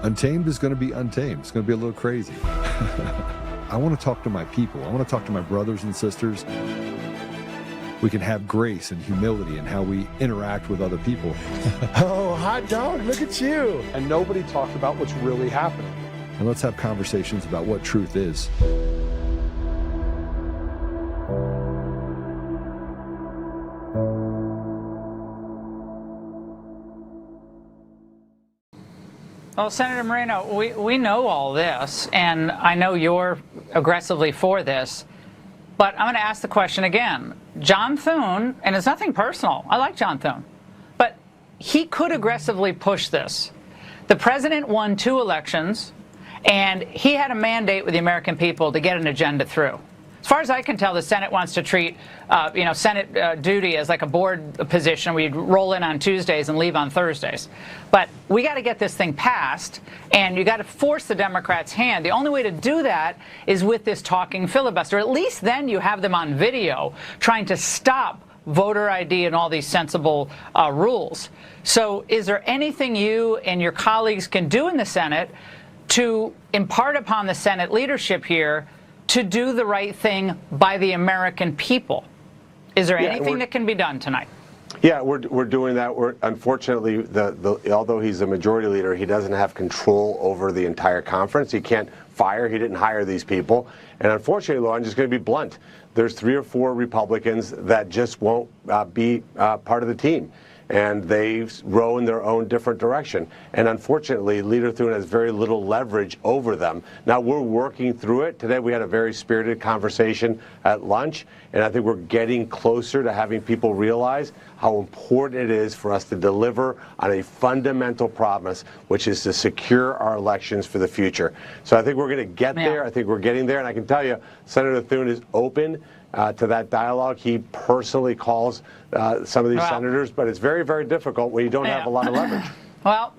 Untamed is going to be untamed. It's going to be a little crazy. I want to talk to my people. I want to talk to my brothers and sisters. We can have grace and humility in how we interact with other people. Oh, hot dog, look at you. And nobody talked about what's really happening. And let's have conversations about what truth is. Well, Senator Moreno, we know all this, and I know you're aggressively for this, but I'm going to ask the question again. John Thune, and it's nothing personal, I like John Thune, but he could aggressively push this. The president won 2 elections, and he had a mandate with the American people to get an agenda through. As far as I can tell, the Senate wants to treat, Senate duty as like a board position. We'd roll in on Tuesdays and leave on Thursdays. But we got to get this thing passed, and you got to force the Democrats' hand. The only way to do that is with this talking filibuster. At least then you have them on video trying to stop voter ID and all these sensible rules. So is there anything you and your colleagues can do in the Senate to impart upon the Senate leadership here to do the right thing by the American people? Is there anything that can be done tonight? Yeah, we're doing that. Unfortunately, although he's a majority leader, he doesn't have control over the entire conference. He can't fire. He didn't hire these people. And unfortunately, Law, I'm just going to be blunt. There's 3 or 4 Republicans that just won't be part of the team. And they row in their own different direction. And unfortunately, Leader Thune has very little leverage over them. Now, we're working through it. Today, we had a very spirited conversation at lunch, and I think we're getting closer to having people realize how important it is for us to deliver on a fundamental promise, which is to secure our elections for the future. So I think we're going to get there. I think we're getting there. And I can tell you, Senator Thune is open to that dialogue. He personally calls some of these senators, but it's very, very difficult when you don't have a lot of leverage. Well,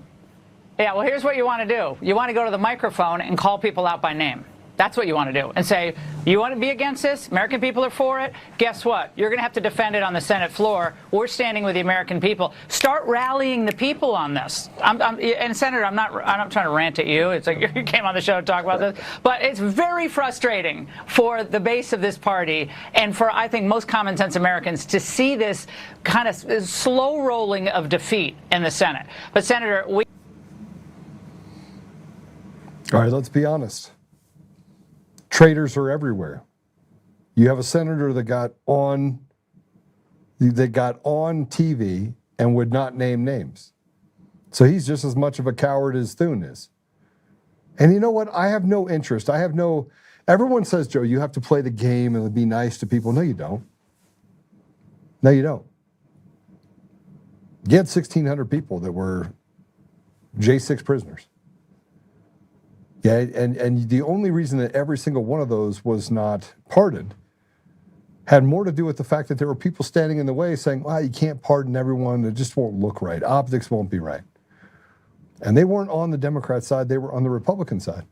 here's what you want to do. You want to go to the microphone and call people out by name. That's what you want to do. And say, you want to be against this? American people are for it? Guess what? You're going to have to defend it on the Senate floor. We're standing with the American people. Start rallying the people on this. And Senator, I'm not trying to rant at you. It's like you came on the show to talk about this. But it's very frustrating for the base of this party and for, I think, most common sense Americans to see this kind of slow rolling of defeat in the Senate. But Senator, All right, let's be honest. Traitors are everywhere. You have a senator that got on TV and would not name names. So he's just as much of a coward as Thune is. And you know what? I have no interest. Everyone says, Joe, you have to play the game and be nice to people. No, you don't. No, you don't. You had 1,600 people that were J6 prisoners. Yeah, and the only reason that every single one of those was not pardoned had more to do with the fact that there were people standing in the way saying, well, you can't pardon everyone. It just won't look right. Optics won't be right. And they weren't on the Democrat side. They were on the Republican side.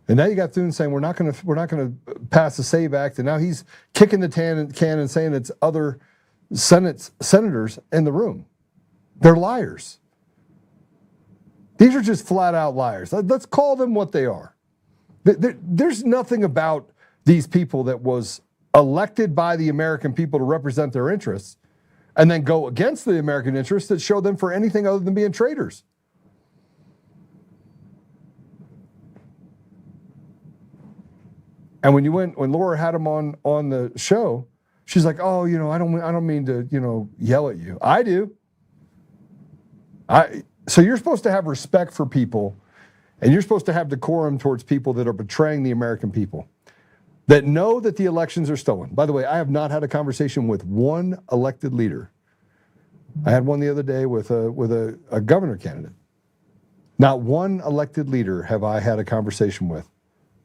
And now you got Thune saying we're not going to pass the SAVE Act. And now he's kicking the can and saying it's other senators in the room. They're liars. These are just flat out liars. Let's call them what they are. There's nothing about these people that was elected by the American people to represent their interests and then go against the American interests that show them for anything other than being traitors. And when Laura had him on the show, she's like, oh, I don't mean to, yell at you. I do. So you're supposed to have respect for people, and you're supposed to have decorum towards people that are betraying the American people, that know that the elections are stolen. By the way, I have not had a conversation with one elected leader. I had one the other day with a governor candidate. Not one elected leader have I had a conversation with.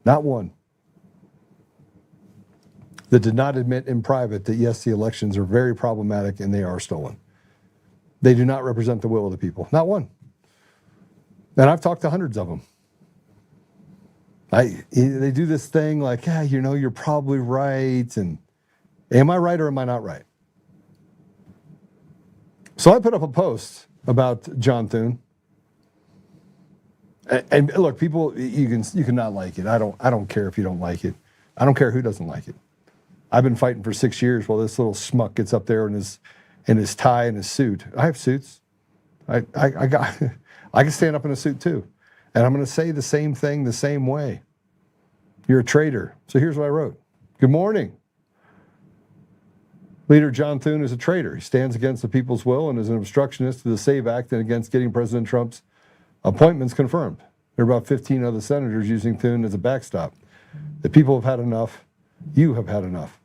Not one. That did not admit in private that, yes, the elections are very problematic and they are stolen. They do not represent the will of the people. Not one. And I've talked to hundreds of them. They do this thing like, you're probably right. And am I right or am I not right? So I put up a post about John Thune. And look, people, you can not like it. I don't care if you don't like it. I don't care who doesn't like it. I've been fighting for 6 years while this little schmuck gets up there in his tie and his suit. I have suits. I can stand up in a suit too. And I'm going to say the same thing the same way. You're a traitor. So here's what I wrote. Good morning. Leader John Thune is a traitor. He stands against the people's will and is an obstructionist to the SAVE Act and against getting President Trump's appointments confirmed. There are about 15 other senators using Thune as a backstop. The people have had enough. You have had enough.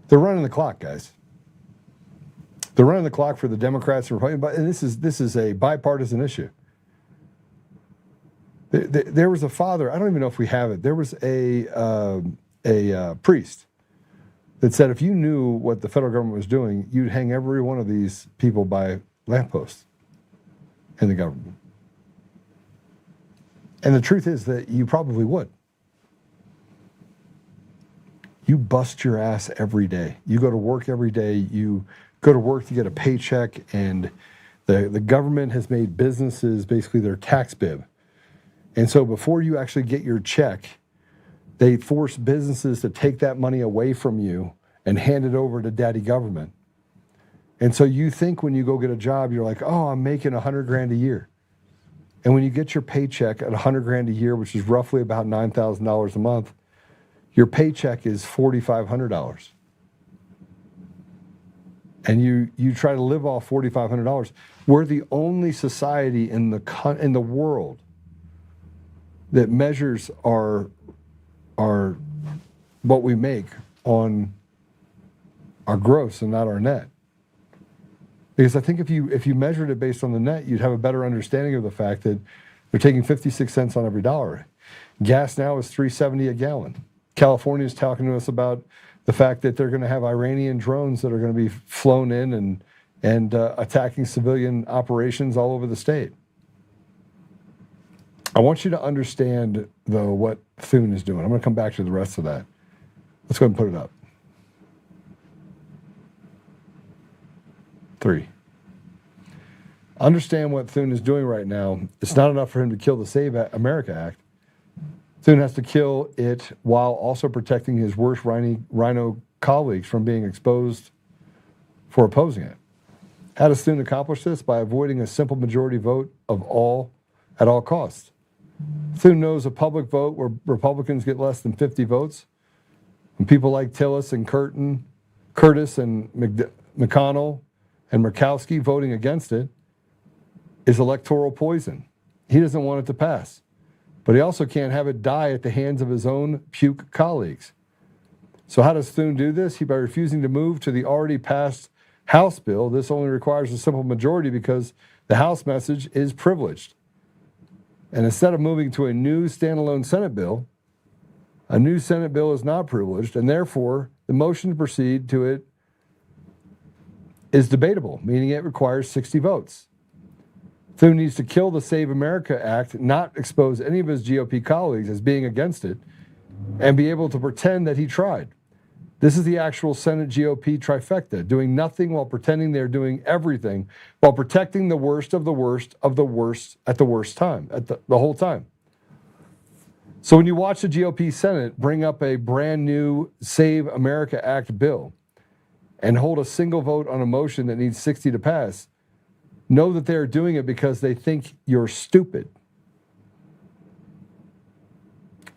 They're running the clock, guys. They're running the clock for the Democrats and Republicans, and this is a bipartisan issue. There was a father, I don't even know if we have it, there was a priest that said if you knew what the federal government was doing, you'd hang every one of these people by lampposts in the government. And the truth is that you probably would. You bust your ass every day. You go to work every day. You go to work to get a paycheck, and the government has made businesses basically their tax bib. And so before you actually get your check, they force businesses to take that money away from you and hand it over to daddy government. And so you think when you go get a job, you're like, oh, I'm making $100,000 a year. And when you get your paycheck at $100,000 a year, which is roughly about $9,000 a month, your paycheck is $4,500. And you try to live off $4,500. We're the only society in the world that measures our what we make on our gross and not our net. Because I think if you measured it based on the net, you'd have a better understanding of the fact that they're taking 56 cents on every dollar. Gas now is $3.70 a gallon. California is talking to us about the fact that they're going to have Iranian drones that are going to be flown in and attacking civilian operations all over the state. I want you to understand, though, what Thune is doing. I'm going to come back to the rest of that. Let's go ahead and put it up. 3. Understand what Thune is doing right now. It's not enough for him to kill the Save America Act. Thune has to kill it while also protecting his worst rhino colleagues from being exposed for opposing it. How does Thune accomplish this? By avoiding a simple majority vote at all costs. Thune knows a public vote where Republicans get less than 50 votes, and people like Tillis and Curtis and McConnell and Murkowski voting against it is electoral poison. He doesn't want it to pass. But he also can't have it die at the hands of his own puke colleagues. So how does Thune do this? By refusing to move to the already passed House bill. This only requires a simple majority because the House message is privileged. And instead of moving to a new standalone Senate bill, a new Senate bill is not privileged, and therefore the motion to proceed to it is debatable, meaning it requires 60 votes. Thune needs to kill the Save America Act, not expose any of his GOP colleagues as being against it, and be able to pretend that he tried. This is the actual Senate GOP trifecta, doing nothing while pretending they're doing everything, while protecting the worst of the worst of the worst at the worst time, the whole time. So when you watch the GOP Senate bring up a brand new Save America Act bill and hold a single vote on a motion that needs 60 to pass, know that they're doing it because they think you're stupid.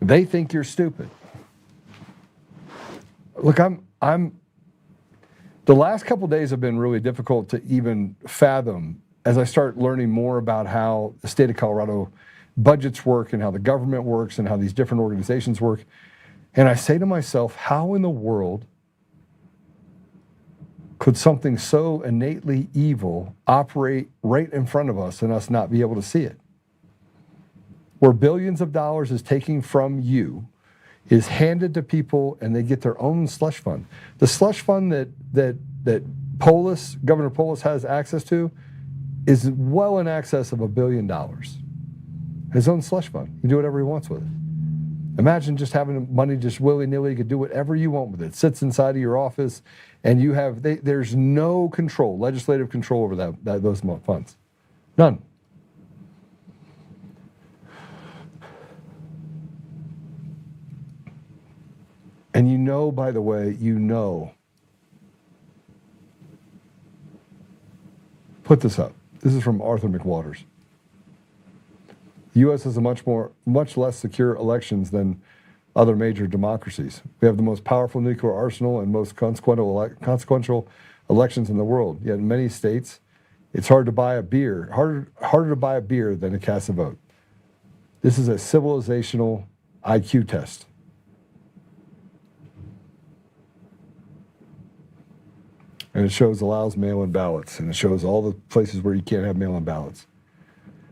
They think you're stupid. Look, the last couple days have been really difficult to even fathom as I start learning more about how the state of Colorado budgets work and how the government works and how these different organizations work. And I say to myself, how in the world could something so innately evil operate right in front of us and us not be able to see it? Where billions of dollars is taken from you, is handed to people, and they get their own slush fund. The slush fund that Governor Polis has access to is well in excess of $1 billion. His own slush fund. He can do whatever he wants with it. Imagine just having money just willy-nilly. You could do whatever you want with it. It sits inside of your office, and there's no control, legislative control over those funds. None. And you know, by the way, put this up. This is from Arthur McWaters. The U.S. has much less secure elections than other major democracies. We have the most powerful nuclear arsenal and most consequential elections in the world. Yet in many states, it's harder to buy a beer than to cast a vote. This is a civilizational IQ test. And it allows mail-in ballots, and it shows all the places where you can't have mail-in ballots.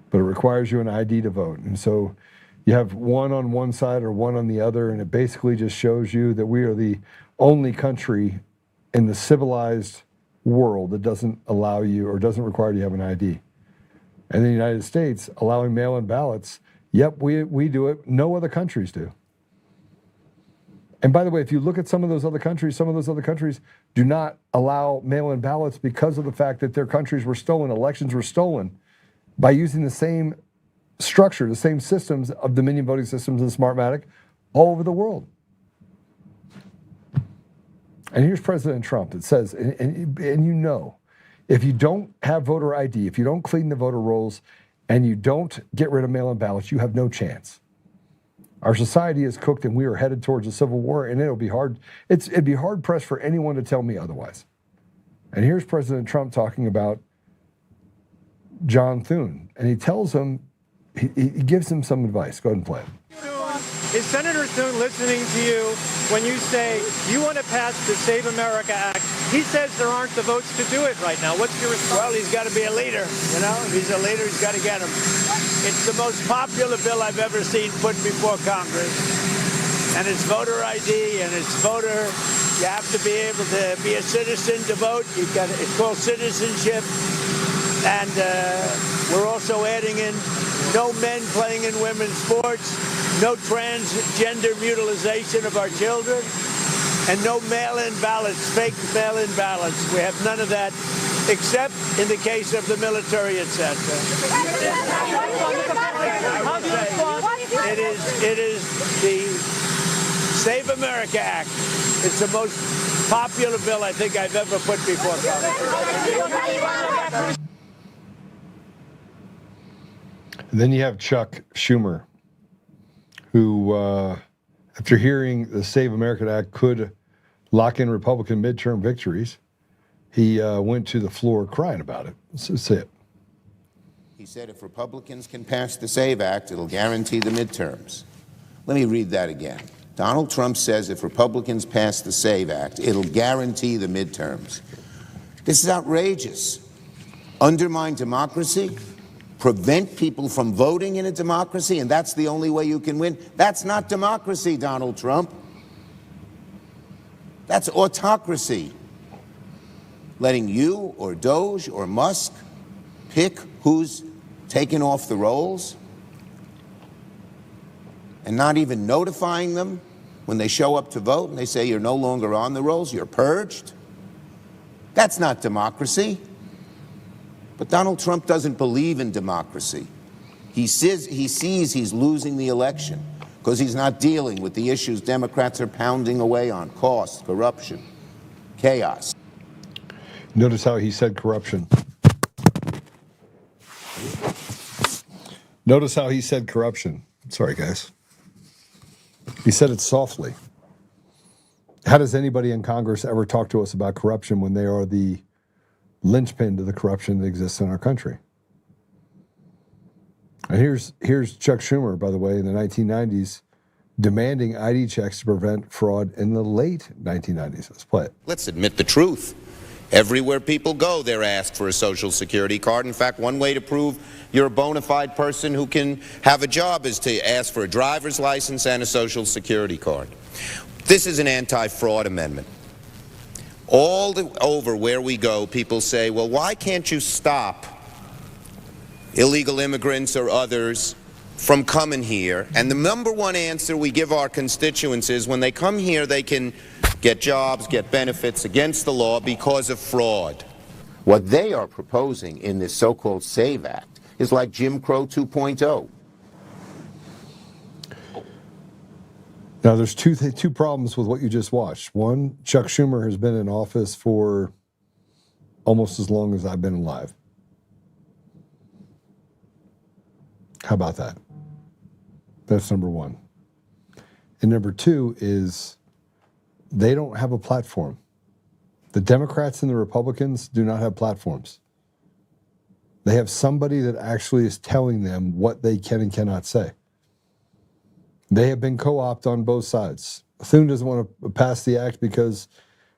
But it requires you an ID to vote. And so you have one on one side or one on the other, and it basically just shows you that we are the only country in the civilized world that doesn't allow you or doesn't require you to have an ID. And the United States, allowing mail-in ballots, yep, we do it. No other countries do. And by the way, if you look at some of those other countries do not allow mail-in ballots because of the fact that their countries were stolen, elections were stolen, by using the same structure, the same systems of Dominion voting systems and Smartmatic all over the world. And here's President Trump. It says, and you know, if you don't have voter ID, if you don't clean the voter rolls, and you don't get rid of mail-in ballots, you have no chance. Our society is cooked, and we are headed towards a civil war, and it'll be hard. It'd be hard pressed for anyone to tell me otherwise. And here's President Trump talking about John Thune, and he tells him, he gives him some advice. Go ahead and play it. Is Senator Thune listening to you when you say you want to pass the Save America Act? He says there aren't the votes to do it right now. What's your response? Well, he's got to be a leader. You know, if he's a leader, he's got to get him. It's the most popular bill I've ever seen put before Congress. And it's voter ID and it's voter. You have to be able to be a citizen to vote. It's called citizenship. And we're also adding in no men playing in women's sports, no transgender mutilization of our children, and no mail-in ballots, fake mail-in ballots. We have none of that, except in the case of the military, etc. It is the Save America Act. It's the most popular bill I think I've ever put before Congress. And then you have Chuck Schumer, who, after hearing the Save America Act could lock in Republican midterm victories, he went to the floor crying about it. So say it. He said if Republicans can pass the SAVE Act, it'll guarantee the midterms. Let me read that again. Donald Trump says if Republicans pass the SAVE Act, it'll guarantee the midterms. This is outrageous. Undermine democracy? Prevent people from voting in a democracy, and that's the only way you can win? That's not democracy, Donald Trump. That's autocracy. Letting you or Doge or Musk pick who's taken off the rolls and not even notifying them when they show up to vote and they say you're no longer on the rolls, you're purged. That's not democracy. But Donald Trump doesn't believe in democracy. He sees he's losing the election because he's not dealing with the issues Democrats are pounding away on: cost, corruption, chaos. Notice how he said corruption. Notice how he said corruption. Sorry, guys. He said it softly. How does anybody in Congress ever talk to us about corruption when they are the linchpin to the corruption that exists in our country? And here's Chuck Schumer, by the way, in the 1990s, demanding ID checks to prevent fraud in the late 1990s. Let's play it. Let's admit the truth. Everywhere people go, they're asked for a Social Security card. In fact, one way to prove you're a bona fide person who can have a job is to ask for a driver's license and a Social Security card. This is an anti-fraud amendment. All over where we go, people say, well, why can't you stop illegal immigrants or others from coming here? And the number one answer we give our constituents is when they come here, they can get jobs, get benefits against the law because of fraud. What they are proposing in this so-called SAVE Act is like Jim Crow 2.0. Now, there's two problems with what you just watched. One, Chuck Schumer has been in office for almost as long as I've been alive. How about that? That's number one. And number two is they don't have a platform. The Democrats and the Republicans do not have platforms. They have somebody that actually is telling them what they can and cannot say. They have been co-opted on both sides. Thune doesn't want to pass the act because,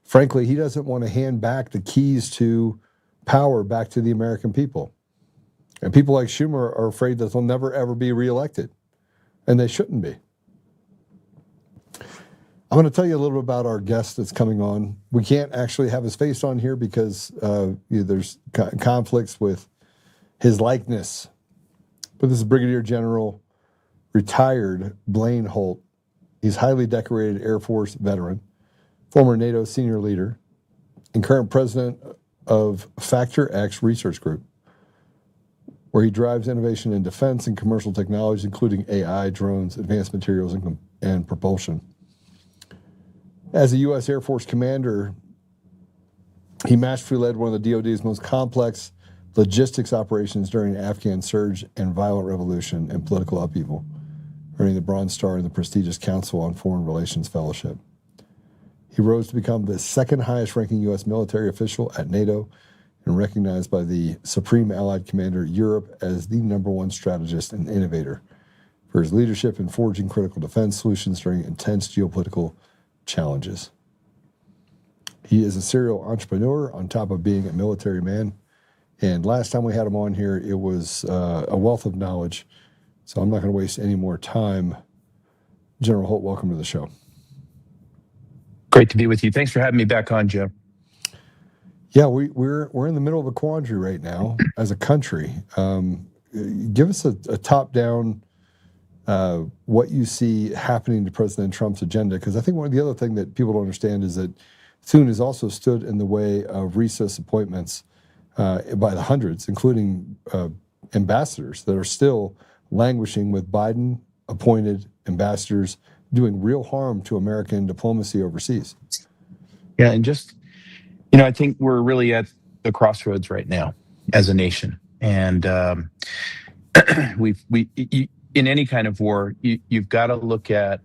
frankly, he doesn't want to hand back the keys to power back to the American people. And people like Schumer are afraid that they'll never, ever be reelected. And they shouldn't be. I'm going to tell you a little bit about our guest that's coming on. We can't actually have his face on here because there's conflicts with his likeness. But this is Brigadier General retired Blaine Holt. He's highly decorated Air Force veteran, former NATO senior leader, and current president of Factor X Research Group, where he drives innovation in defense and commercial technologies, including AI, drones, advanced materials, and propulsion. As a U.S. Air Force commander, he masterfully led one of the DoD's most complex logistics operations during the Afghan surge and violent revolution and political upheaval, earning the Bronze Star and the prestigious Council on Foreign Relations Fellowship. He rose to become the second highest ranking U.S. military official at NATO and recognized by the Supreme Allied Commander Europe as the #1 strategist and innovator for his leadership in forging critical defense solutions during intense geopolitical challenges. He is a serial entrepreneur on top of being a military man. And last time we had him on here, it was a wealth of knowledge. So I'm not going to waste any more time. General Holt, welcome to the show. Great to be with you. Thanks for having me back on, Joe. Yeah, we're in the middle of a quandary right now as a country. Give us a top-down what you see happening to President Trump's agenda, because I think one of the other thing that people don't understand is that Thune has also stood in the way of recess appointments by the hundreds, including ambassadors that are still languishing with Biden-appointed ambassadors doing real harm to American diplomacy overseas. Yeah, and just, I think we're really at the crossroads right now as a nation. And in any kind of war, you've got to look at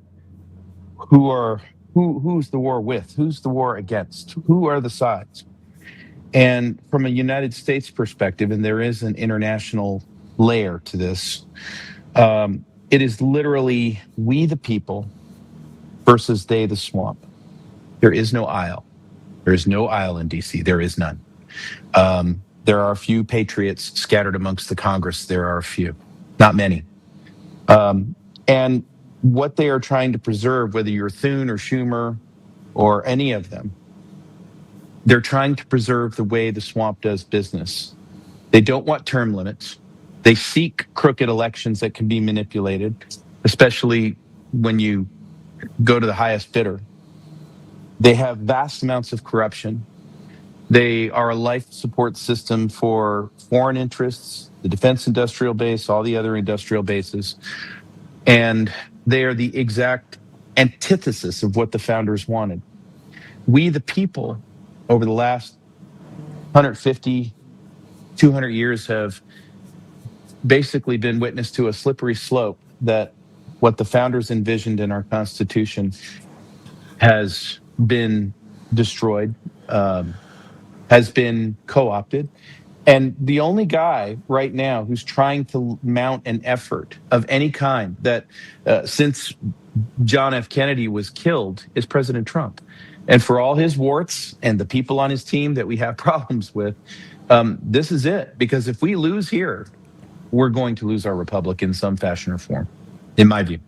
who's the war with, who's the war against, who are the sides. And from a United States perspective, and there is an international layer to this, it is literally we the people versus they the swamp. There is no aisle. There is no aisle in D.C. There is none. There are a few patriots scattered amongst the Congress. There are a few, not many. And what they are trying to preserve, whether you're Thune or Schumer or any of them, they're trying to preserve the way the swamp does business. They don't want term limits. They seek crooked elections that can be manipulated, especially when you go to the highest bidder. They have vast amounts of corruption. They are a life support system for foreign interests, the defense industrial base, all the other industrial bases. And they are the exact antithesis of what the founders wanted. We, the people, over the last 150, 200 years have basically been witness to a slippery slope that what the founders envisioned in our Constitution has been destroyed, has been co-opted. And the only guy right now who's trying to mount an effort of any kind that since John F. Kennedy was killed is President Trump. And for all his warts and the people on his team that we have problems with, this is it. Because if we lose here, we're going to lose our republic in some fashion or form, in my view.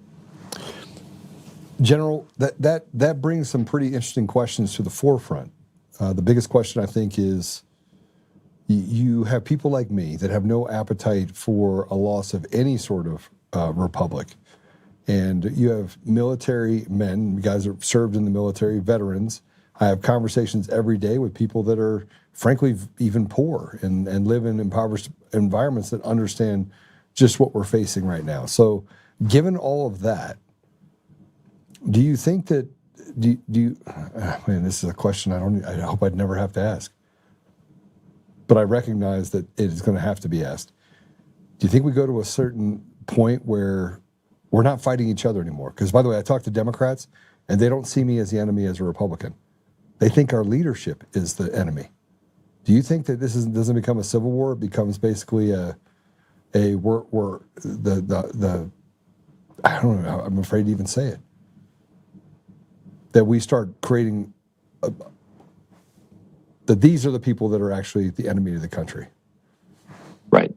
General, that brings some pretty interesting questions to the forefront. The biggest question, I think, is you have people like me that have no appetite for a loss of any sort of republic. And you have military men, guys that served in the military, veterans, I have conversations every day with people that are, frankly, even poor and live in impoverished environments that understand just what we're facing right now. So, given all of that, do you think that, man, this is a question I hope I'd never have to ask, but I recognize that it is going to have to be asked. Do you think we go to a certain point where we're not fighting each other anymore? Because, by the way, I talk to Democrats, and they don't see me as the enemy as a Republican. They think our leadership is the enemy. Do you think that this doesn't become a civil war? It becomes basically I don't know, I'm afraid to even say it. That we start creating, that these are the people that are actually the enemy of the country. Right.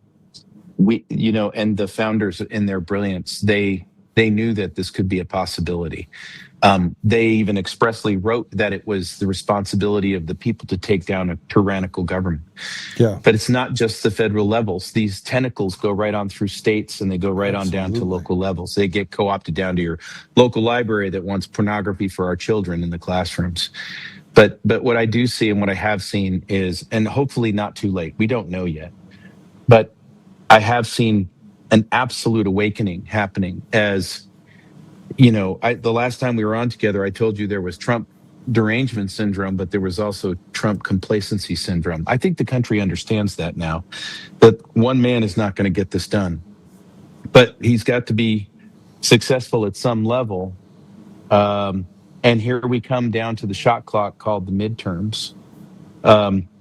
And the founders, in their brilliance, they knew that this could be a possibility. They even expressly wrote that it was the responsibility of the people to take down a tyrannical government. Yeah. But it's not just the federal levels. These tentacles go right on through states, and they go right on down to local levels. They get co-opted down to your local library that wants pornography for our children in the classrooms. But what I do see and what I have seen is, and hopefully not too late, we don't know yet, but I have seen an absolute awakening happening as, the last time we were on together, I told you there was Trump derangement syndrome, but there was also Trump complacency syndrome. I think the country understands that now, that one man is not going to get this done, but he's got to be successful at some level. And here we come down to the shot clock called the midterms.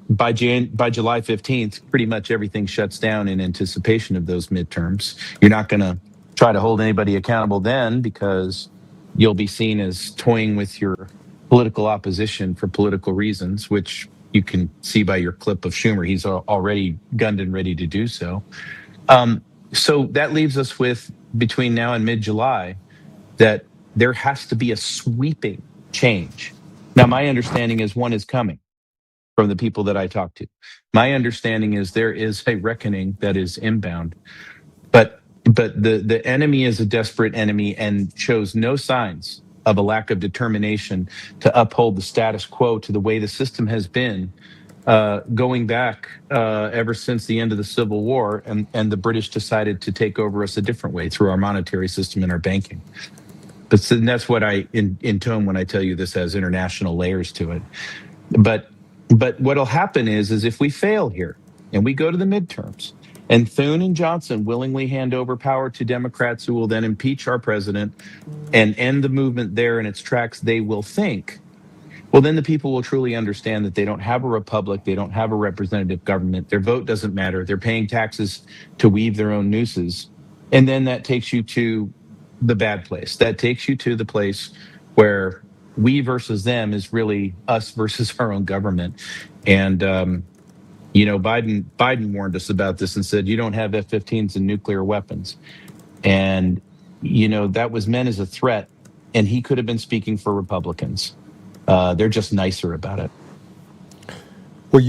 By July 15th, pretty much everything shuts down in anticipation of those midterms. You're not going to try to hold anybody accountable then, because you'll be seen as toying with your political opposition for political reasons, which you can see by your clip of Schumer. He's already gunned and ready to do so. So that leaves us with, between now and mid-July, that there has to be a sweeping change. Now, my understanding is one is coming from the people that I talk to. My understanding is there is a reckoning that is inbound, but the enemy is a desperate enemy and shows no signs of a lack of determination to uphold the status quo to the way the system has been going back ever since the end of the Civil War, and the British decided to take over us a different way through our monetary system and our banking. But that's what I intone when I tell you this has international layers to it. But what'll happen is if we fail here and we go to the midterms, and Thune and Johnson willingly hand over power to Democrats who will then impeach our president and end the movement there in its tracks, they will think, well, then the people will truly understand that they don't have a republic, they don't have a representative government, their vote doesn't matter, they're paying taxes to weave their own nooses. And then that takes you to the bad place. That takes you to the place where we versus them is really us versus our own government. And, Biden warned us about this and said, you don't have F-15s and nuclear weapons. And, that was meant as a threat. And he could have been speaking for Republicans. They're just nicer about it. Well,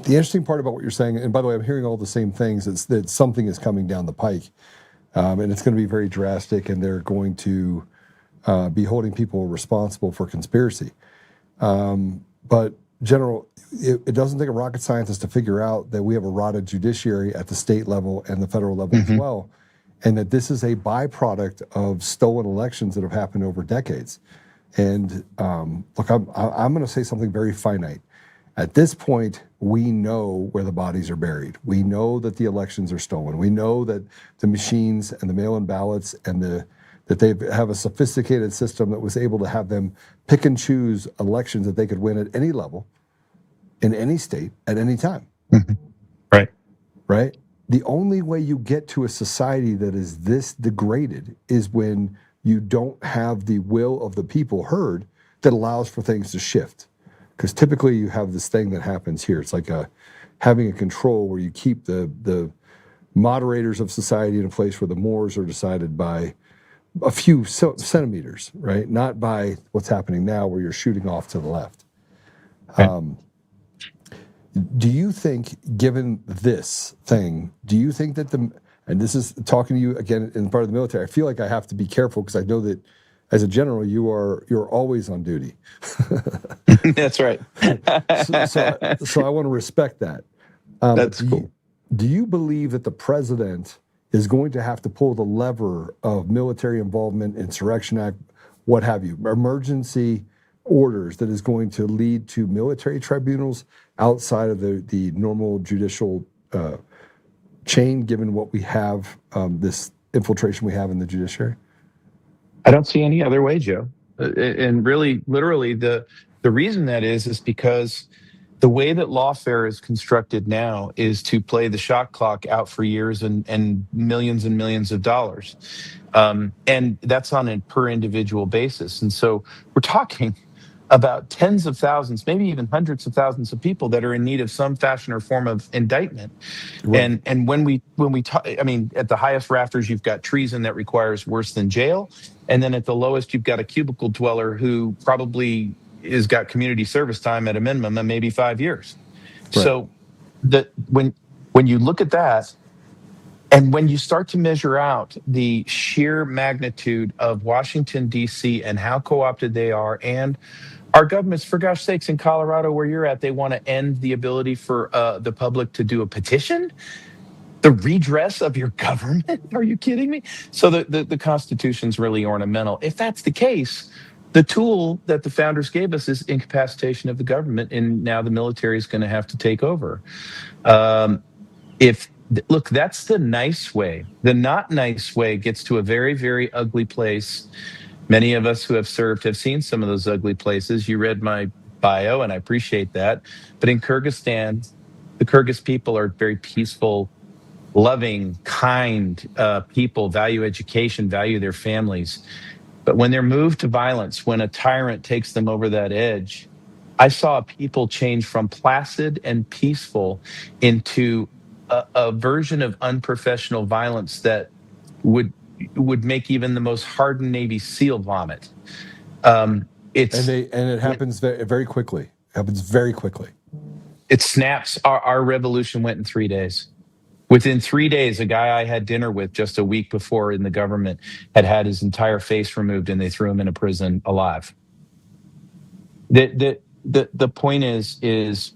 the interesting part about what you're saying, and by the way, I'm hearing all the same things, is that something is coming down the pike. And it's going to be very drastic, and they're going to be holding people responsible for conspiracy. But, General, it doesn't take a rocket scientist to figure out that we have a rotted judiciary at the state level and the federal level as well, and that this is a byproduct of stolen elections that have happened over decades. And look, I'm going to say something very finite. At this point, we know where the bodies are buried. We know that the elections are stolen. We know that the machines and the mail-in ballots and that they have a sophisticated system that was able to have them pick and choose elections that they could win at any level, in any state, at any time. Right. Right? The only way you get to a society that is this degraded is when you don't have the will of the people heard that allows for things to shift. Because typically you have this thing that happens here. It's like having a control where you keep the moderators of society in a place where the mores are decided by a few centimeters, right? Not by what's happening now where you're shooting off to the left. Right. Do you think, given this thing, do you think that and this is talking to you again in part of the military, I feel like I have to be careful because I know that as a general, you're always on duty. That's right. So I want to respect that. That's cool. Do you believe that the president is going to have to pull the lever of military involvement, Insurrection Act, what have you, emergency orders that is going to lead to military tribunals outside of the normal judicial chain, given what we have, this infiltration we have in the judiciary? I don't see any other way, Joe. And really, literally, the reason that is because the way that lawfare is constructed now is to play the shot clock out for years and millions of dollars. And that's on a per individual basis. And so we're talking about tens of thousands, maybe even hundreds of thousands of people that are in need of some fashion or form of indictment. Right. And when we talk, I mean, at the highest rafters, you've got treason that requires worse than jail. And then at the lowest, you've got a cubicle dweller who probably has got community service time at a minimum of maybe 5 years. Right. So when you look at that, and when you start to measure out the sheer magnitude of Washington, D.C. and how co-opted they are, and our governments, for gosh sakes, in Colorado where you're at, they want to end the ability for the public to do a petition? The redress of your government? Are you kidding me? So the Constitution's really ornamental. If that's the case, the tool that the founders gave us is incapacitation of the government, and now the military is going to have to take over. Look, that's the nice way. The not nice way gets to a very, very ugly place. Many of us who have served have seen some of those ugly places. You read my bio, and I appreciate that. But in Kyrgyzstan, the Kyrgyz people are very peaceful, loving, kind people, value education, value their families. But when they're moved to violence, when a tyrant takes them over that edge, I saw people change from placid and peaceful into a version of unprofessional violence that would make even the most hardened Navy SEAL vomit. It happens very quickly. It happens very quickly. It snaps. Our revolution went in 3 days. Within 3 days, a guy I had dinner with just a week before in the government had his entire face removed, and they threw him in a prison alive. The point is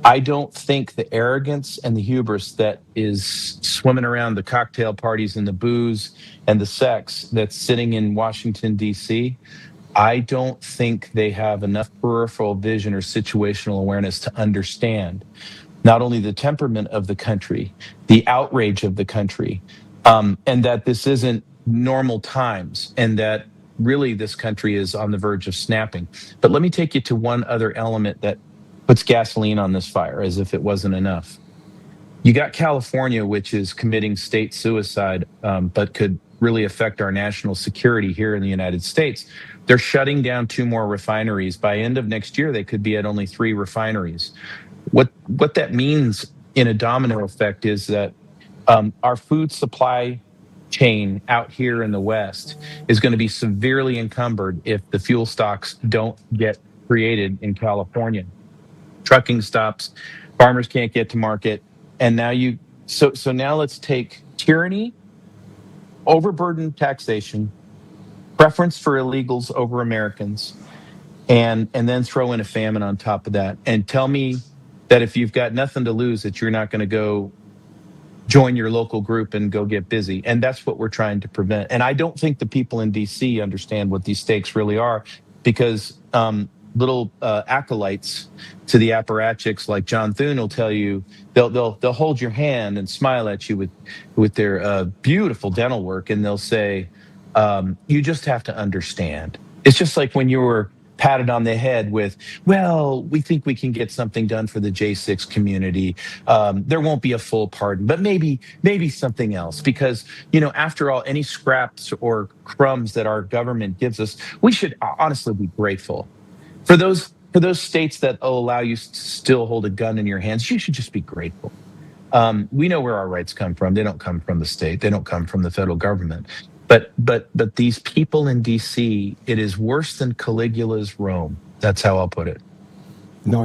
I don't think the arrogance and the hubris that is swimming around the cocktail parties and the booze and the sex that's sitting in Washington, D.C., I don't think they have enough peripheral vision or situational awareness to understand not only the temperament of the country, the outrage of the country, and that this isn't normal times, and that really this country is on the verge of snapping. But let me take you to one other element that puts gasoline on this fire, as if it wasn't enough. You got California, which is committing state suicide, but could really affect our national security here in the United States. They're shutting down 2 more refineries. By end of next year, they could be at only 3 refineries. What that means in a domino effect is that our food supply chain out here in the West is going to be severely encumbered if the fuel stocks don't get created in California. Trucking stops, farmers can't get to market, and now so now let's take tyranny, overburdened taxation, preference for illegals over Americans, and then throw in a famine on top of that, and tell me that if you've got nothing to lose, that you're not going to go join your local group and go get busy. And that's what we're trying to prevent. And I don't think the people in D.C. understand what these stakes really are, because little acolytes to the apparatchiks like John Thune will tell you, they'll hold your hand and smile at you with their beautiful dental work, and they'll say, you just have to understand. It's just like when you were patted on the head with, well, we think we can get something done for the J6 community. There won't be a full pardon, but maybe something else, because, after all, any scraps or crumbs that our government gives us, we should honestly be grateful. For those states that allow you to still hold a gun in your hands, you should just be grateful. We know where our rights come from. They don't come from the state. They don't come from the federal government. But these people in D.C., it is worse than Caligula's Rome. That's how I'll put it. No,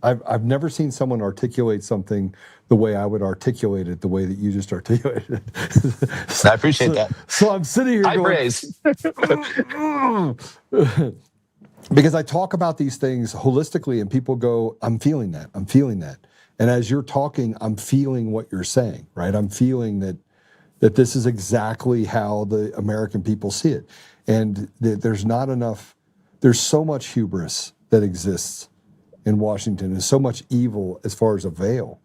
I've never seen someone articulate something the way I would articulate it, the way that you just articulated it. I appreciate that. So I'm sitting here High going, praise. because I talk about these things holistically and people go, I'm feeling that. I'm feeling that. And as you're talking, I'm feeling what you're saying, right? I'm feeling that this is exactly how the American people see it. And there's not enough, there's so much hubris that exists in Washington. There's so much evil as far as a veil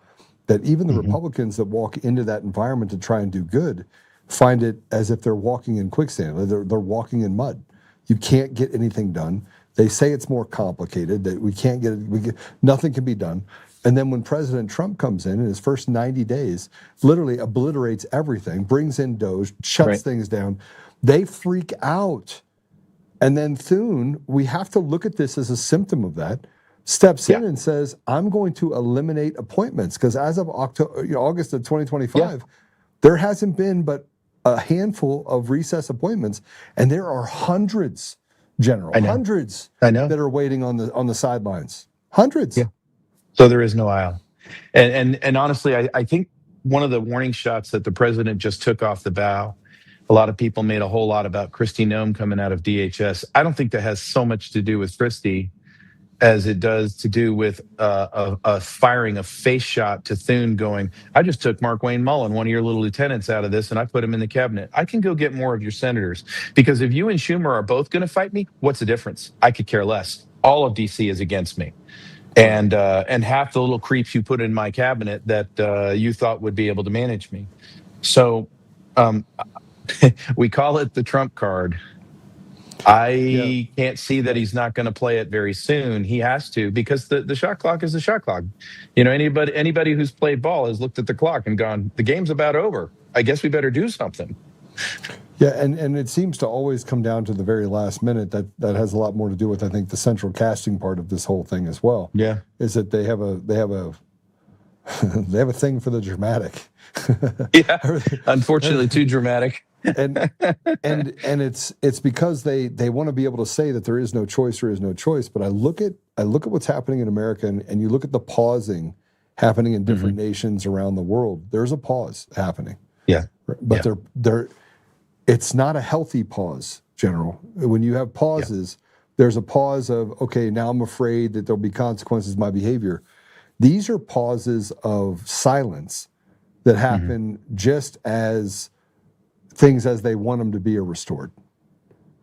that even the Republicans that walk into that environment to try and do good find it as if they're walking in quicksand. They're walking in mud. You can't get anything done. They say it's more complicated, that we can't get it, nothing can be done. And then when President Trump comes in his first 90 days, literally obliterates everything, brings in Doge, shuts things down, they freak out. And then Thune, we have to look at this as a symptom of that, steps in and says, I'm going to eliminate appointments. Because as of August of 2025, there hasn't been but a handful of recess appointments. And there are hundreds, General, hundreds that are waiting on the sidelines. Hundreds. Yeah. So there is no aisle. And honestly, I think one of the warning shots that the president just took off the bow, a lot of people made a whole lot about Kristi Noem coming out of DHS. I don't think that has so much to do with Kristi as it does to do with a firing a face shot to Thune going, I just took Mark Wayne Mullen, one of your little lieutenants, out of this, and I put him in the cabinet. I can go get more of your senators. Because if you and Schumer are both going to fight me, what's the difference? I could care less. All of DC is against me. And half the little creeps you put in my cabinet that you thought would be able to manage me. So we call it the Trump card. I can't see that he's not going to play it very soon. He has to, because the shot clock is the shot clock. You know, anybody who's played ball has looked at the clock and gone, the game's about over. I guess we better do something. Yeah, and it seems to always come down to the very last minute. That has a lot more to do with, I think, the central casting part of this whole thing as well. Yeah, is that they have a they have a thing for the dramatic. Yeah, unfortunately, too dramatic. and it's because they want to be able to say that there is no choice. But I look at what's happening in America, and you look at the pausing happening in different nations around the world. There's a pause happening. Yeah, but they're it's not a healthy pause, General. When you have pauses, there's a pause of, okay, now I'm afraid that there'll be consequences to my behavior. These are pauses of silence that happen just as things as they want them to be are restored.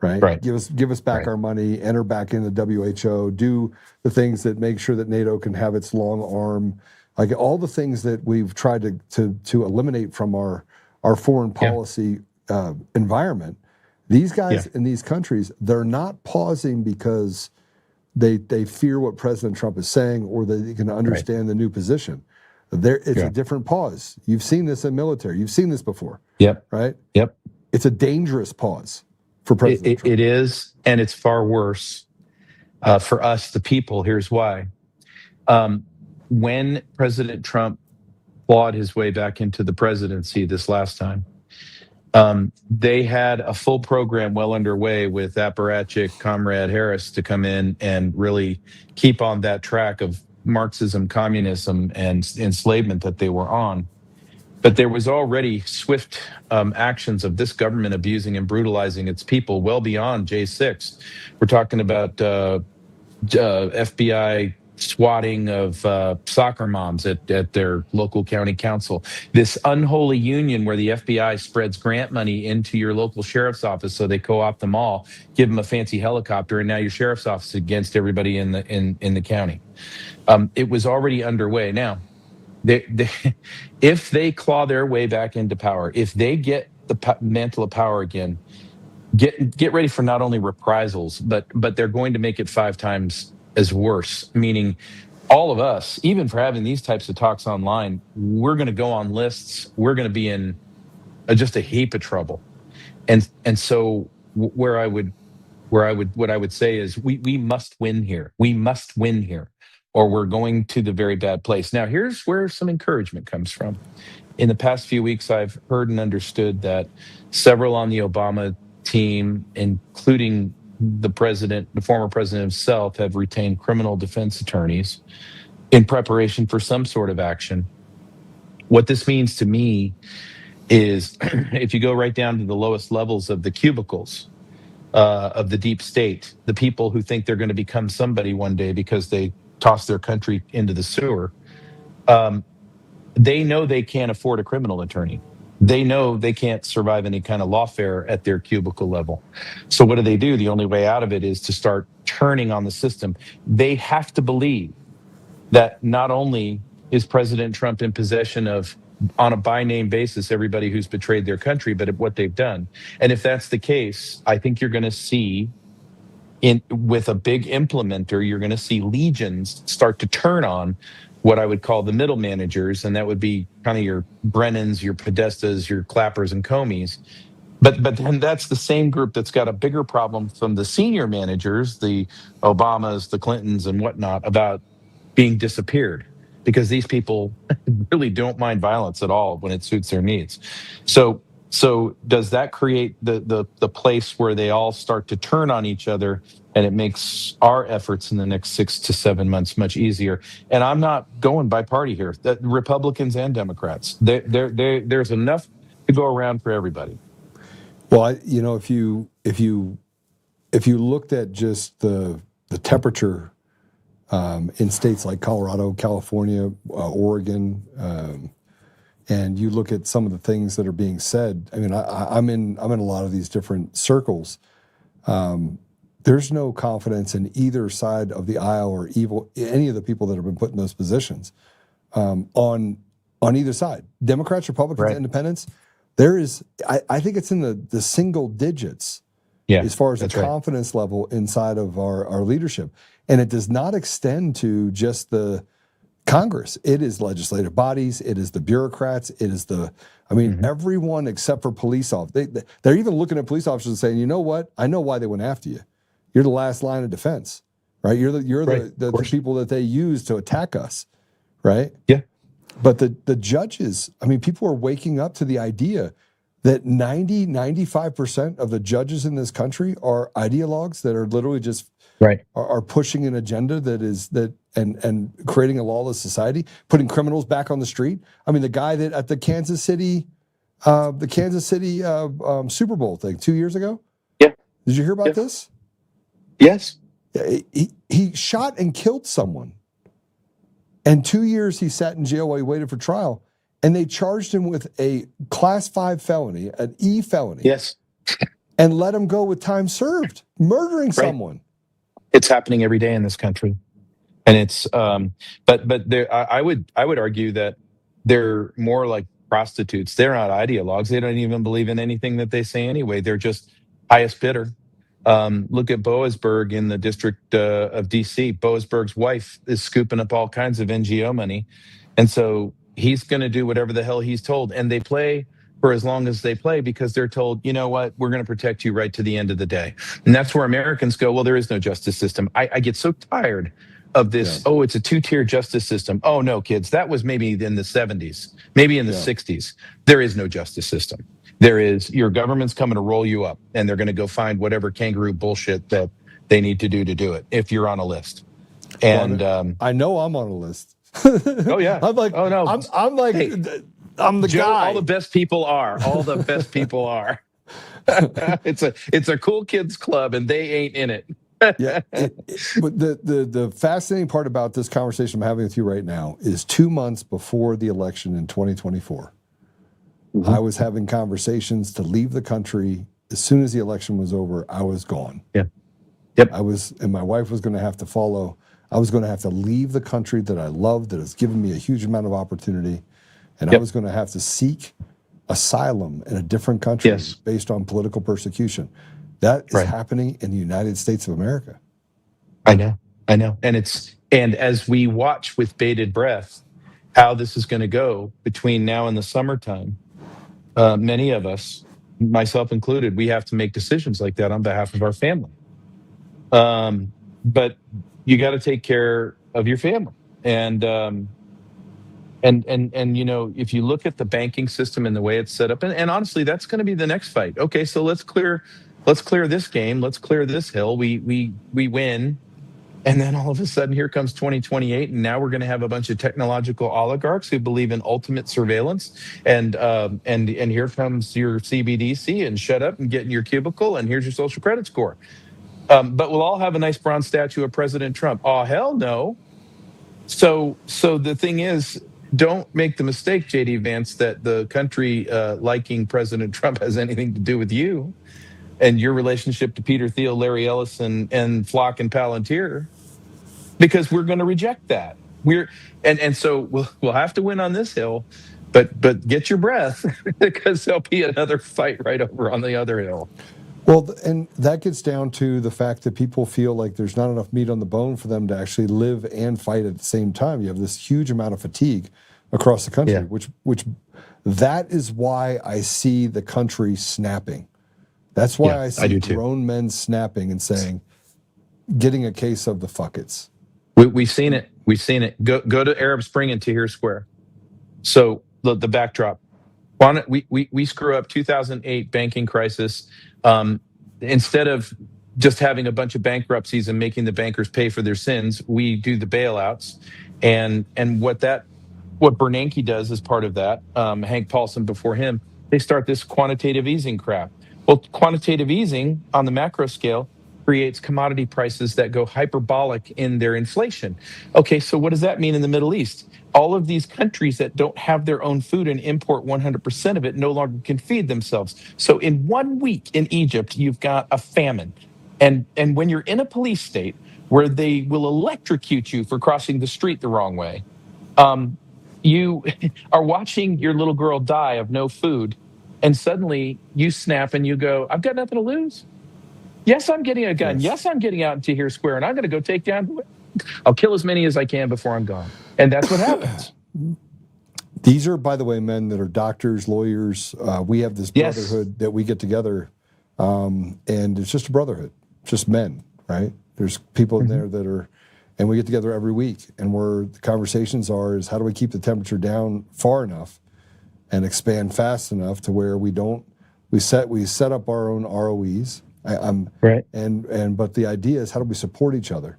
Right? Give us back our money, enter back in the WHO, do the things that make sure that NATO can have its long arm, like all the things that we've tried to eliminate from our foreign policy environment. These guys in these countries, they're not pausing because they fear what President Trump is saying or they can understand the new position. It's a different pause. You've seen this in military. You've seen this before. Right? It's a dangerous pause for President Trump. It is, and it's far worse for us, the people. Here's why. When President Trump clawed his way back into the presidency this last time, they had a full program well underway with apparatchik Comrade Harris to come in and really keep on that track of Marxism, communism, and enslavement that they were on. But there was already swift actions of this government abusing and brutalizing its people well beyond J6. We're talking about FBI swatting of soccer moms at their local county council. This unholy union where the FBI spreads grant money into your local sheriff's office so they co-opt them all, give them a fancy helicopter, and now your sheriff's office is against everybody in the county. It was already underway. Now, if they claw their way back into power, if they get the mantle of power again, get ready for not only reprisals, but they're going to make it 5 times as worse, meaning all of us, even for having these types of talks online, we're going to go on lists. We're going to be in just a heap of trouble. And so what I would say is we must win here. We must win here, or we're going to the very bad place. Now, here's where some encouragement comes from. In the past few weeks, I've heard and understood that several on the Obama team, including the former president himself, have retained criminal defense attorneys in preparation for some sort of action. What this means to me is if you go right down to the lowest levels of the cubicles of the deep state, the people who think they're going to become somebody one day because they toss their country into the sewer, they know they can't afford a criminal attorney. They know they can't survive any kind of lawfare at their cubicle level. So what do? The only way out of it is to start turning on the system. They have to believe that not only is President Trump in possession of, on a by name basis, everybody who's betrayed their country, but what they've done. And if that's the case, I think you're going to see with a big implementer, you're going to see legions start to turn on what I would call the middle managers, and that would be kind of your Brennans, your Podestas, your Clappers and Comeys. But then that's the same group that's got a bigger problem from the senior managers, the Obamas, the Clintons, and whatnot, about being disappeared, because these people really don't mind violence at all when it suits their needs. So does that create the place where they all start to turn on each other, and it makes our efforts in the next 6 to 7 months much easier? And I'm not going by party here. That Republicans and Democrats, there's enough to go around for everybody. Well, if you looked at just the temperature in states like Colorado, California, Oregon, and you look at some of the things that are being said. I mean, I'm in a lot of these different circles. There's no confidence in either side of the aisle or any of the people that have been put in those positions on either side. Democrats, Republicans, Independents. There is, I think it's in the single digits as far as the confidence level inside of our leadership. And it does not extend to just the Congress. It is legislative bodies. It is the bureaucrats. It is everyone except for police officers. They're even looking at police officers and saying, you know what? I know why they went after you. You're the last line of defense, right? You're the people that they use to attack us, right? Yeah. But the judges, people are waking up to the idea that 95% of the judges in this country are ideologues that are literally just are pushing an agenda and creating a lawless society, putting criminals back on the street. The guy that at the Kansas City Super Bowl thing 2 years ago. Yeah. Did you hear about this? Yes. He shot and killed someone. And 2 years he sat in jail while he waited for trial. And they charged him with a Class 5 felony, an E felony. Yes. And let him go with time served, murdering someone. It's happening every day in this country. And it's, but there, I would argue that they're more like prostitutes. They're not ideologues. They don't even believe in anything that they say anyway. They're just highest bidder. Look at Boasberg in the district of D.C. Boasberg's wife is scooping up all kinds of NGO money. And so he's going to do whatever the hell he's told. And they play for as long as they play because they're told, you know what, we're going to protect you right to the end of the day. And that's where Americans go, well, there is no justice system. I get so tired of this, oh, it's a two-tier justice system. Oh, no, kids, that was maybe in the 70s, maybe in the 60s. There is no justice system. There is, your government's coming to roll you up, and they're going to go find whatever kangaroo bullshit that they need to do it, if you're on a list. And I know I'm on a list. Oh, yeah. I'm like, oh, no. I'm like, hey, I'm the Joe, guy. All the best people are. All the best people are. It's a cool kids club, and they ain't in it. Yeah, but the fascinating part about this conversation I'm having with you right now is 2 months before the election in 2024. Mm-hmm. I was having conversations to leave the country. As soon as the election was over, I was gone. Yeah. Yep. And my wife was going to have to follow. I was going to have to leave the country that I loved, that has given me a huge amount of opportunity, and I was going to have to seek asylum in a different country based on political persecution. That is happening in the United States of America. I know. And as we watch with bated breath how this is going to go between now and the summertime, many of us, myself included, we have to make decisions like that on behalf of our family. But you got to take care of your family. And you know, if you look at the banking system and the way it's set up, and honestly, that's going to be the next fight. Okay, so let's clear this game. Let's clear this hill. We win, And then all of a sudden, here comes 2028, and now we're going to have a bunch of technological oligarchs who believe in ultimate surveillance. And here comes your CBDC, and shut up and get in your cubicle, and here's your social credit score. But we'll all have a nice bronze statue of President Trump. Oh, hell no. So the thing is, don't make the mistake, JD Vance, that the country liking President Trump has anything to do with you and your relationship to Peter Thiel, Larry Ellison, and Flock and Palantir, because we're going to reject that. So we'll have to win on this hill, but get your breath because there'll be another fight right over on the other hill. Well, and that gets down to the fact that people feel like there's not enough meat on the bone for them to actually live and fight at the same time. You have this huge amount of fatigue across the country, which that is why I see the country snapping. That's why I see grown men snapping and saying, getting a case of the fuckets. We've seen it. We've seen it. Go to Arab Spring and Tahrir Square. So the backdrop. We screw up 2008 banking crisis. Instead of just having a bunch of bankruptcies and making the bankers pay for their sins, we do the bailouts. And what Bernanke does as part of that, Hank Paulson before him, they start this quantitative easing crap. Well, quantitative easing on the macro scale creates commodity prices that go hyperbolic in their inflation. Okay, so what does that mean in the Middle East? All of these countries that don't have their own food and import 100% of it no longer can feed themselves. So in 1 week in Egypt, you've got a famine. And when you're in a police state where they will electrocute you for crossing the street the wrong way, you are watching your little girl die of no food, and suddenly you snap and you go, I've got nothing to lose. Yes, I'm getting a gun. Yes, I'm getting out into Tahrir Square, and I'm going to go take down. I'll kill as many as I can before I'm gone. And that's what happens. These are, by the way, men that are doctors, lawyers. We have this brotherhood that we get together, and it's just a brotherhood, just men, right? There's people in there that are, and we get together every week, and the conversations is how do we keep the temperature down far enough and expand fast enough to where we set up our own ROEs. Right. But the idea is how do we support each other?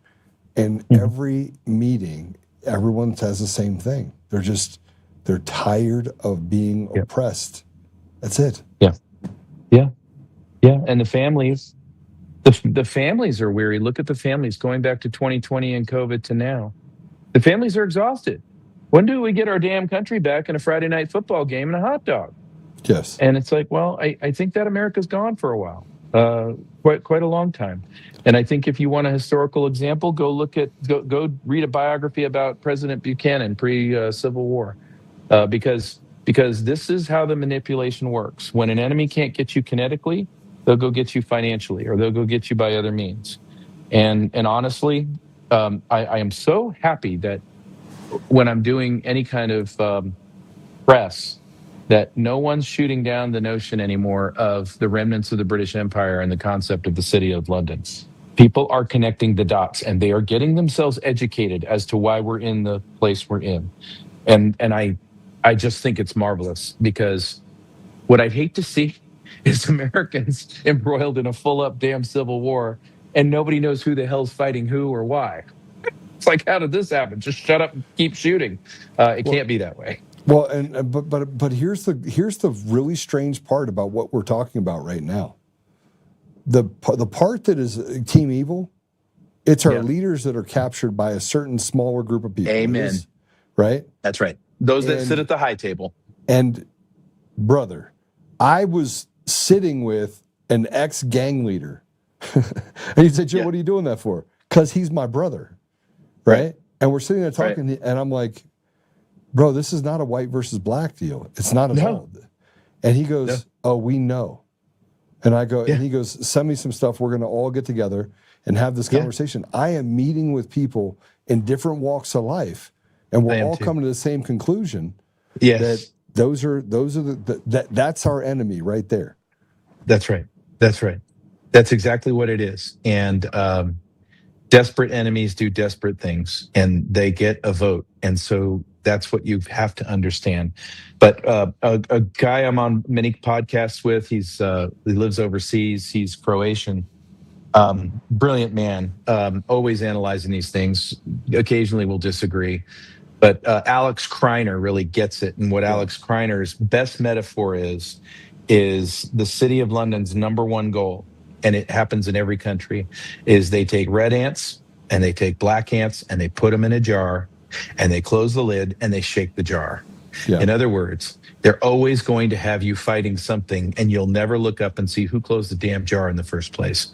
And every meeting, everyone says the same thing. They're tired of being oppressed. That's it. Yeah. And the families, the families are weary. Look at the families going back to 2020 and COVID to now. The families are exhausted. When do we get our damn country back in a Friday night football game and a hot dog? Yes. And it's like, well, I think that America's gone for a while. Quite a long time. And I think if you want a historical example, go read a biography about President Buchanan pre-Civil War, because this is how the manipulation works. When an enemy can't get you kinetically, they'll go get you financially, or they'll go get you by other means. And honestly, I am so happy that when I'm doing any kind of press, that no one's shooting down the notion anymore of the remnants of the British Empire and the concept of the city of London. People are connecting the dots, and they are getting themselves educated as to why we're in the place we're in. And I just think it's marvelous, because what I'd hate to see is Americans embroiled in a full-up damn civil war, and nobody knows who the hell's fighting who or why. It's like, how did this happen? Just shut up and keep shooting. It can't be that way. Well, but here's the really strange part about what we're talking about right now. The part that is Team Evil, it's our leaders that are captured by a certain smaller group of people. Amen. Right? That's right. Those that sit at the high table. And brother, I was sitting with an ex-gang leader, and he said, "Joe, what are you doing that for?" Because he's my brother, right? And we're sitting there talking, and I'm like, bro, this is not a white versus black deal. It's not at all. And he goes, oh, we know. And I go, and he goes, send me some stuff. We're going to all get together and have this conversation. I am meeting with people in different walks of life, and we're all coming to the same conclusion. That those are that's our enemy right there. That's right. That's right. That's exactly what it is. And desperate enemies do desperate things, and they get a vote. And so that's what you have to understand. But a guy I'm on many podcasts with, he lives overseas. He's Croatian. Brilliant man, always analyzing these things. Occasionally we'll disagree. But Alex Kreiner really gets it. And what Alex Kreiner's best metaphor is the city of London's number one goal, and it happens in every country, is they take red ants and they take black ants and they put them in a jar and they close the lid and they shake the jar. Yeah. In other words, they're always going to have you fighting something, and you'll never look up and see who closed the damn jar in the first place.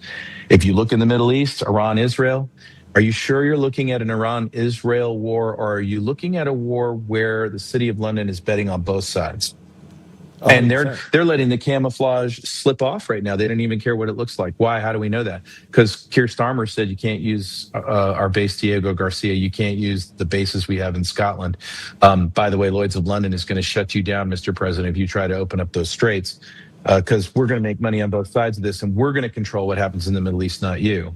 If you look in the Middle East, Iran, Israel, are you sure you're looking at an Iran-Israel war, or are you looking at a war where the city of London is betting on both sides? And they're letting the camouflage slip off right now. They don't even care what it looks like. Why? How do we know that? Because Keir Starmer said you can't use our base Diego Garcia. You can't use the bases we have in Scotland. By the way, Lloyd's of London is going to shut you down, Mr. President, if you try to open up those straits, because we're going to make money on both sides of this, and we're going to control what happens in the Middle East, not you.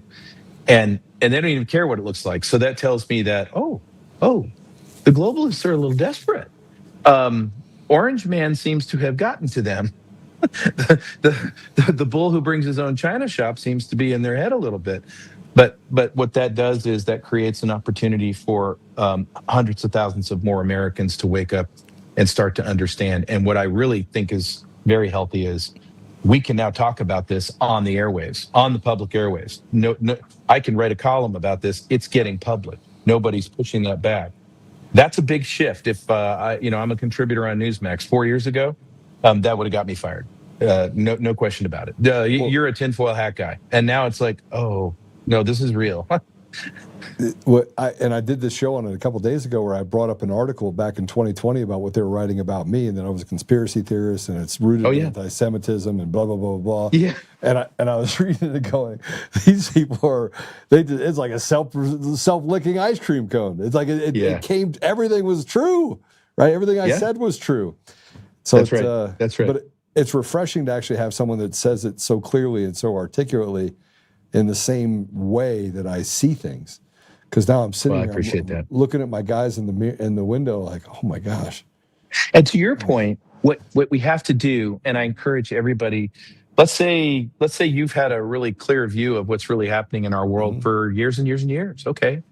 And they don't even care what it looks like. So that tells me that, the globalists are a little desperate. Orange Man seems to have gotten to them. the bull who brings his own China shop seems to be in their head a little bit. But what that does is that creates an opportunity for hundreds of thousands of more Americans to wake up and start to understand. And what I really think is very healthy is we can now talk about this on the airwaves, on the public airwaves. No, I can write a column about this. It's getting public. Nobody's pushing that back. That's a big shift. If I'm a contributor on Newsmax 4 years ago, that would have got me fired. No question about it. You're a tinfoil hat guy, and now it's like, oh no, this is real. I did this show on it a couple of days ago where I brought up an article back in 2020 about what they were writing about me, and then I was a conspiracy theorist, and it's rooted in anti-Semitism and blah blah blah blah. Yeah. And I was reading it going, these people it's like a self-licking ice cream cone. It's like it came, everything was true, right? Everything I said was true. So that's right. That's right. But it's refreshing to actually have someone that says it so clearly and so articulately in the same way that I see things. Because now I'm sitting there looking at my guys in the window like, oh my gosh. And to your point, what we have to do, and I encourage everybody, let's say you've had a really clear view of what's really happening in our world for years and years and years. Okay.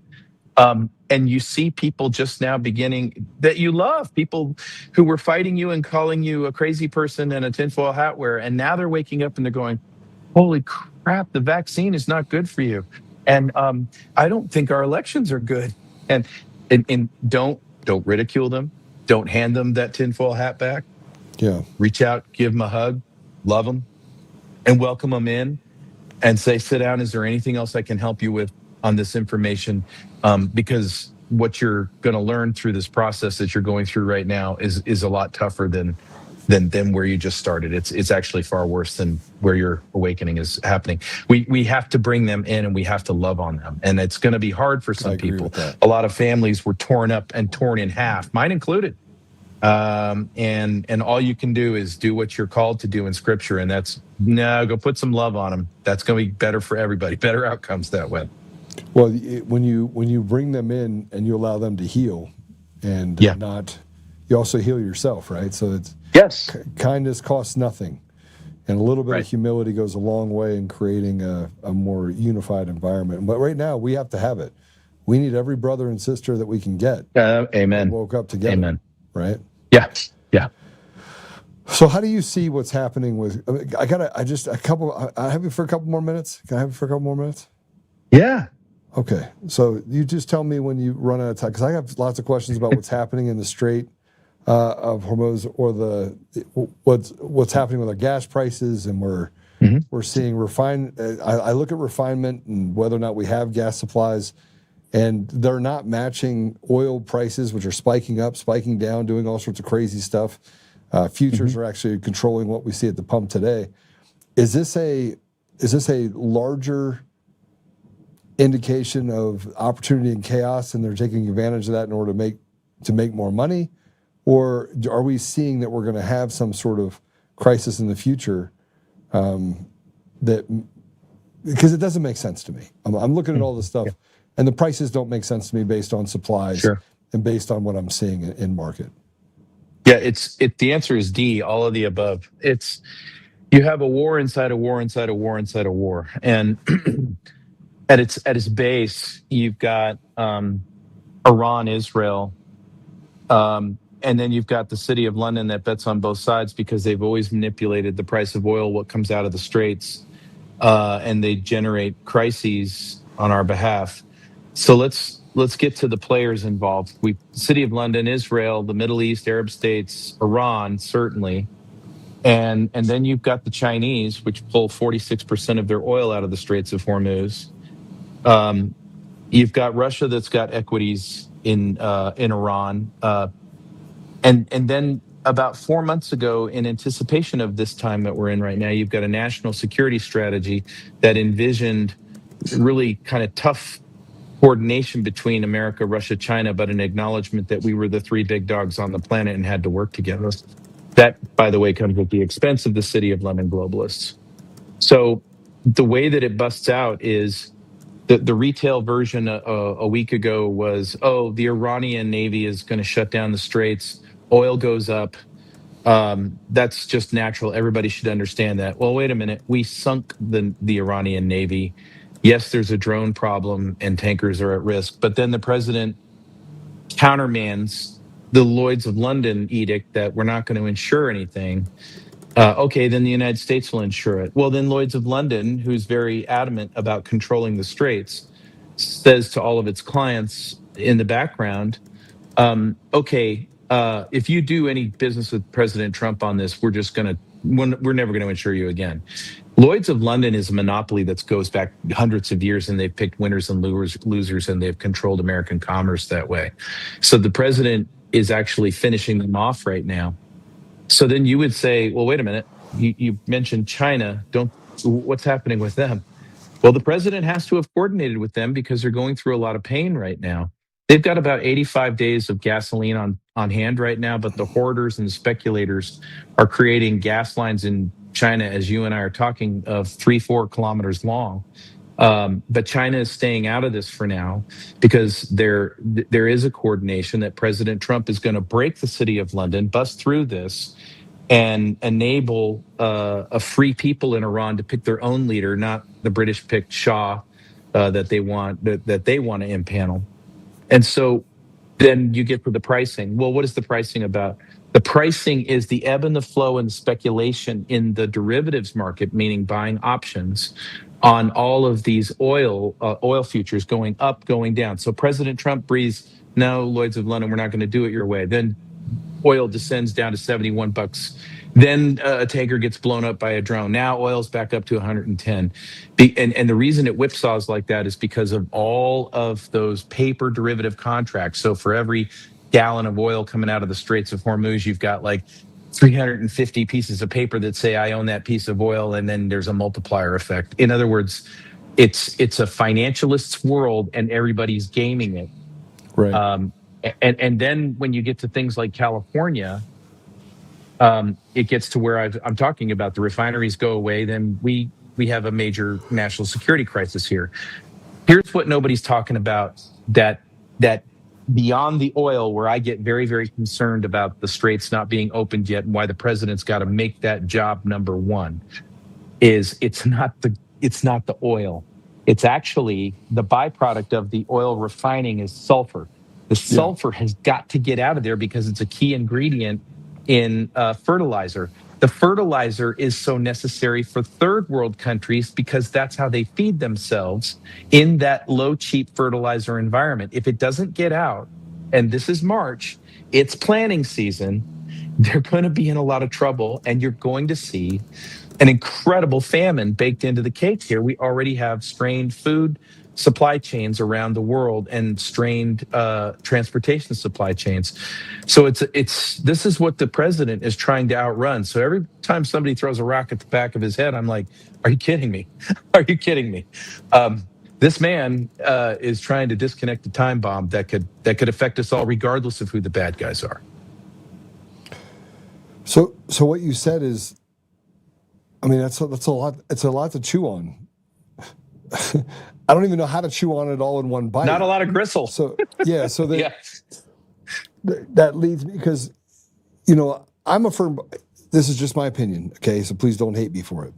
And you see people just now beginning that you love, people who were fighting you and calling you a crazy person and a tinfoil hat wearer. And now they're waking up and they're going, holy crap, the vaccine is not good for you. And I don't think our elections are good. And don't ridicule them. Don't hand them that tinfoil hat back. Yeah. Reach out, give them a hug, love them, and welcome them in and say, sit down. Is there anything else I can help you with on this information? Because what you're going to learn through this process that you're going through right now is a lot tougher than where you just started. It's actually far worse than where your awakening is happening. We have to bring them in and we have to love on them. And it's going to be hard for some people. A lot of families were torn up and torn in half, mine included. And all you can do is do what you're called to do in Scripture, and that's go put some love on them. That's going to be better for everybody. Better outcomes that way. Well, when you bring them in and you allow them to heal, and you also heal yourself, right? So it's kindness costs nothing, and a little bit of humility goes a long way in creating a more unified environment. But right now, we have to have it. We need every brother and sister that we can get. Amen. Woke up together. Amen. Right? Yeah. Yeah. So how do you see what's happening with? I have you for a couple more minutes. Can I have you for a couple more minutes? Yeah. Okay. So you just tell me when you run out of time, because I have lots of questions about what's happening in the Strait of Hormuz, or what's happening with our gas prices, and we're seeing I look at refinement and whether or not we have gas supplies, and they're not matching oil prices, which are spiking up, spiking down, doing all sorts of crazy stuff. Futures are actually controlling what we see at the pump today. Is this a larger indication of opportunity and chaos, and they're taking advantage of that in order to make more money? Or are we seeing that we're going to have some sort of crisis in the future because it doesn't make sense to me. I'm looking at all this stuff, and the prices don't make sense to me based on supplies and based on what I'm seeing in market. Yeah, the answer is D, all of the above. You have a war inside a war inside a war inside a war, and at its base, you've got Iran, Israel, and then you've got the city of London that bets on both sides because they've always manipulated the price of oil, what comes out of the Straits, and they generate crises on our behalf. So let's get to the players involved. City of London, Israel, the Middle East, Arab states, Iran, certainly. And then you've got the Chinese, which pull 46% of their oil out of the Straits of Hormuz. You've got Russia that's got equities in Iran, and then about 4 months ago, in anticipation of this time that we're in right now, you've got a national security strategy that envisioned really kind of tough coordination between America, Russia, China, but an acknowledgement that we were the three big dogs on the planet and had to work together. That, by the way, comes at the expense of the City of London globalists. So the way that it busts out is the retail version a week ago was, oh, the Iranian Navy is going to shut down the Straits. Oil goes up. That's just natural. Everybody should understand that. Well, wait a minute. We sunk the Iranian Navy. Yes, there's a drone problem and tankers are at risk. But then the president countermands the Lloyd's of London edict that we're not going to insure anything. Okay, then the United States will insure it. Well, then Lloyd's of London, who's very adamant about controlling the Straits, says to all of its clients in the background, okay, if you do any business with President Trump on this, we're never going to insure you again. Lloyd's of London is a monopoly that goes back hundreds of years, and they've picked winners and losers, and they've controlled American commerce that way. So the president is actually finishing them off right now. So then you would say, well, wait a minute. You mentioned China. What's happening with them? Well, the president has to have coordinated with them because they're going through a lot of pain right now. They've got about 85 days of gasoline on hand right now, but the hoarders and the speculators are creating gas lines in China, as you and I are talking, of 3-4 kilometers long. But China is staying out of this for now because there is a coordination that President Trump is going to break the City of London, bust through this, and enable a free people in Iran to pick their own leader, not the British picked Shah that they want to impanel. And so then you get to the pricing. Well, what is the pricing about? The pricing is the ebb and the flow and the speculation in the derivatives market, meaning buying options on all of these oil futures going up, going down. So President Trump breathes, no, Lloyd's of London, we're not going to do it your way. Then oil descends down to $71. Then a tanker gets blown up by a drone. Now oil's back up to 110. And the reason it whipsaws like that is because of all of those paper derivative contracts. So for every gallon of oil coming out of the Straits of Hormuz, you've got like 350 pieces of paper that say I own that piece of oil, and then there's a multiplier effect. In other words, it's a financialist's world, and everybody's gaming it. Right. And then when you get to things like California, it gets to where I'm talking about the refineries go away, then we have a major national security crisis here. Here's what nobody's talking about that beyond the oil, where I get very, very concerned about the Straits not being opened yet and why the president's got to make that job number one, is it's not the oil. It's actually the byproduct of the oil refining is sulfur. The sulfur has got to get out of there because it's a key ingredient in fertilizer. The fertilizer is so necessary for third world countries because that's how they feed themselves in that low, cheap fertilizer environment. If it doesn't get out, and this is March, it's planting season, they're going to be in a lot of trouble, and you're going to see an incredible famine baked into the cake here. We already have strained food supply chains around the world and strained transportation supply chains. So this is what the president is trying to outrun. So every time somebody throws a rock at the back of his head, I'm like, are you kidding me? Are you kidding me? This man is trying to disconnect a time bomb that could affect us all, regardless of who the bad guys are. So what you said is, I mean, that's a lot. It's a lot to chew on. I don't even know how to chew on it all in one bite. Not a lot of gristle. So yeah. So yeah. that leads me, because, I'm a firm. this is just my opinion, okay? So please don't hate me for it.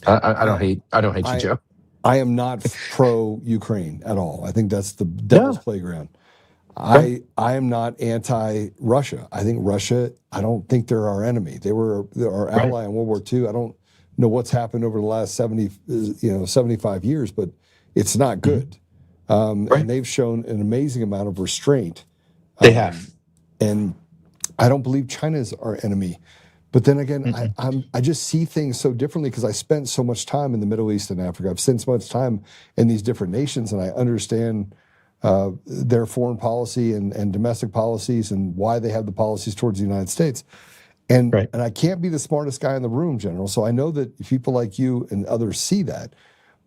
I don't hate you, Joe. I am not pro-Ukraine at all. I think that's the devil's playground. I am not anti-Russia. I think Russia, I don't think they're our enemy. They're our ally in World War II. I don't know what's happened over the last 75 years, but it's not good. And they've shown an amazing amount of restraint. They have. And I don't believe China is our enemy. But then again, I just see things so differently because I spent so much time in the Middle East and Africa. I've spent so much time in these different nations, and I understand their foreign policy and domestic policies and why they have the policies towards the United States. And I can't be the smartest guy in the room, General. So I know that people like you and others see that.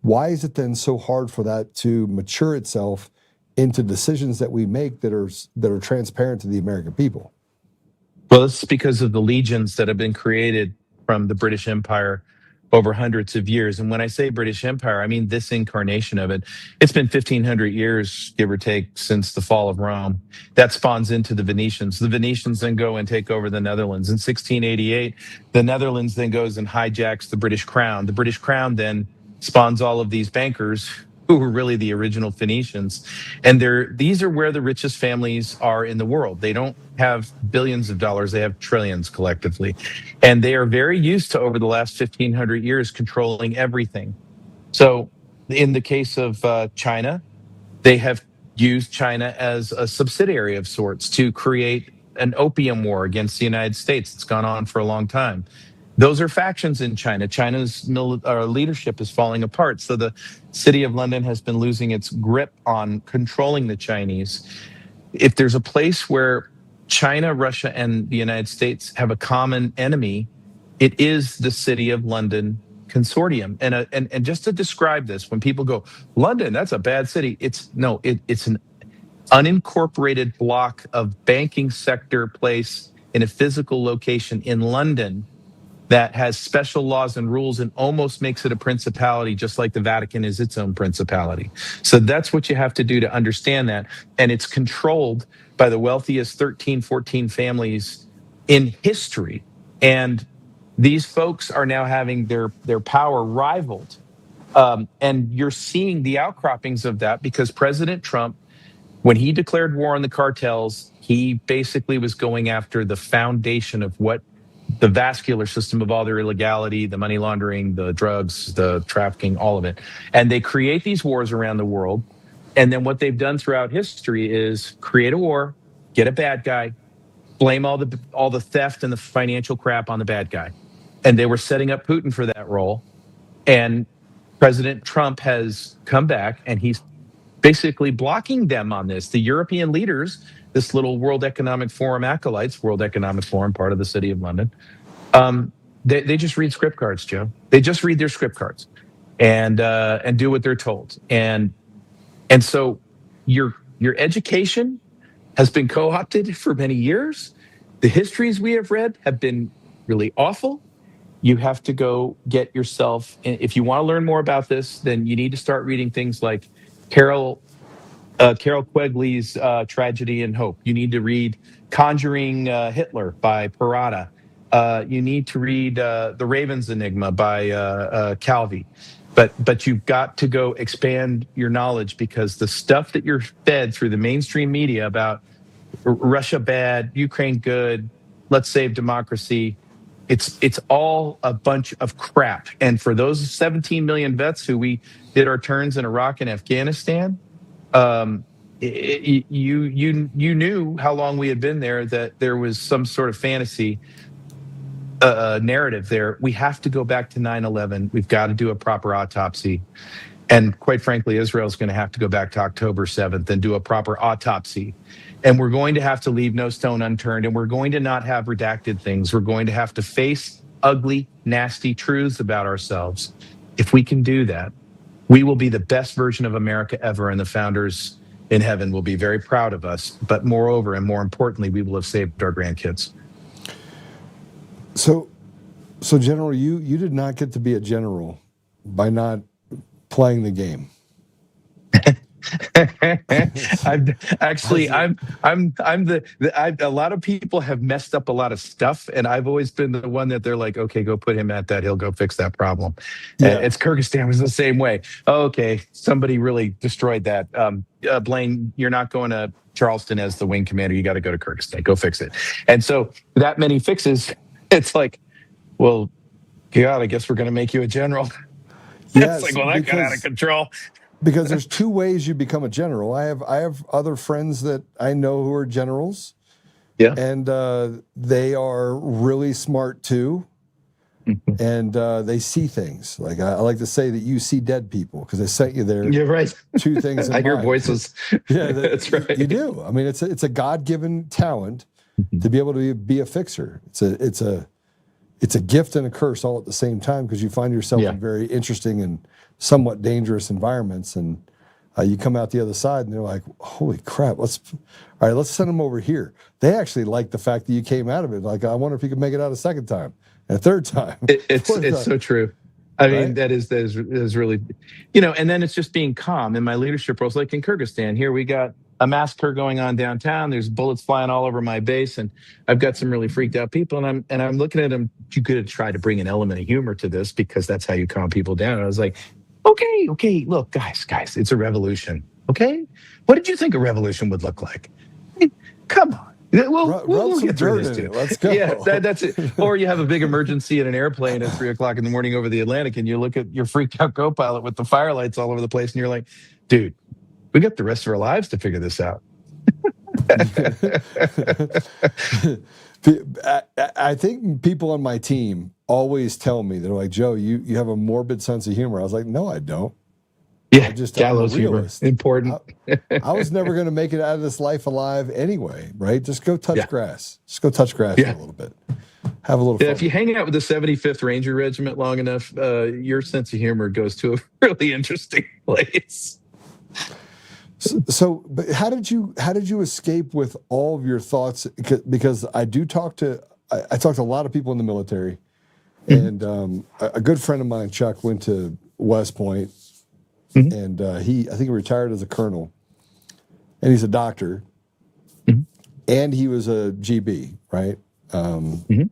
Why is it then so hard for that to mature itself into decisions that we make that are transparent to the American people? Well, it's because of the legions that have been created from the British Empire over hundreds of years. And when I say British Empire, I mean this incarnation of it. It's been 1,500 years, give or take, since the fall of Rome. That spawns into the Venetians. The Venetians then go and take over the Netherlands. In 1688, the Netherlands then goes and hijacks the British crown. The British crown then spawns all of these bankers who were really the original Phoenicians. And these are where the richest families are in the world. They don't have billions of dollars, they have trillions collectively. And they are very used to, over the last 1,500 years, controlling everything. So in the case of China, they have used China as a subsidiary of sorts to create an opium war against the United States. It's gone on for a long time. Those are factions in China. China's leadership is falling apart. So the city of London has been losing its grip on controlling the Chinese. If there's a place where China, Russia, and the United States have a common enemy, it is the city of London consortium. And just to describe this, when people go, London, that's a bad city. It's an unincorporated block of banking sector place in a physical location in London that has special laws and rules and almost makes it a principality, just like the Vatican is its own principality. So that's what you have to do to understand that. And it's controlled by the wealthiest 13, 14 families in history. And these folks are now having their power rivaled. And you're seeing the outcroppings of that because President Trump, when he declared war on the cartels, he basically was going after the foundation of what the vascular system of all their illegality, the money laundering, the drugs, the trafficking, all of it. And they create these wars around the world. And then what they've done throughout history is create a war, get a bad guy, blame all the theft and the financial crap on the bad guy. And they were setting up Putin for that role. And President Trump has come back and he's basically blocking them on this. The European leaders, this little World Economic Forum acolytes, World Economic Forum, part of the City of London, they just read script cards, Joe. They just read their script cards and do what they're told. And so your education has been co-opted for many years. The histories we have read have been really awful. You have to go get yourself, if you want to learn more about this, then you need to start reading things like Carol Quigley's Tragedy and Hope. You need to read Conjuring Hitler by Parada. You need to read The Raven's Enigma by Calvi. But you've got to go expand your knowledge because the stuff that you're fed through the mainstream media about Russia bad, Ukraine good, let's save democracy, it's all a bunch of crap. And for those 17 million vets who we did our turns in Iraq and Afghanistan, you knew how long we had been there, that there was some sort of fantasy narrative there. We have to go back to 9/11. We've got to do a proper autopsy. And quite frankly, Israel's going to have to go back to October 7th and do a proper autopsy. And we're going to have to leave no stone unturned. And we're going to not have redacted things. We're going to have to face ugly, nasty truths about ourselves. If we can do that, we will be the best version of America ever. And the founders in heaven will be very proud of us. But moreover, and more importantly, we will have saved our grandkids. So General, you did not get to be a general by not playing the game. I'm actually I'm a lot of people have messed up a lot of stuff, and I've always been the one that they're like, okay, go put him at that, he'll go fix that problem. Yeah. It's Kyrgyzstan was the same way. Okay, somebody really destroyed that. Blaine, you're not going to Charleston as the wing commander. You got to go to Kyrgyzstan. Go fix it. And so that many fixes, it's like, well, God, I guess we're going to make you a general. Yes, it's like, well, that got out of control. Because there's two ways you become a general. I have other friends that I know who are generals. Yeah. And they are really smart too. And they see things. Like I like to say that you see dead people because they sent you there. You're right. Two things in I hear mind. voices. Yeah, that's right. You do. I mean, it's a God-given talent to be able to be a fixer. It's a gift and a curse all at the same time because you find yourself in very interesting and somewhat dangerous environments, and you come out the other side and they're like, holy crap, let's send them over here. They actually like the fact that you came out of it. Like, I wonder if you could make it out a second time and a third time. It's so true. I mean, that is really, and then it's just being calm in my leadership roles. Like in Kyrgyzstan, here we got a massacre going on downtown. There's bullets flying all over my base, and I've got some really freaked out people. And I'm looking at them. You could try to bring an element of humor to this because that's how you calm people down. And I was like, okay, look, guys, it's a revolution. Okay, what did you think a revolution would look like? I mean, come on. We'll get through this too. Let's go. Yeah, that's it. Or you have a big emergency in an airplane at 3:00 in the morning over the Atlantic, and you look at your freaked out co-pilot with the firelights all over the place, and you're like, dude, we got the rest of our lives to figure this out. I think people on my team always tell me, they're like, Joe, you have a morbid sense of humor. I was like, no, I don't. Yeah, gallows humor, important. I was never going to make it out of this life alive anyway, right? Just go touch grass. Just go touch grass for a little bit. Have a little fun. If you hang out with the 75th Ranger Regiment long enough, your sense of humor goes to a really interesting place. So, but how did you escape with all of your thoughts? Because I talk to a lot of people in the military, and a good friend of mine, Chuck, went to West Point. And I think he retired as a colonel, and he's a doctor, and he was a GB, right? And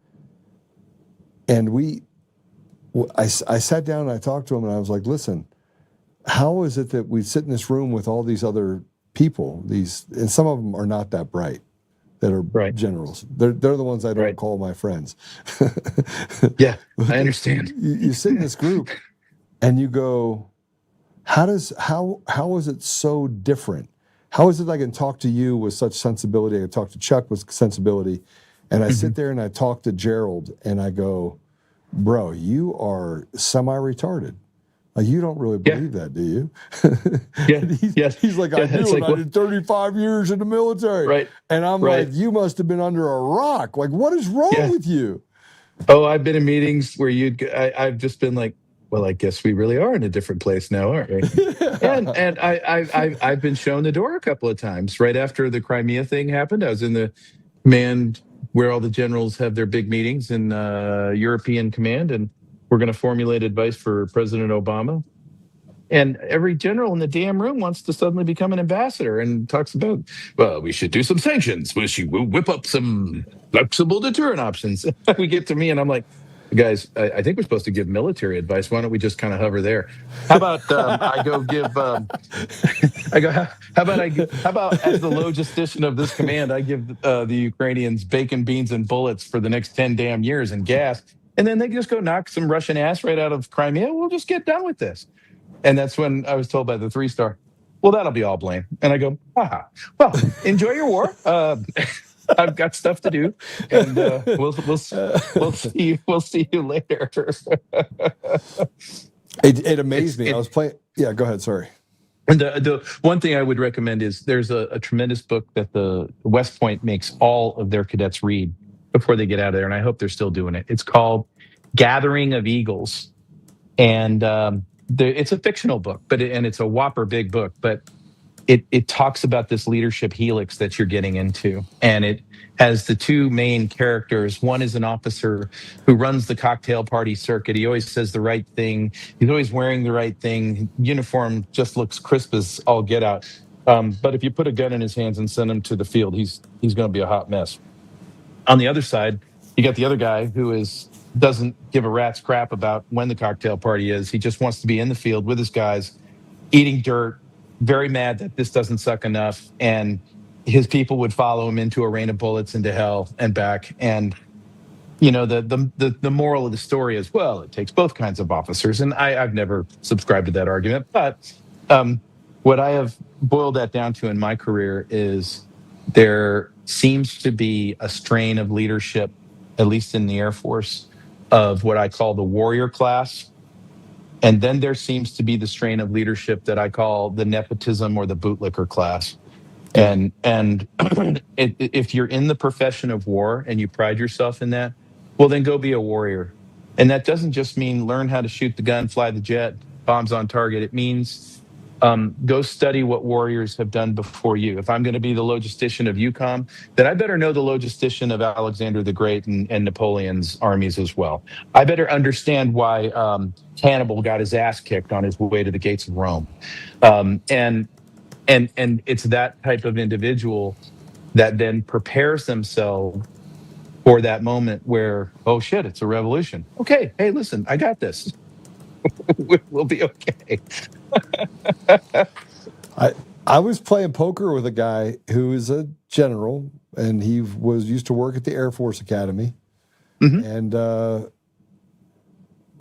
I sat down and I talked to him, and I was like, listen, how is it that we sit in this room with all these other people, and some of them are not that bright, that are generals. They're the ones I don't call my friends. Yeah, I understand. You sit in this group, and you go, how is it so different? How is it I can talk to you with such sensibility? I can talk to Chuck with sensibility, and I sit there and I talk to Gerald, and I go, bro, you are semi-retarded. Like, you don't really believe that, do you? He's like, I do, and I did 35 years in the military. Right. And I'm like, you must have been under a rock. Like, what is wrong with you? Oh, I've been in meetings where I've just been like, well, I guess we really are in a different place now, aren't we? And I've been shown the door a couple of times. Right after the Crimea thing happened, I was in the command where all the generals have their big meetings in European command, and we're going to formulate advice for President Obama. And every general in the damn room wants to suddenly become an ambassador and talks about, well, we should do some sanctions. We'll whip up some flexible deterrent options. We get to me, and I'm like, guys, I think we're supposed to give military advice. Why don't we just kind of hover there? How about I go give? How about as the logistician of this command, I give the Ukrainians bacon, beans, and bullets for the next 10 damn years and gas, and then they just go knock some Russian ass right out of Crimea. We'll just get done with this. And that's when I was told by the 3-star, well, that'll be all Blaine. And I go, well, enjoy your war. I've got stuff to do, and we'll see you later. It amazed me. I was playing. Yeah, go ahead. Sorry. And the one thing I would recommend is there's a tremendous book that the West Point makes all of their cadets read before they get out of there, and I hope they're still doing it. It's called Gathering of Eagles, and it's a fictional book, and it's a whopper big book, but it talks about this leadership helix that you're getting into, and it has the two main characters. One is an officer who runs the cocktail party circuit. He always says the right thing. He's always wearing the right thing. Uniform just looks crisp as all get out. But if you put a gun in his hands and send him to the field, he's going to be a hot mess. On the other side, you got the other guy who doesn't give a rat's crap about when the cocktail party is. He just wants to be in the field with his guys, eating dirt, very mad that this doesn't suck enough, and his people would follow him into a rain of bullets into hell and back. And the moral of the story is, well, it takes both kinds of officers, and I've never subscribed to that argument. But what I have boiled that down to in my career is there seems to be a strain of leadership, at least in the Air Force, of what I call the warrior class. And then there seems to be the strain of leadership that I call the nepotism or the bootlicker class. And if you're in the profession of war and you pride yourself in that, well, then go be a warrior. And that doesn't just mean learn how to shoot the gun, fly the jet, bombs on target. It means go study what warriors have done before you. If I'm going to be the logistician of EUCOM, then I better know the logistician of Alexander the Great and Napoleon's armies as well. I better understand why Hannibal got his ass kicked on his way to the gates of Rome. And it's that type of individual that then prepares themselves for that moment where, oh shit, it's a revolution. Okay, hey, listen, I got this. We'll be okay. I was playing poker with a guy who is a general, and he used to work at the Air Force Academy. Mm-hmm. And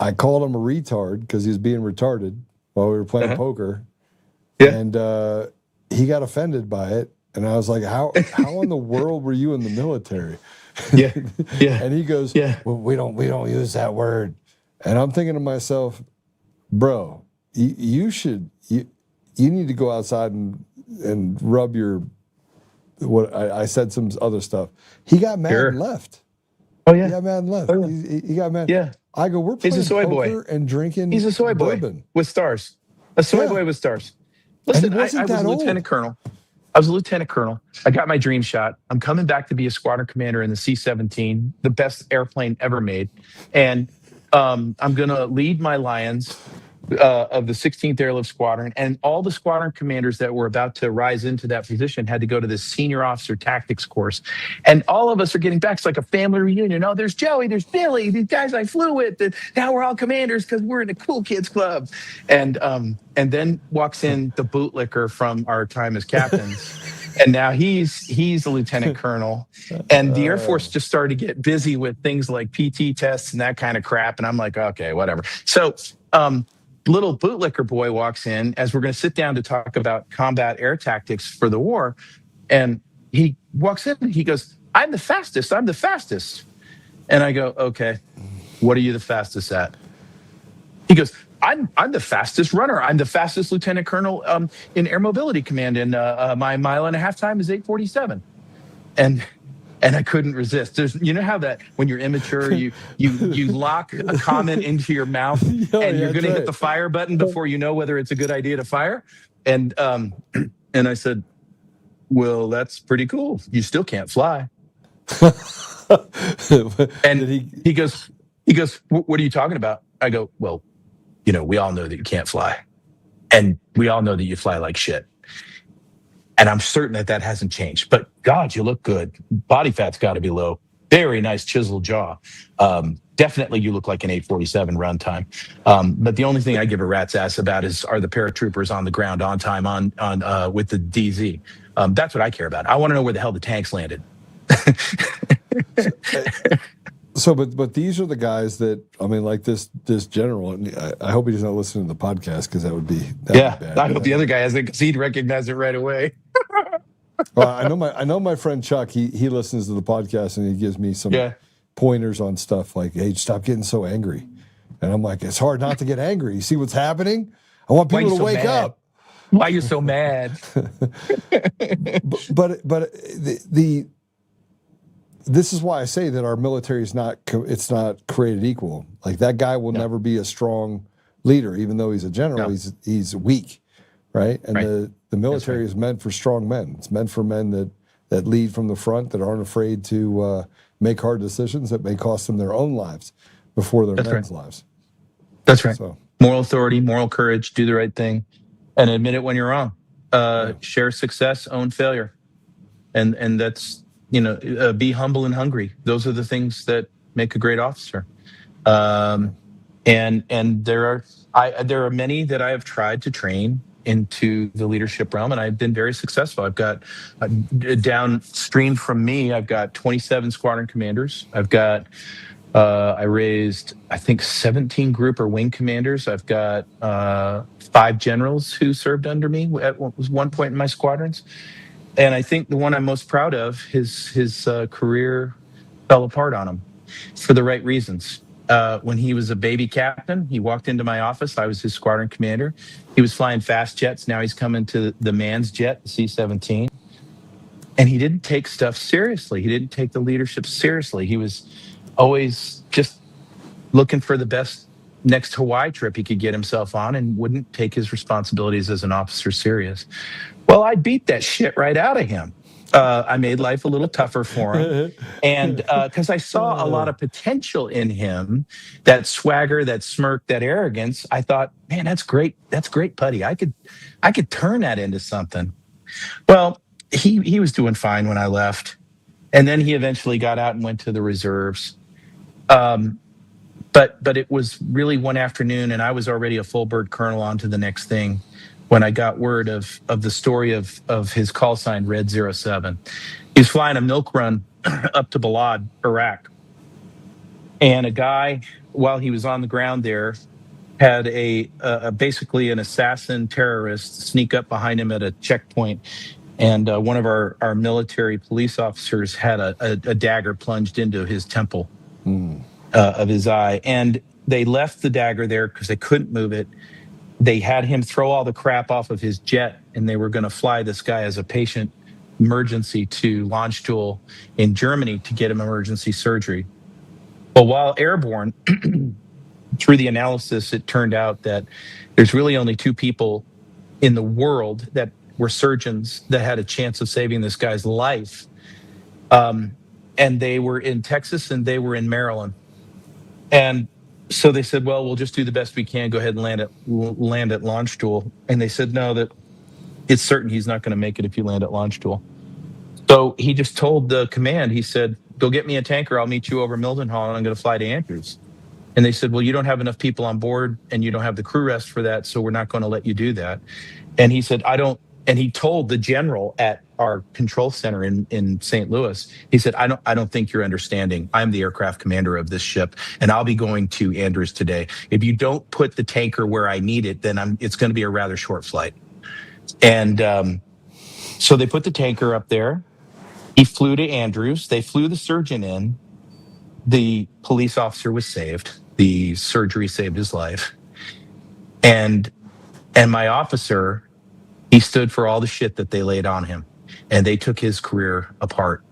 I called him a retard because he was being retarded while we were playing poker. Yeah. And he got offended by it. And I was like, how in the world were you in the military? Yeah. And he goes, well, we don't use that word. And I'm thinking to myself, bro, you need to go outside and rub your, I said some other stuff. He got mad and left. Oh, yeah. He got mad and left. Oh, yeah. He got mad. Yeah. I go, we're playing He's a soy poker boy. and drinking He's a soy bourbon. boy with stars. A soy boy with stars. Listen, I was a lieutenant colonel. I was a lieutenant colonel. I got my dream shot. I'm coming back to be a squadron commander in the C-17, the best airplane ever made. And I'm going to lead my Lions of the 16th Airlift Squadron. And all the squadron commanders that were about to rise into that position had to go to this senior officer tactics course. And all of us are getting back. It's like a family reunion. Oh, there's Joey, there's Billy, these guys I flew with. And now we're all commanders because we're in a cool kids club. And then walks in the bootlicker from our time as captains. And now he's a lieutenant colonel. And the Air Force just started to get busy with things like PT tests and that kind of crap. And I'm like, okay, whatever. So little bootlicker boy walks in as we're going to sit down to talk about combat air tactics for the war. And he walks in and he goes, I'm the fastest. And I go, okay, what are you the fastest at? He goes, I'm the fastest runner. I'm the fastest lieutenant colonel in Air Mobility Command, and my mile-and-a-half time is 8:47. And I couldn't resist. You know how that when you're immature, you lock a comment into your mouth, and you're going to hit the fire button before you know whether it's a good idea to fire. And I said, well, that's pretty cool. You still can't fly. And he goes, what are you talking about? I go, well, we all know that you can't fly. And we all know that you fly like shit. And I'm certain that hasn't changed. But God, you look good. Body fat's got to be low. Very nice chiseled jaw. Definitely you look like an 8:47 run time. But the only thing I give a rat's ass about are the paratroopers on the ground on time on with the DZ. That's what I care about. I want to know where the hell the tanks landed. So, but these are the guys that, I mean, like this general, and I hope he doesn't listen to the podcast because that would be bad. I hope the other guy hasn't, because he'd recognize it right away. Well, I know my friend Chuck, he listens to the podcast and he gives me some pointers on stuff like, hey, stop getting so angry. And I'm like, it's hard not to get angry. You see what's happening? I want people to wake up. Why are you so mad? but this is why I say that our military is not created equal. Like that guy will never be a strong leader, even though he's a general. He's weak, right? And the The military is meant for strong men. It's meant for men that lead from the front, that aren't afraid to make hard decisions that may cost them their own lives before their men's lives. That's right. So, Moral authority, moral courage, do the right thing, and admit it when you're wrong. Share success, own failure, and that's be humble and hungry. Those are the things that make a great officer. And there are many that I have tried to train into the leadership realm, and I've been very successful. I've got downstream from me, I've got 27 squadron commanders. I've got I raised, I think, 17 group or wing commanders. I've got 5 generals who served under me at one point in my squadrons. And I think the one I'm most proud of, his career fell apart on him for the right reasons. When he was a baby captain, he walked into my office. I was his squadron commander. He was flying fast jets. Now he's coming to the man's jet, the C-17. And he didn't take stuff seriously. He didn't take the leadership seriously. He was always just looking for the best next Hawaii trip he could get himself on and wouldn't take his responsibilities as an officer serious. Well, I beat that shit right out of him. I made life a little tougher for him. And because I saw a lot of potential in him, that swagger, that smirk, that arrogance, I thought, man, that's great. That's great, Putty. I could turn that into something. Well, he was doing fine when I left. And then he eventually got out and went to the reserves. But it was really one afternoon, and I was already a full bird colonel on to the next thing when I got word of the story of his call sign, Red 07. He was flying a milk run up to Balad, Iraq. And a guy, while he was on the ground there, had basically an assassin terrorist sneak up behind him at a checkpoint. And one of our military police officers had a dagger plunged into his temple of his eye. And they left the dagger there because they couldn't move it. They had him throw all the crap off of his jet, and they were going to fly this guy as a patient emergency to Landstuhl in Germany to get him emergency surgery. Well, while airborne, through the analysis, it turned out that there's really only 2 people in the world that were surgeons that had a chance of saving this guy's life. And they were in Texas and they were in Maryland. And so they said, well, we'll just do the best we can. Go ahead and land at Landstuhl. And they said, no, that it's certain he's not going to make it if you land at Landstuhl. So he just told the command, he said, go get me a tanker. I'll meet you over Mildenhall and I'm going to fly to Andrews. And they said, well, you don't have enough people on board and you don't have the crew rest for that. So we're not going to let you do that. And he said, and he told the general at our control center in St. Louis, he said, I don't think you're understanding. I'm the aircraft commander of this ship, and I'll be going to Andrews today. If you don't put the tanker where I need it, then it's going to be a rather short flight. And so they put the tanker up there. He flew to Andrews. They flew the surgeon in. The police officer was saved. The surgery saved his life. And my officer, he stood for all the shit that they laid on him, and they took his career apart.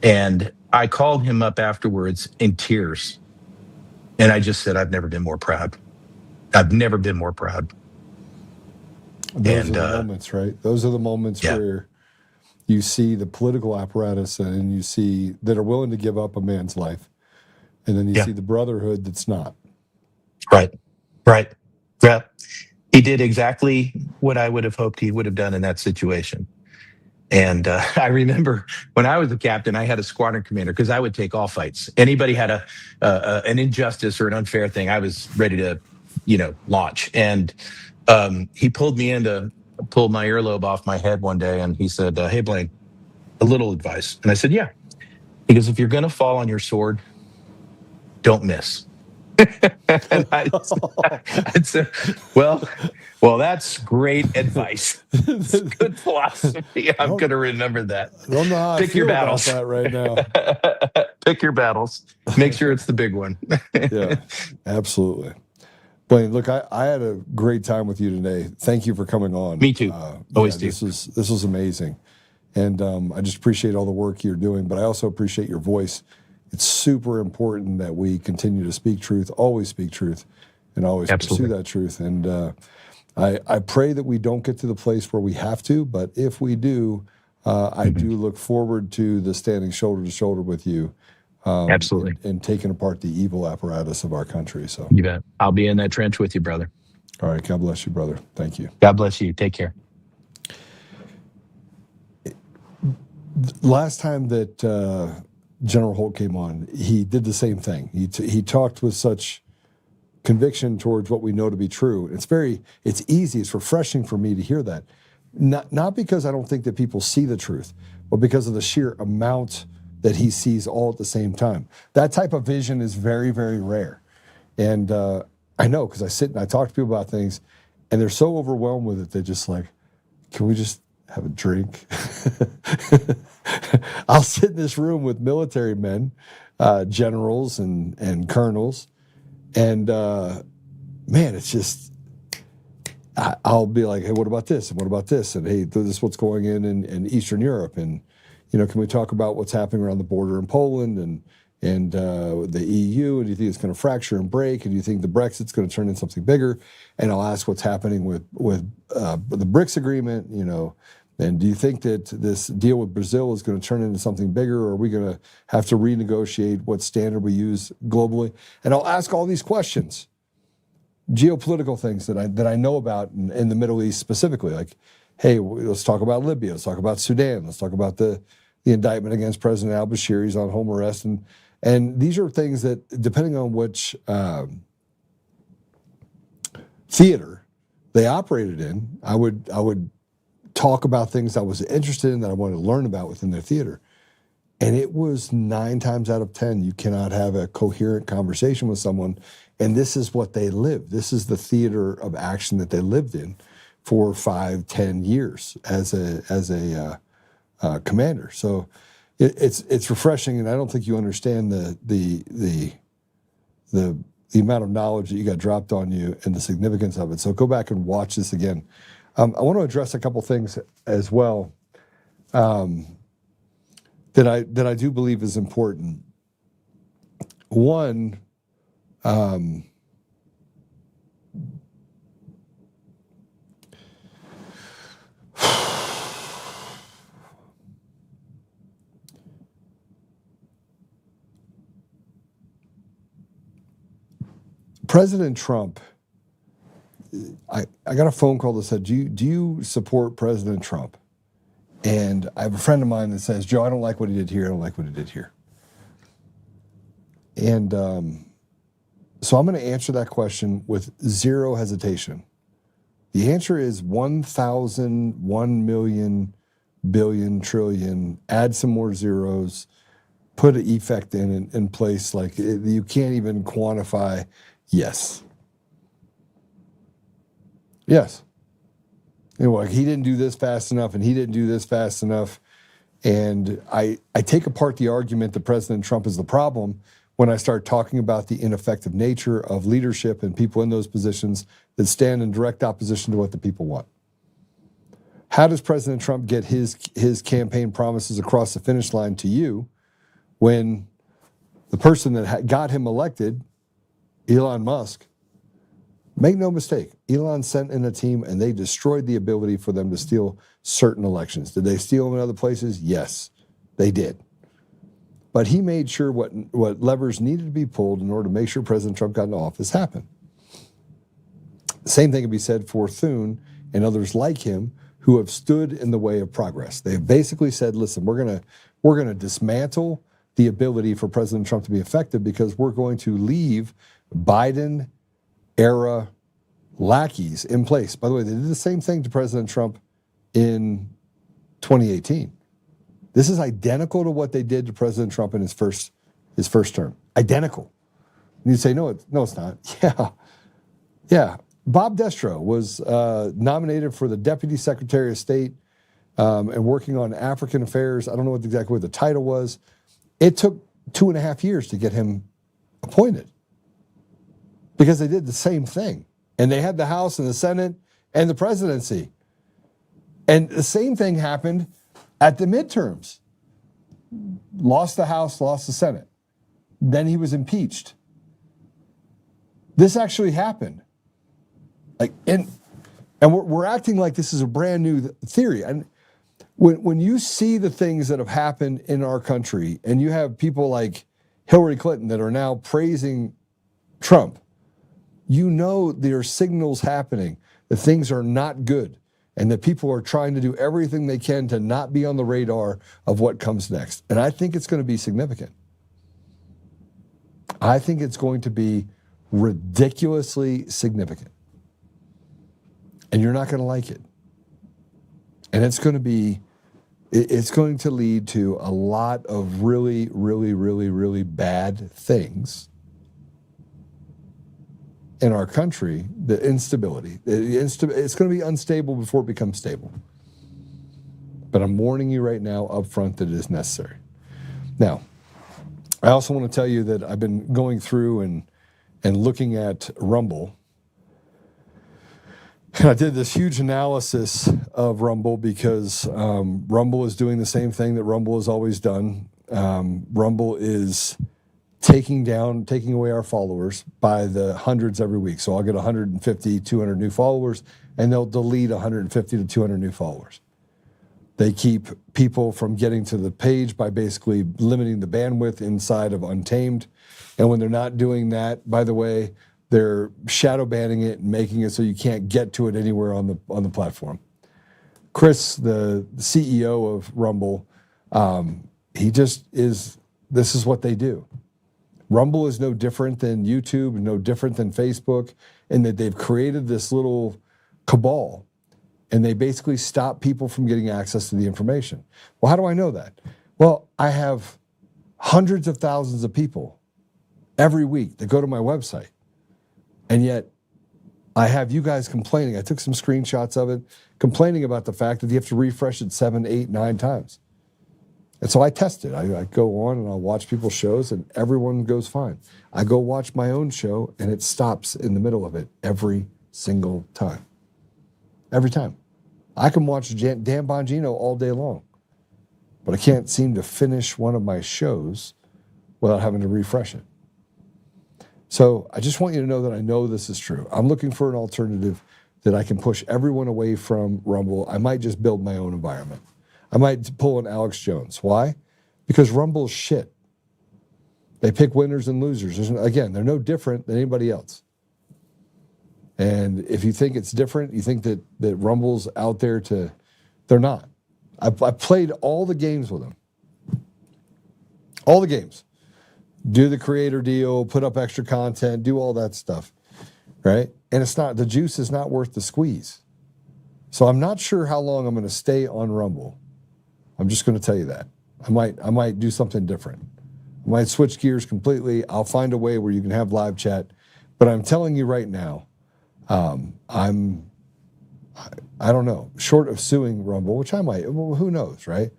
And I called him up afterwards in tears. And I just said, I've never been more proud. I've never been more proud. Those are the moments, right? Those are the moments where you see the political apparatus and you see that are willing to give up a man's life. And then you see the brotherhood that's not. Right. Yeah. He did exactly what I would have hoped he would have done in that situation. And I remember when I was a captain, I had a squadron commander because I would take all fights. Anybody had an injustice or an unfair thing, I was ready to, launch. And he pulled me in to pull my earlobe off my head one day, and he said, hey, Blaine, a little advice. And I said, yeah. He goes, if you're going to fall on your sword, don't miss. And I said, well, that's great advice. It's good philosophy. I'm going to remember that. I don't know how I feel about that right now. Pick your battles. Make sure it's the big one. Yeah, absolutely. Blaine, look, I had a great time with you today. Thank you for coming on. Me too. Always do. This was amazing. And I just appreciate all the work you're doing, but I also appreciate your voice. It's super important that we continue to speak truth, always speak truth, and always pursue that truth. And I pray that we don't get to the place where we have to, but if we do, I do look forward to the standing shoulder to shoulder with you. Absolutely. And taking apart the evil apparatus of our country. So, You bet. I'll be in that trench with you, brother. all right. God bless you, brother. Thank you. God bless you. Take care. Last time that General Holt came on, he did the same thing. He talked with such conviction towards what we know to be true. It's easy, it's refreshing for me to hear that. Not because I don't think that people see the truth, but because of the sheer amount that he sees all at the same time. That type of vision is very, very rare. And I know, because I sit and I talk to people about things, and they're so overwhelmed with it, they're just like, can we just have a drink? I'll sit in this room with military men, generals and colonels, and man, it's just, I'll be like, hey, what about this? And what about this? And hey, this is what's going in Eastern Europe. And, you know, can we talk about what's happening around the border in Poland and the EU? And do you think it's going to fracture and break? And do you think the Brexit's going to turn into something bigger? And I'll ask what's happening with the BRICS agreement, you know, and do you think that this deal with Brazil is going to turn into something bigger, or are we going to have to renegotiate what standard we use globally? And I'll ask all these questions, geopolitical things that I know about in the Middle East specifically, like, hey, let's talk about Libya, let's talk about Sudan, let's talk about the indictment against President al-Bashir. He's on home arrest, and these are things that, depending on which theater they operated in, I would talk about things I was interested in, that I wanted to learn about within their theater. And it was 9 times out of 10, you cannot have a coherent conversation with someone. And this is what they lived. This is the theater of action that they lived in for 5, 10 years as a commander. So it's refreshing, and I don't think you understand the amount of knowledge that you got dropped on you and the significance of it. So go back and watch this again. I want to address a couple things as well that I do believe is important. One, President Trump, I got a phone call that said, do you support President Trump? And I have a friend of mine that says, Joe, I don't like what he did here. I don't like what he did here. And so I'm going to answer that question with zero hesitation. The answer is 1,000, 1 million, billion, trillion, add some more zeros, put an effect in place like you can't even quantify. Yes. Yes. You know, like he didn't do this fast enough and he didn't do this fast enough. And I take apart the argument that President Trump is the problem when I start talking about the ineffective nature of leadership and people in those positions that stand in direct opposition to what the people want. How does President Trump get his campaign promises across the finish line to you when the person that got him elected, Elon Musk, make no mistake, Elon sent in a team and they destroyed the ability for them to steal certain elections. Did they steal them in other places? Yes, they did. But he made sure what levers needed to be pulled in order to make sure President Trump got into office happened. The same thing can be said for Thune and others like him who have stood in the way of progress. They have basically said, listen, we're gonna dismantle the ability for President Trump to be effective because we're going to leave Biden era lackeys in place. By the way, they did the same thing to President Trump in 2018. This is identical to what they did to President Trump in his first term. Identical. And you'd say, no, it's not. Yeah. Bob Destro was nominated for the Deputy Secretary of State and working on African affairs. I don't know exactly what the title was. It took 2.5 years to get him appointed because they did the same thing. And they had the House and the Senate and the presidency. And the same thing happened at the midterms. Lost the House, lost the Senate. Then he was impeached. This actually happened. Like, and And we're acting like this is a brand new theory. And when you see the things that have happened in our country, and you have people like Hillary Clinton that are now praising Trump, you know there are signals happening that things are not good and that people are trying to do everything they can to not be on the radar of what comes next. And I think it's going to be significant. I think it's going to be ridiculously significant. And you're not going to like it. And it's going to lead to a lot of really, really, really, really bad things in our country. The instability. It's going to be unstable before it becomes stable. But I'm warning you right now up front that it is necessary. Now, I also want to tell you that I've been going through and looking at Rumble. And I did this huge analysis of Rumble because Rumble is doing the same thing that Rumble has always done. Rumble is taking away our followers by the hundreds every week. So I'll get 150, 200 new followers, and they'll delete 150 to 200 new followers. They keep people from getting to the page by basically limiting the bandwidth inside of Untamed. And when they're not doing that, by the way, they're shadow banning it and making it so you can't get to it anywhere on the platform. Chris, the CEO of Rumble, this is what they do. Rumble is no different than YouTube, no different than Facebook, in that they've created this little cabal and they basically stop people from getting access to the information. Well, how do I know that? Well, I have hundreds of thousands of people every week that go to my website. And yet, I have you guys complaining. I took some screenshots of it, complaining about the fact that you have to refresh it 7, 8, 9 times. And so I test it. I go on and I'll watch people's shows, and everyone goes fine. I go watch my own show, and it stops in the middle of it every single time. Every time. I can watch Dan Bongino all day long, but I can't seem to finish one of my shows without having to refresh it. So I just want you to know that I know this is true. I'm looking for an alternative that I can push everyone away from Rumble. I might just build my own environment. I might pull an Alex Jones. Why? Because Rumble's shit. They pick winners and losers. Again, they're no different than anybody else. And if you think it's different, you think that Rumble's out there they're not. I played all the games with them. All the games. Do the creator deal, put up extra content, do all that stuff, right? And the juice is not worth the squeeze. So I'm not sure how long I'm going to stay on Rumble. I'm just going to tell you that. I might do something different. I might switch gears completely. I'll find a way where you can have live chat. But I'm telling you right now, I don't know, short of suing Rumble, which I might, well, who knows, right?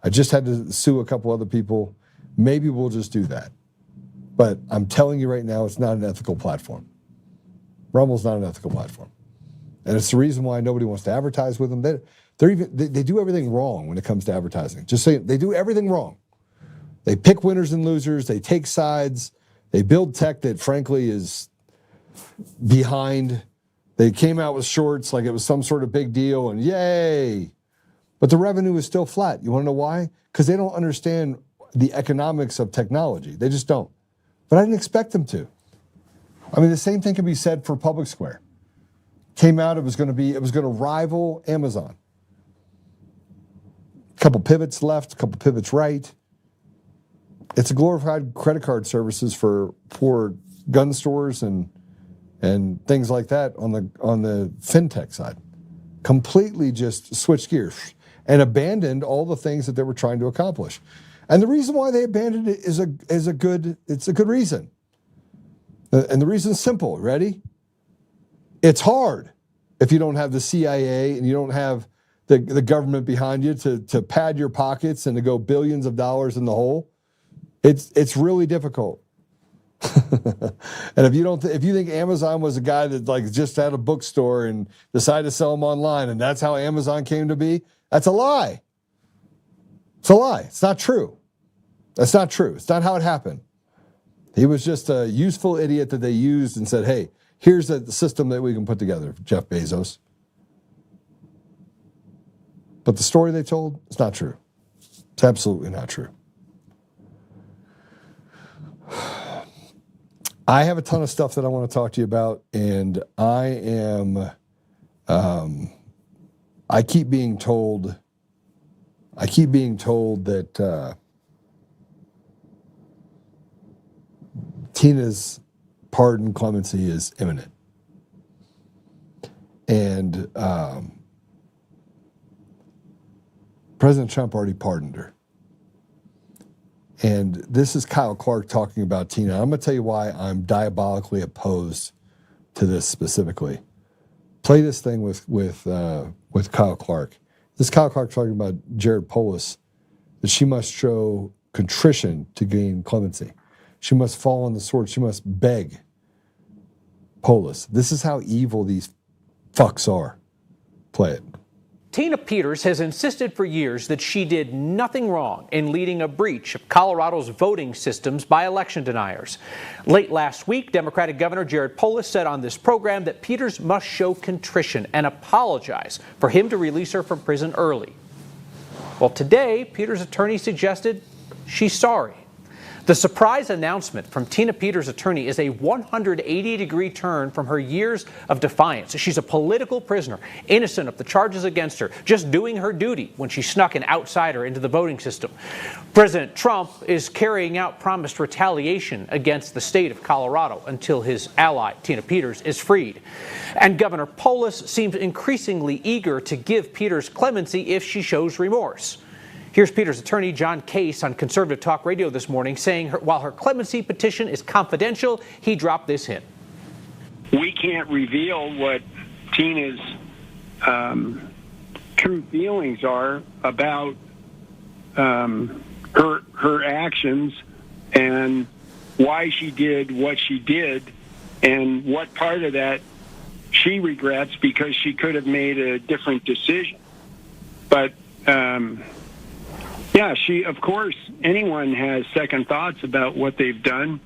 I just had to sue a couple other people. Maybe we'll just do that. But I'm telling you right now, it's not an ethical platform. Rumble's not an ethical platform. And it's the reason why nobody wants to advertise with them. They do everything wrong when it comes to advertising. Just saying, they do everything wrong. They pick winners and losers. They take sides. They build tech that, frankly, is behind. They came out with shorts like it was some sort of big deal, and yay. But the revenue is still flat. You want to know why? Because they don't understand the economics of technology. They just don't. But I didn't expect them to. I mean, the same thing can be said for Public Square. Came out, it was going to rival Amazon. A couple pivots left, a couple pivots right. It's a glorified credit card services for gun stores and things like that on the fintech side. Completely just switched gears and abandoned all the things that they were trying to accomplish. And the reason why they abandoned it is a good reason. And the reason is simple. Ready? It's hard if you don't have the CIA and you don't have the government behind you to pad your pockets and to go billions of dollars in the hole. It's really difficult. And if you think Amazon was a guy that just had a bookstore and decided to sell them online and that's how Amazon came to be, that's a lie. It's a lie. It's not true. That's not true. It's not how it happened. He was just a useful idiot that they used and said, hey, here's the system that we can put together, Jeff Bezos. But the story they told is not true. It's absolutely not true. I have a ton of stuff that I want to talk to you about, and I keep being told that Tina's pardon clemency is imminent. And President Trump already pardoned her. And this is Kyle Clark talking about Tina. I'm going to tell you why I'm diabolically opposed to this specifically. Play this thing with Kyle Clark. This Kyle Clark talking about Jared Polis, that she must show contrition to gain clemency. She must fall on the sword. She must beg Polis. This is how evil these fucks are. Play it. Tina Peters has insisted for years that she did nothing wrong in leading a breach of Colorado's voting systems by election deniers. Late last week, Democratic Governor Jared Polis said on this program that Peters must show contrition and apologize for him to release her from prison early. Well, today, Peters' attorney suggested she's sorry. The surprise announcement from Tina Peters' attorney is a 180-degree turn from her years of defiance. She's a political prisoner, innocent of the charges against her, just doing her duty when she snuck an outsider into the voting system. President Trump is carrying out promised retaliation against the state of Colorado until his ally, Tina Peters, is freed. And Governor Polis seems increasingly eager to give Peters clemency if she shows remorse. Here's Peters' attorney, John Case, on Conservative Talk Radio this morning, saying while her clemency petition is confidential, he dropped this hint. We can't reveal what Tina's true feelings are about her actions and why she did what she did and what part of that she regrets because she could have made a different decision. But yeah, she, of course, anyone has second thoughts about what they've done,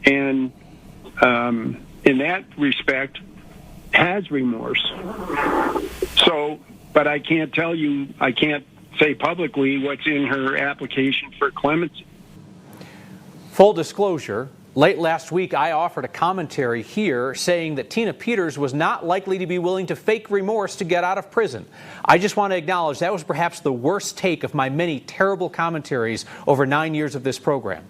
and in that respect, has remorse. So, but I can't tell you, I can't say publicly what's in her application for clemency. Full disclosure, late last week I offered a commentary here saying that Tina Peters was not likely to be willing to fake remorse to get out of prison. I just want to acknowledge that was perhaps the worst take of my many terrible commentaries over 9 years of this program.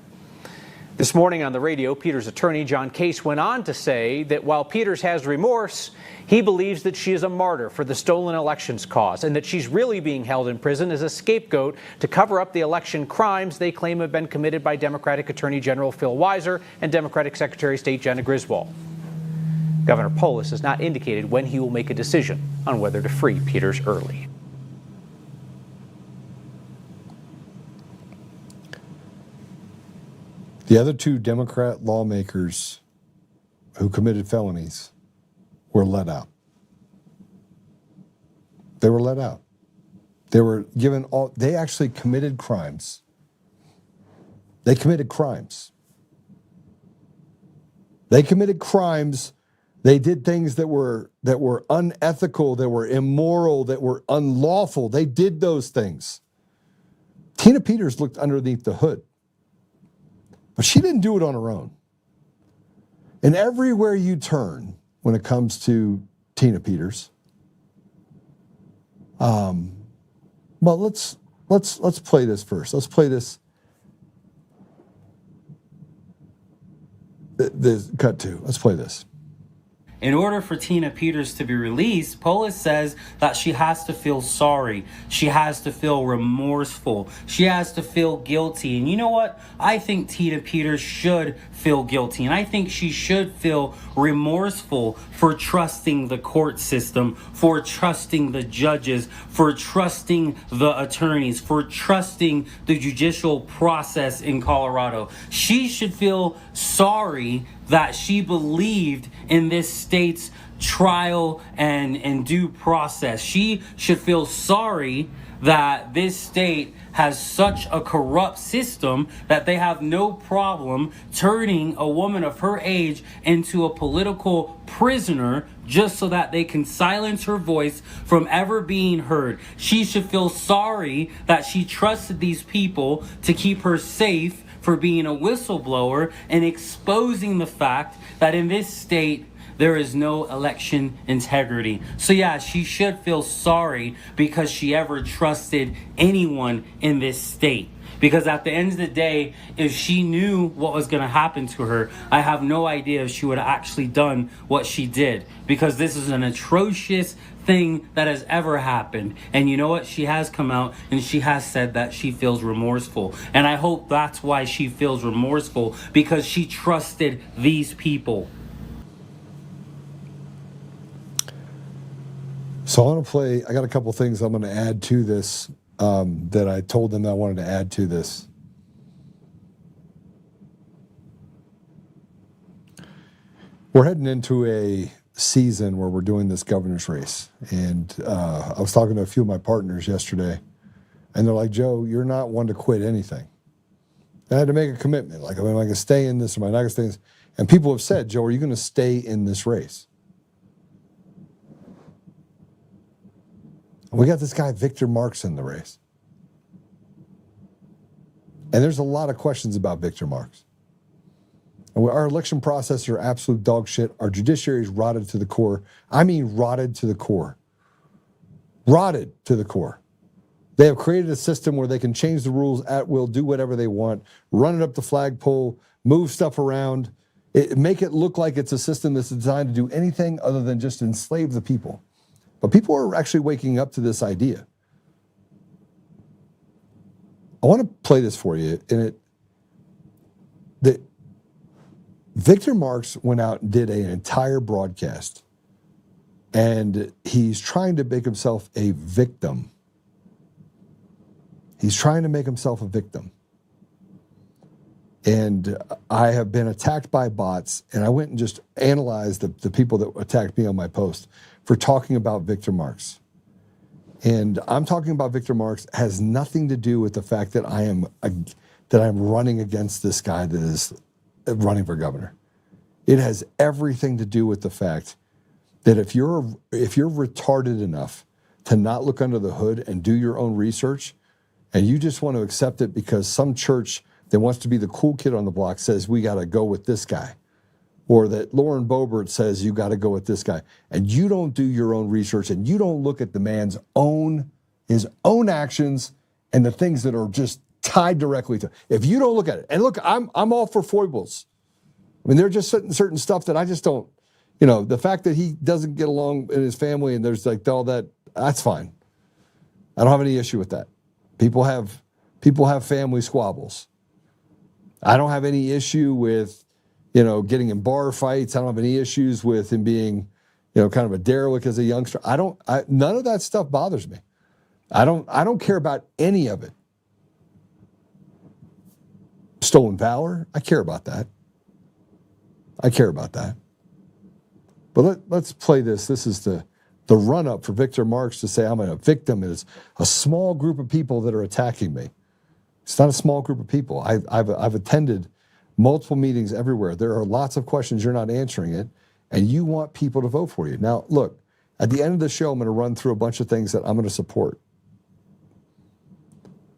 This morning on the radio, Peters' attorney, John Case, went on to say that while Peters has remorse, he believes that she is a martyr for the stolen elections cause and that she's really being held in prison as a scapegoat to cover up the election crimes they claim have been committed by Democratic Attorney General Phil Weiser and Democratic Secretary of State Jena Griswold. Governor Polis has not indicated when he will make a decision on whether to free Peters early. The other two Democrat lawmakers who committed felonies were let out. They were let out. They were given all, they actually committed crimes. They committed crimes. They committed crimes. They did things that were unethical, that were immoral, that were unlawful. They did those things. Tina Peters looked underneath the hood. But she didn't do it on her own. And everywhere you turn when it comes to Tina Peters, well, let's play this first. Let's play this. This cut two. Let's play this. In order for Tina Peters to be released, Polis says that she has to feel sorry. She has to feel remorseful. She has to feel guilty. And you know what? I think Tina Peters should feel guilty. And I think she should feel remorseful for trusting the court system, for trusting the judges, for trusting the attorneys, for trusting the judicial process in Colorado. She should feel sorry that she believed in this state's trial and due process. She should feel sorry that this state has such a corrupt system that they have no problem turning a woman of her age into a political prisoner just so that they can silence her voice from ever being heard. She should feel sorry that she trusted these people to keep her safe for being a whistleblower and exposing the fact that in this state there is no election integrity. So yeah, she should feel sorry because she ever trusted anyone in this state. Because at the end of the day, if she knew what was going to happen to her, I have no idea if she would have actually done what she did. Because this is an atrocious thing that has ever happened. And you know what? She has come out and she has said that she feels remorseful. And I hope that's why she feels remorseful, because she trusted these people. So I want to play, I got a couple things I'm going to add to this that I told them that I wanted to add to this. We're heading into a season where we're doing this governor's race. And I was talking to a few of my partners yesterday, and they're like, Joe, you're not one to quit anything. And I had to make a commitment. Like, am I going to stay in this or am I not going to stay in this? And people have said, Joe, are you going to stay in this race? We got this guy, Victor Marx, in the race. And there's a lot of questions about Victor Marx. And our election processes are absolute dog shit. Our judiciary is rotted to the core. I mean rotted to the core. Rotted to the core. They have created a system where they can change the rules at will, do whatever they want, run it up the flagpole, move stuff around, make it look like it's a system that's designed to do anything other than just enslave the people. But people are actually waking up to this idea. I want to play this for you. Victor Marx went out and did an entire broadcast, and he's trying to make himself a victim. He's trying to make himself a victim. And I have been attacked by bots, and I went and just analyzed the people that attacked me on my post for talking about Victor Marx. And I'm talking about Victor Marx has nothing to do with the fact that I'm running against this guy that is running for governor. It has everything to do with the fact that if you're retarded enough to not look under the hood and do your own research, and you just want to accept it because some church that wants to be the cool kid on the block says we got to go with this guy, or that Lauren Boebert says you got to go with this guy, and you don't do your own research and you don't look at the man's his own actions and the things that are just tied directly to. If you don't look at it, and look, I'm all for foibles. I mean, they're just certain stuff that I just don't. You know, the fact that he doesn't get along in his family and there's like all that, that's fine. I don't have any issue with that. People have family squabbles. I don't have any issue with, getting in bar fights. I don't have any issues with him being, kind of a derelict as a youngster. None of that stuff bothers me. I don't care about any of it. Stolen valor, I care about that. But let's play this. This is the run-up for Victor Marx to say I'm a victim. It's a small group of people that are attacking me. It's not a small group of people. I've attended multiple meetings everywhere. There are lots of questions you're not answering it, and you want people to vote for you. Now, look, at the end of the show, I'm going to run through a bunch of things that I'm going to support.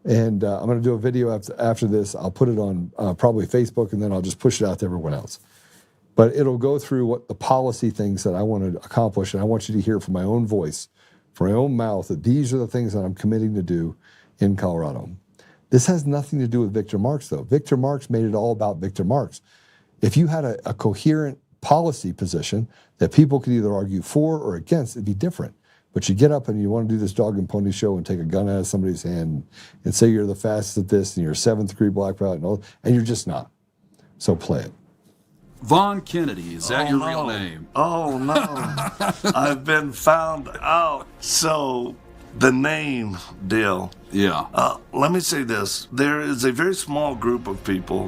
And I'm going to do a video after this. I'll put it on probably Facebook, and then I'll just push it out to everyone else. But it'll go through what the policy things that I want to accomplish, and I want you to hear from my own voice, from my own mouth, that these are the things that I'm committing to do in Colorado. This has nothing to do with Victor Marx, though. Victor Marx made it all about Victor Marx. If you had a coherent policy position that people could either argue for or against, it'd be different. But you get up and you want to do this dog and pony show and take a gun out of somebody's hand and say you're the fastest at this and you're a 7th degree black belt and you're just not. So play it. Vaughn Kennedy, is that your real name? Oh, no. I've been found out. So, the name deal. Yeah. Let me say this. There is a very small group of people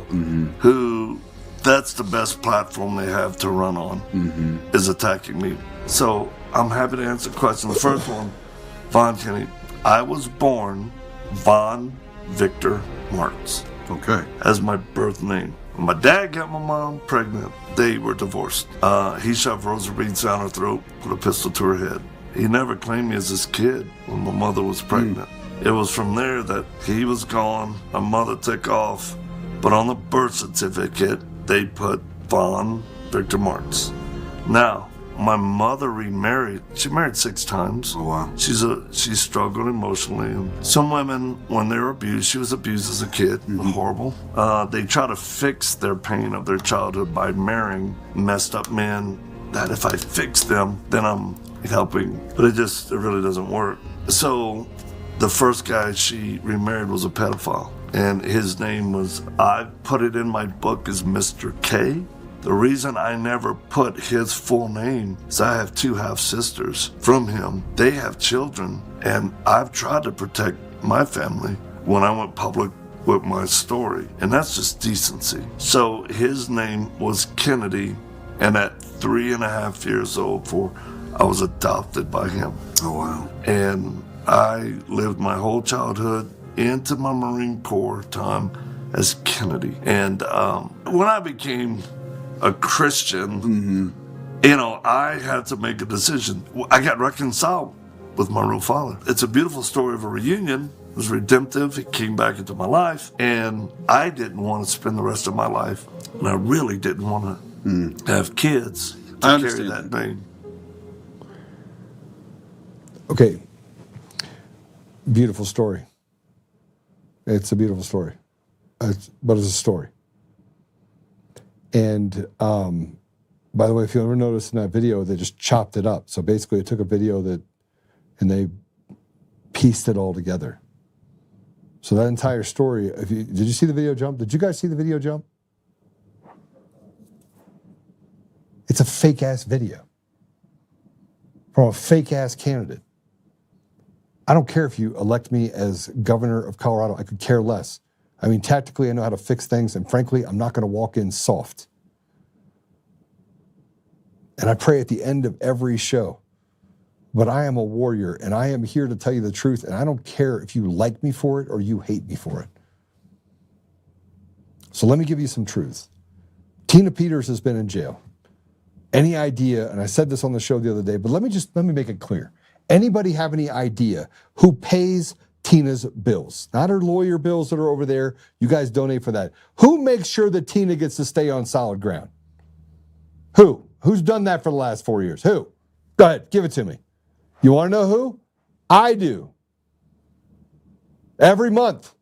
who that's the best platform they have to run on is attacking me. So, I'm happy to answer questions. The first one, Vaughn Kennedy. I was born Vaughn Victor Martz. Okay. As my birth name. When my dad got my mom pregnant, they were divorced. He shoved rosa beads down her throat, put a pistol to her head. He never claimed me as his kid when my mother was pregnant. It was from there that he was gone, my mother took off, but on the birth certificate, they put Von Victor Martz. Now, my mother remarried. She married 6 times. Oh, wow. She struggled emotionally. And some women, when they were abused, she was abused as a kid, horrible. They try to fix their pain of their childhood by marrying messed up men that if I fix them, then I'm helping. But it really doesn't work. So the first guy she remarried was a pedophile. And his name was, I put it in my book as Mr. K. The reason I never put his full name is I have 2 half-sisters from him. They have children, and I've tried to protect my family when I went public with my story, and that's just decency. So his name was Kennedy, and at 3.5 years old, I was adopted by him. Oh, wow. And I lived my whole childhood into my Marine Corps time as Kennedy. And when I became a Christian, I had to make a decision. I got reconciled with my real father. It's a beautiful story of a reunion. It was redemptive. He came back into my life, and I didn't want to spend the rest of my life, and I really didn't want to have kids to carry that name. Okay. Beautiful story. It's a beautiful story. But it's a story. And by the way, if you ever noticed in that video, they just chopped it up. So basically, it took a video and they pieced it all together. So that entire story, did you see the video jump? Did you guys see the video jump? It's a fake-ass video from a fake-ass candidate. I don't care if you elect me as governor of Colorado. I could care less. I mean, tactically, I know how to fix things, and frankly, I'm not going to walk in soft. And I pray at the end of every show, but I am a warrior, and I am here to tell you the truth, and I don't care if you like me for it or you hate me for it. So let me give you some truth. Tina Peters has been in jail. Any idea, and I said this on the show the other day, but let me make it clear. Anybody have any idea who pays Tina's bills? Not her lawyer bills that are over there. You guys donate for that. Who makes sure that Tina gets to stay on solid ground? Who? Who's done that for the last 4 years? Who? Go ahead, give it to me. You want to know who? I do. Every month.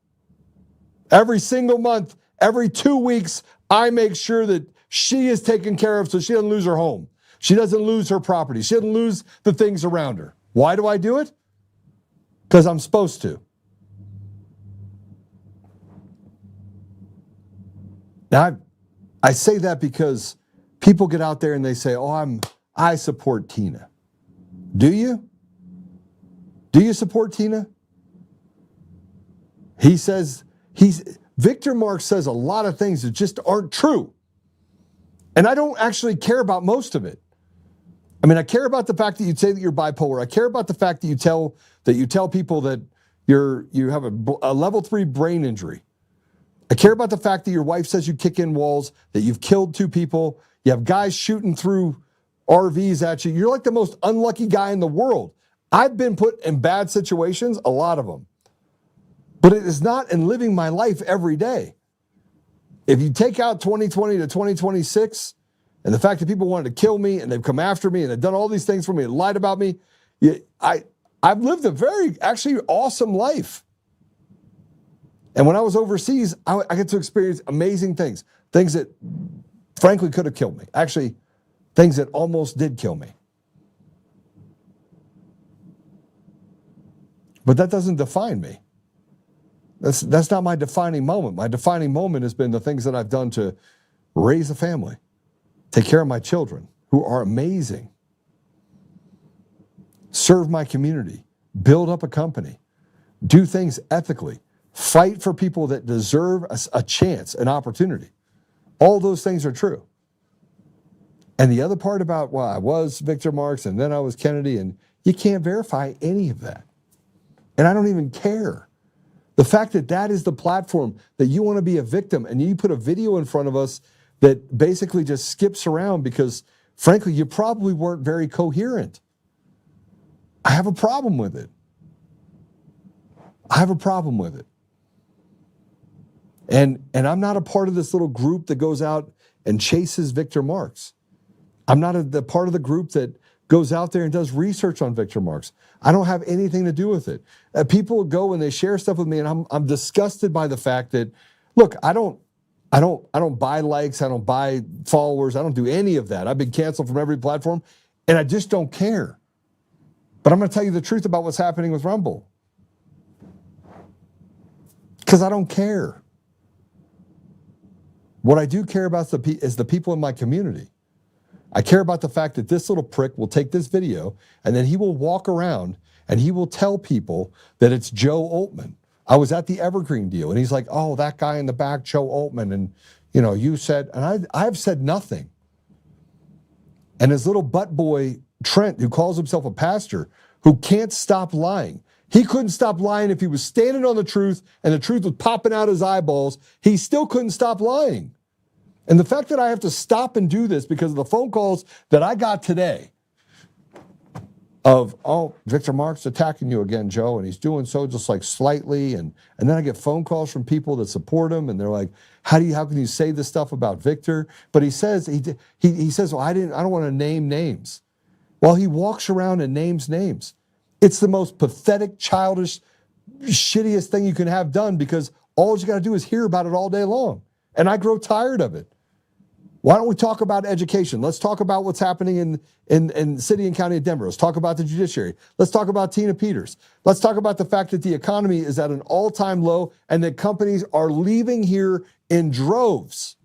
Every single month. Every 2 weeks, I make sure that she is taken care of so she doesn't lose her home. She doesn't lose her property. She doesn't lose the things around her. Why do I do it? Because I'm supposed to. Now, I say that because people get out there and they say, I support Tina. Do you? Do you support Tina? Victor Marx says a lot of things that just aren't true. And I don't actually care about most of it. I mean, I care about the fact that you say that you're bipolar. I care about the fact that you tell people that you have a level 3 brain injury. I care about the fact that your wife says you kick in walls, that you've killed 2 people, you have guys shooting through RVs at you. You're like the most unlucky guy in the world. I've been put in bad situations, a lot of them. But it is not in living my life every day. If you take out 2020 to 2026, and the fact that people wanted to kill me, and they've come after me, and they've done all these things for me, and lied about me, I've lived a very, actually, awesome life. And when I was overseas, I get to experience amazing things. Things that, frankly, could have killed me. Actually, things that almost did kill me. But that doesn't define me. That's not my defining moment. My defining moment has been the things that I've done to raise a family, take care of my children, who are amazing, serve my community, build up a company, do things ethically, fight for people that deserve a chance, an opportunity. All those things are true. And the other part about, I was Victor Marx and then I was Kennedy, and you can't verify any of that. And I don't even care. The fact that that is the platform, that you want to be a victim, and you put a video in front of us that basically just skips around because, frankly, you probably weren't very coherent. I have a problem with it. I have a problem with it. And I'm not a part of this little group that goes out and chases Victor Marx. I'm not the part of the group that goes out there and does research on Victor Marx. I don't have anything to do with it. People go and they share stuff with me, and I'm disgusted by the fact that, look, I don't buy likes, I don't buy followers, I don't do any of that. I've been canceled from every platform, and I just don't care. But I'm going to tell you the truth about what's happening with Rumble. Because I don't care. What I do care about is the people in my community. I care about the fact that this little prick will take this video and then he will walk around and he will tell people that it's Joe Oltmann. I was at the Evergreen deal and he's like, oh, that guy in the back, Joe Oltmann. And, you know, you said, and I've said nothing. And his little butt boy, Trent, who calls himself a pastor, who can't stop lying. He couldn't stop lying if he was standing on the truth and the truth was popping out his eyeballs. He still couldn't stop lying. And the fact that I have to stop and do this because of the phone calls that I got today of, oh, Victor Marx attacking you again, Joe, and he's doing so just like slightly. And then I get phone calls from people that support him, and they're like, how can you say this stuff about Victor? But he says, he says, well, I don't want to name names. Well, he walks around and names names. It's the most pathetic, childish, shittiest thing you can have done because all you got to do is hear about it all day long. And I grow tired of it. Why don't we talk about education? Let's talk about what's happening in city and county of Denver. Let's talk about the judiciary. Let's talk about Tina Peters. Let's talk about the fact that the economy is at an all-time low and that companies are leaving here in droves.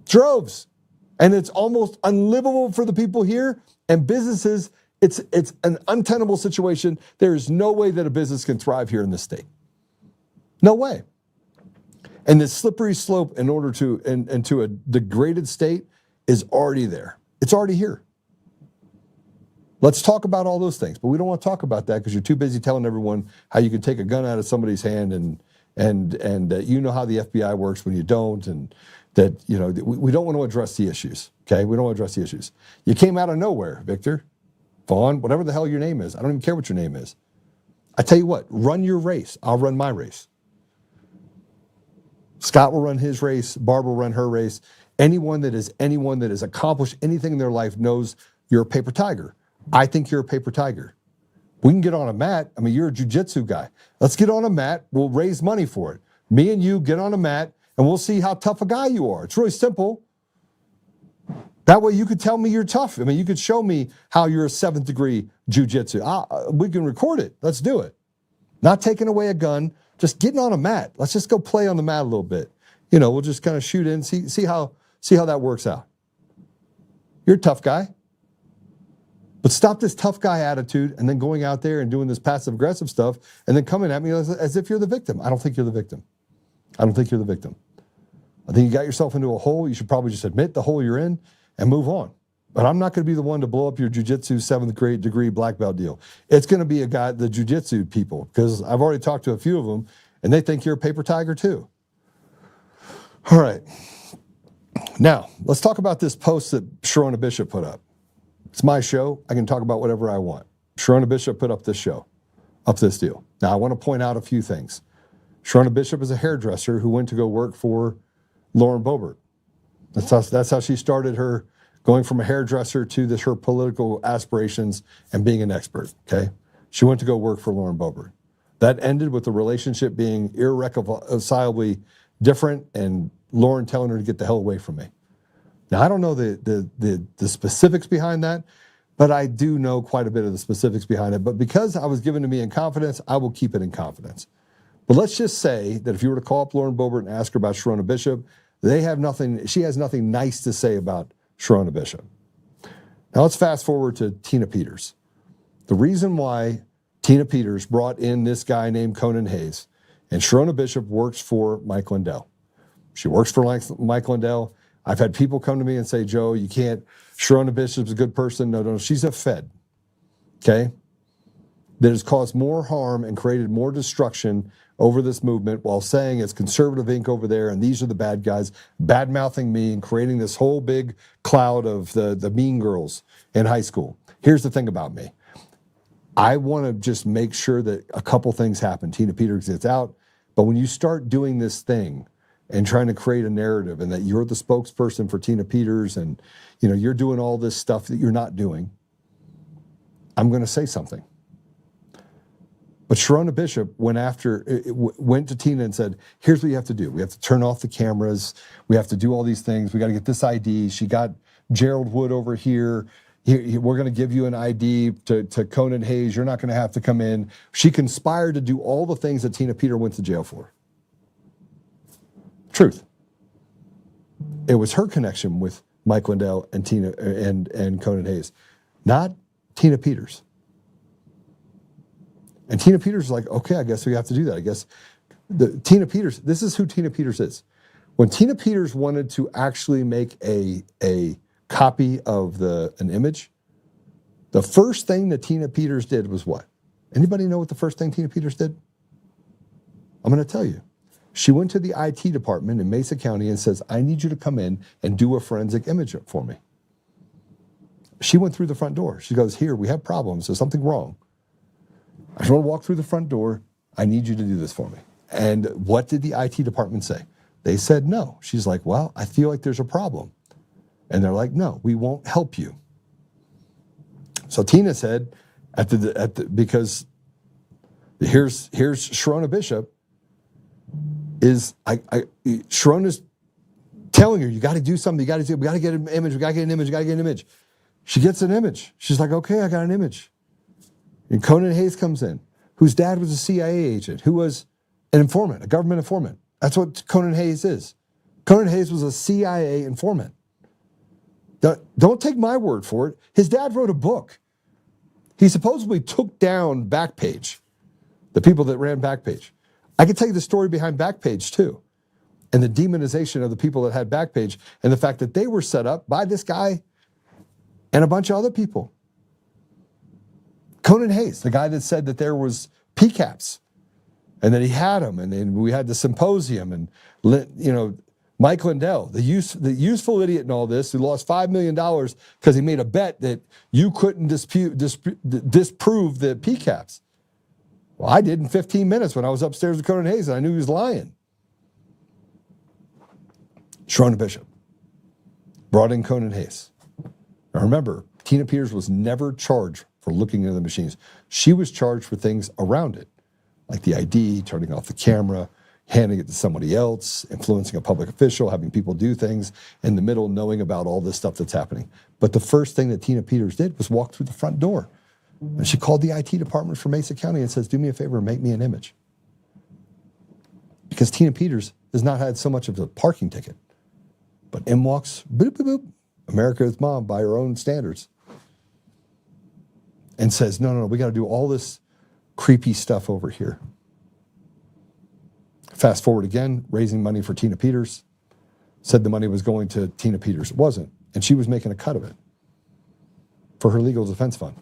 Droves. And it's almost unlivable for the people here and businesses. It's an untenable situation. There is no way that a business can thrive here in this state. No way. And the slippery slope into a degraded state is already there. It's already here. Let's talk about all those things, but we don't want to talk about that because you're too busy telling everyone how you can take a gun out of somebody's hand and you know how the FBI works when you don't, and that, you know, we don't want to address the issues. Okay, we don't want to address the issues. You came out of nowhere, Victor, Vaughn, whatever the hell your name is. I don't even care what your name is. I tell you what, run your race. I'll run my race. Scott will run his race. Barb will run her race. Anyone that has accomplished anything in their life knows you're a paper tiger. I think you're a paper tiger. We can get on a mat. I mean, you're a jiu-jitsu guy. Let's get on a mat. We'll raise money for it. Me and you get on a mat, and we'll see how tough a guy you are. It's really simple. That way you could tell me you're tough. I mean, you could show me how you're a 7th degree jiu-jitsu. We can record it. Let's do it. Not taking away a gun. Just getting on a mat. Let's just go play on the mat a little bit. You know, we'll just kind of shoot in, see how that works out. You're a tough guy. But stop this tough guy attitude and then going out there and doing this passive aggressive stuff and then coming at me as if you're the victim. I don't think you're the victim. I don't think you're the victim. I think you got yourself into a hole. You should probably just admit the hole you're in and move on. But I'm not going to be the one to blow up your jiu-jitsu 7th degree black belt deal. It's going to be the jiu-jitsu people, because I've already talked to a few of them, and they think you're a paper tiger too. All right. Now, let's talk about this post that Sharona Bishop put up. It's my show. I can talk about whatever I want. Sharona Bishop put up this deal. Now, I want to point out a few things. Sharona Bishop is a hairdresser who went to go work for Lauren Boebert. That's how she started her going from a hairdresser to her political aspirations and being an expert, okay? She went to go work for Lauren Boebert. That ended with the relationship being irreconcilably different and Lauren telling her to get the hell away from me. Now, I don't know the specifics behind that, but I do know quite a bit of the specifics behind it. But because I was given to me in confidence, I will keep it in confidence. But let's just say that if you were to call up Lauren Boebert and ask her about Sharona Bishop, she has nothing nice to say about Sharona Bishop. Now let's fast forward to Tina Peters. The reason why Tina Peters brought in this guy named Conan Hayes, and Sharona Bishop works for Mike Lindell. She works for Mike Lindell. I've had people come to me and say, Joe, you can't, Sharona Bishop's a good person. No, she's a Fed, okay? That has caused more harm and created more destruction over this movement while saying it's conservative ink over there and these are the bad guys, bad-mouthing me and creating this whole big cloud of the mean girls in high school. Here's the thing about me. I want to just make sure that a couple things happen. Tina Peters gets out, but when you start doing this thing and trying to create a narrative and that you're the spokesperson for Tina Peters and you're doing all this stuff that you're not doing, I'm going to say something. But Sharona Bishop went to Tina and said, here's what you have to do. We have to turn off the cameras. We have to do all these things. We got to get this ID. She got Gerald Wood over here. We're going to give you an ID to Conan Hayes. You're not going to have to come in. She conspired to do all the things that Tina Peters went to jail for. Truth. It was her connection with Mike Lindell and Tina and Conan Hayes, not Tina Peters. And Tina Peters is like, okay, I guess we have to do that. I guess Tina Peters, this is who Tina Peters is. When Tina Peters wanted to actually make a copy of an image, the first thing that Tina Peters did was what? Anybody know what the first thing Tina Peters did? I'm going to tell you. She went to the IT department in Mesa County and says, I need you to come in and do a forensic image for me. She went through the front door. She goes, here, we have problems. There's something wrong. I just want to walk through the front door. I need you to do this for me. And what did the IT department say? They said no. She's like, well, I feel like there's a problem. And they're like, no, we won't help you. So Tina said, because here's Sharona Bishop, Sharona's telling her, you got to do something, we got to get an image, we got to get an image. She gets an image. She's like, okay, I got an image. And Conan Hayes comes in, whose dad was a CIA agent, who was an informant, a government informant. That's what Conan Hayes is. Conan Hayes was a CIA informant. Don't take my word for it. His dad wrote a book. He supposedly took down Backpage, the people that ran Backpage. I can tell you the story behind Backpage too, and the demonization of the people that had Backpage, and the fact that they were set up by this guy and a bunch of other people. Conan Hayes, the guy that said that there was PCAPs and that he had them, and then we had the symposium, and Mike Lindell, the useful idiot in all this, who lost $5 million because he made a bet that you couldn't disprove the PCAPs. Well, I did in 15 minutes when I was upstairs with Conan Hayes, and I knew he was lying. Sharona Bishop brought in Conan Hayes. Now remember, Tina Peters was never charged for looking into the machines. She was charged for things around it, like the ID, turning off the camera, handing it to somebody else, influencing a public official, having people do things in the middle, knowing about all this stuff that's happening. But the first thing that Tina Peters did was walk through the front door. And she called the IT department for Mesa County and says, do me a favor and make me an image. Because Tina Peters has not had so much of a parking ticket. But in walks, boop, boop, boop, America's mom by her own standards. And says, no, we got to do all this creepy stuff over here. Fast forward again, raising money for Tina Peters. Said the money was going to Tina Peters. It wasn't. And she was making a cut of it for her legal defense fund.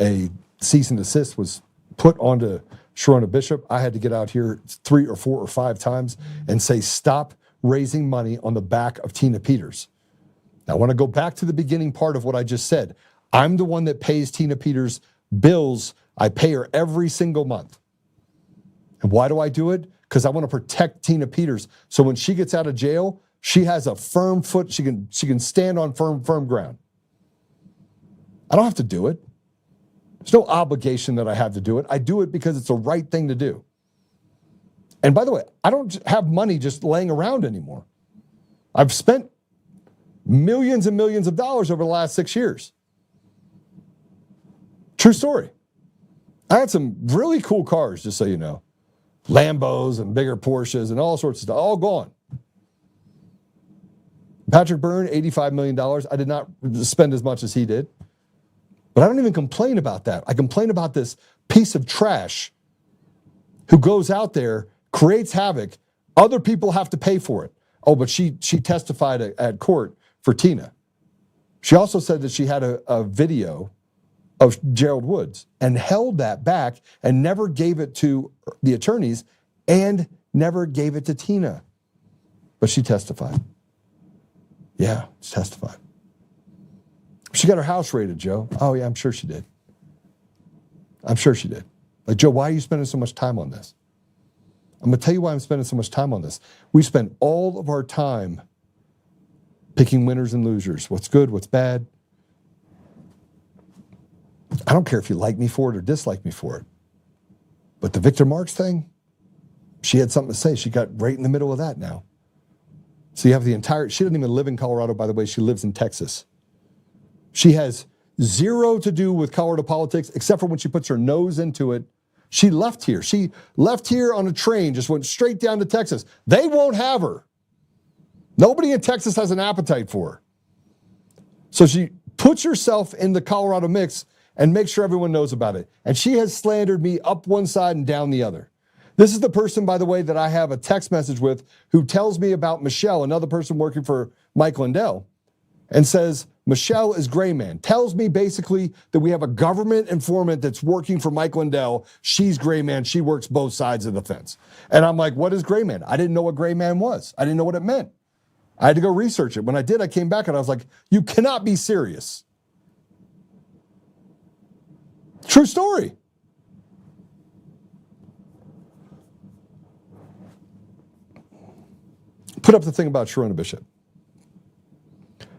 A cease and desist was put onto Sharona Bishop. I had to get out here 3 or 4 or 5 times and say, stop raising money on the back of Tina Peters. Now, I want to go back to the beginning part of what I just said. I'm the one that pays Tina Peters bills. I pay her every single month. And why do I do it? Because I want to protect Tina Peters. So when she gets out of jail, she has a firm foot. She can stand on firm ground. I don't have to do it. There's no obligation that I have to do it. I do it because it's the right thing to do. And by the way, I don't have money just laying around anymore. I've spent millions and millions of dollars over the last 6 years. True story. I had some really cool cars, just so you know. Lambos and bigger Porsches and all sorts of stuff, all gone. Patrick Byrne, $85 million. I did not spend as much as he did. But I don't even complain about that. I complain about this piece of trash who goes out there, creates havoc. Other people have to pay for it. Oh, but she testified at court for Tina. She also said that she had a video of Gerald Woods and held that back and never gave it to the attorneys and never gave it to Tina. But she testified. Yeah, she testified. She got her house raided, Joe. Oh, yeah, I'm sure she did. I'm sure she did. Like, Joe, why are you spending so much time on this? I'm going to tell you why I'm spending so much time on this. We spend all of our time picking winners and losers. What's good, what's bad. I don't care if you like me for it or dislike me for it. But the Victor Marks thing, she had something to say. She got right in the middle of that now. So you have the entire, she doesn't even live in Colorado, by the way. She lives in Texas. She has zero to do with Colorado politics, except for when she puts her nose into it. She left here. She left here on a train, just went straight down to Texas. They won't have her. Nobody in Texas has an appetite for her. So she puts herself in the Colorado mix and makes sure everyone knows about it. And she has slandered me up one side and down the other. This is the person, by the way, that I have a text message with who tells me about Michelle, another person working for Mike Lindell, and says, Michelle is gray man. Tells me basically that we have a government informant that's working for Mike Lindell. She's gray man. She works both sides of the fence. And I'm like, what is gray man? I didn't know what gray man was. I didn't know what it meant. I had to go research it. When I did, I came back and I was like, you cannot be serious. True story. Put up the thing about Sharona Bishop.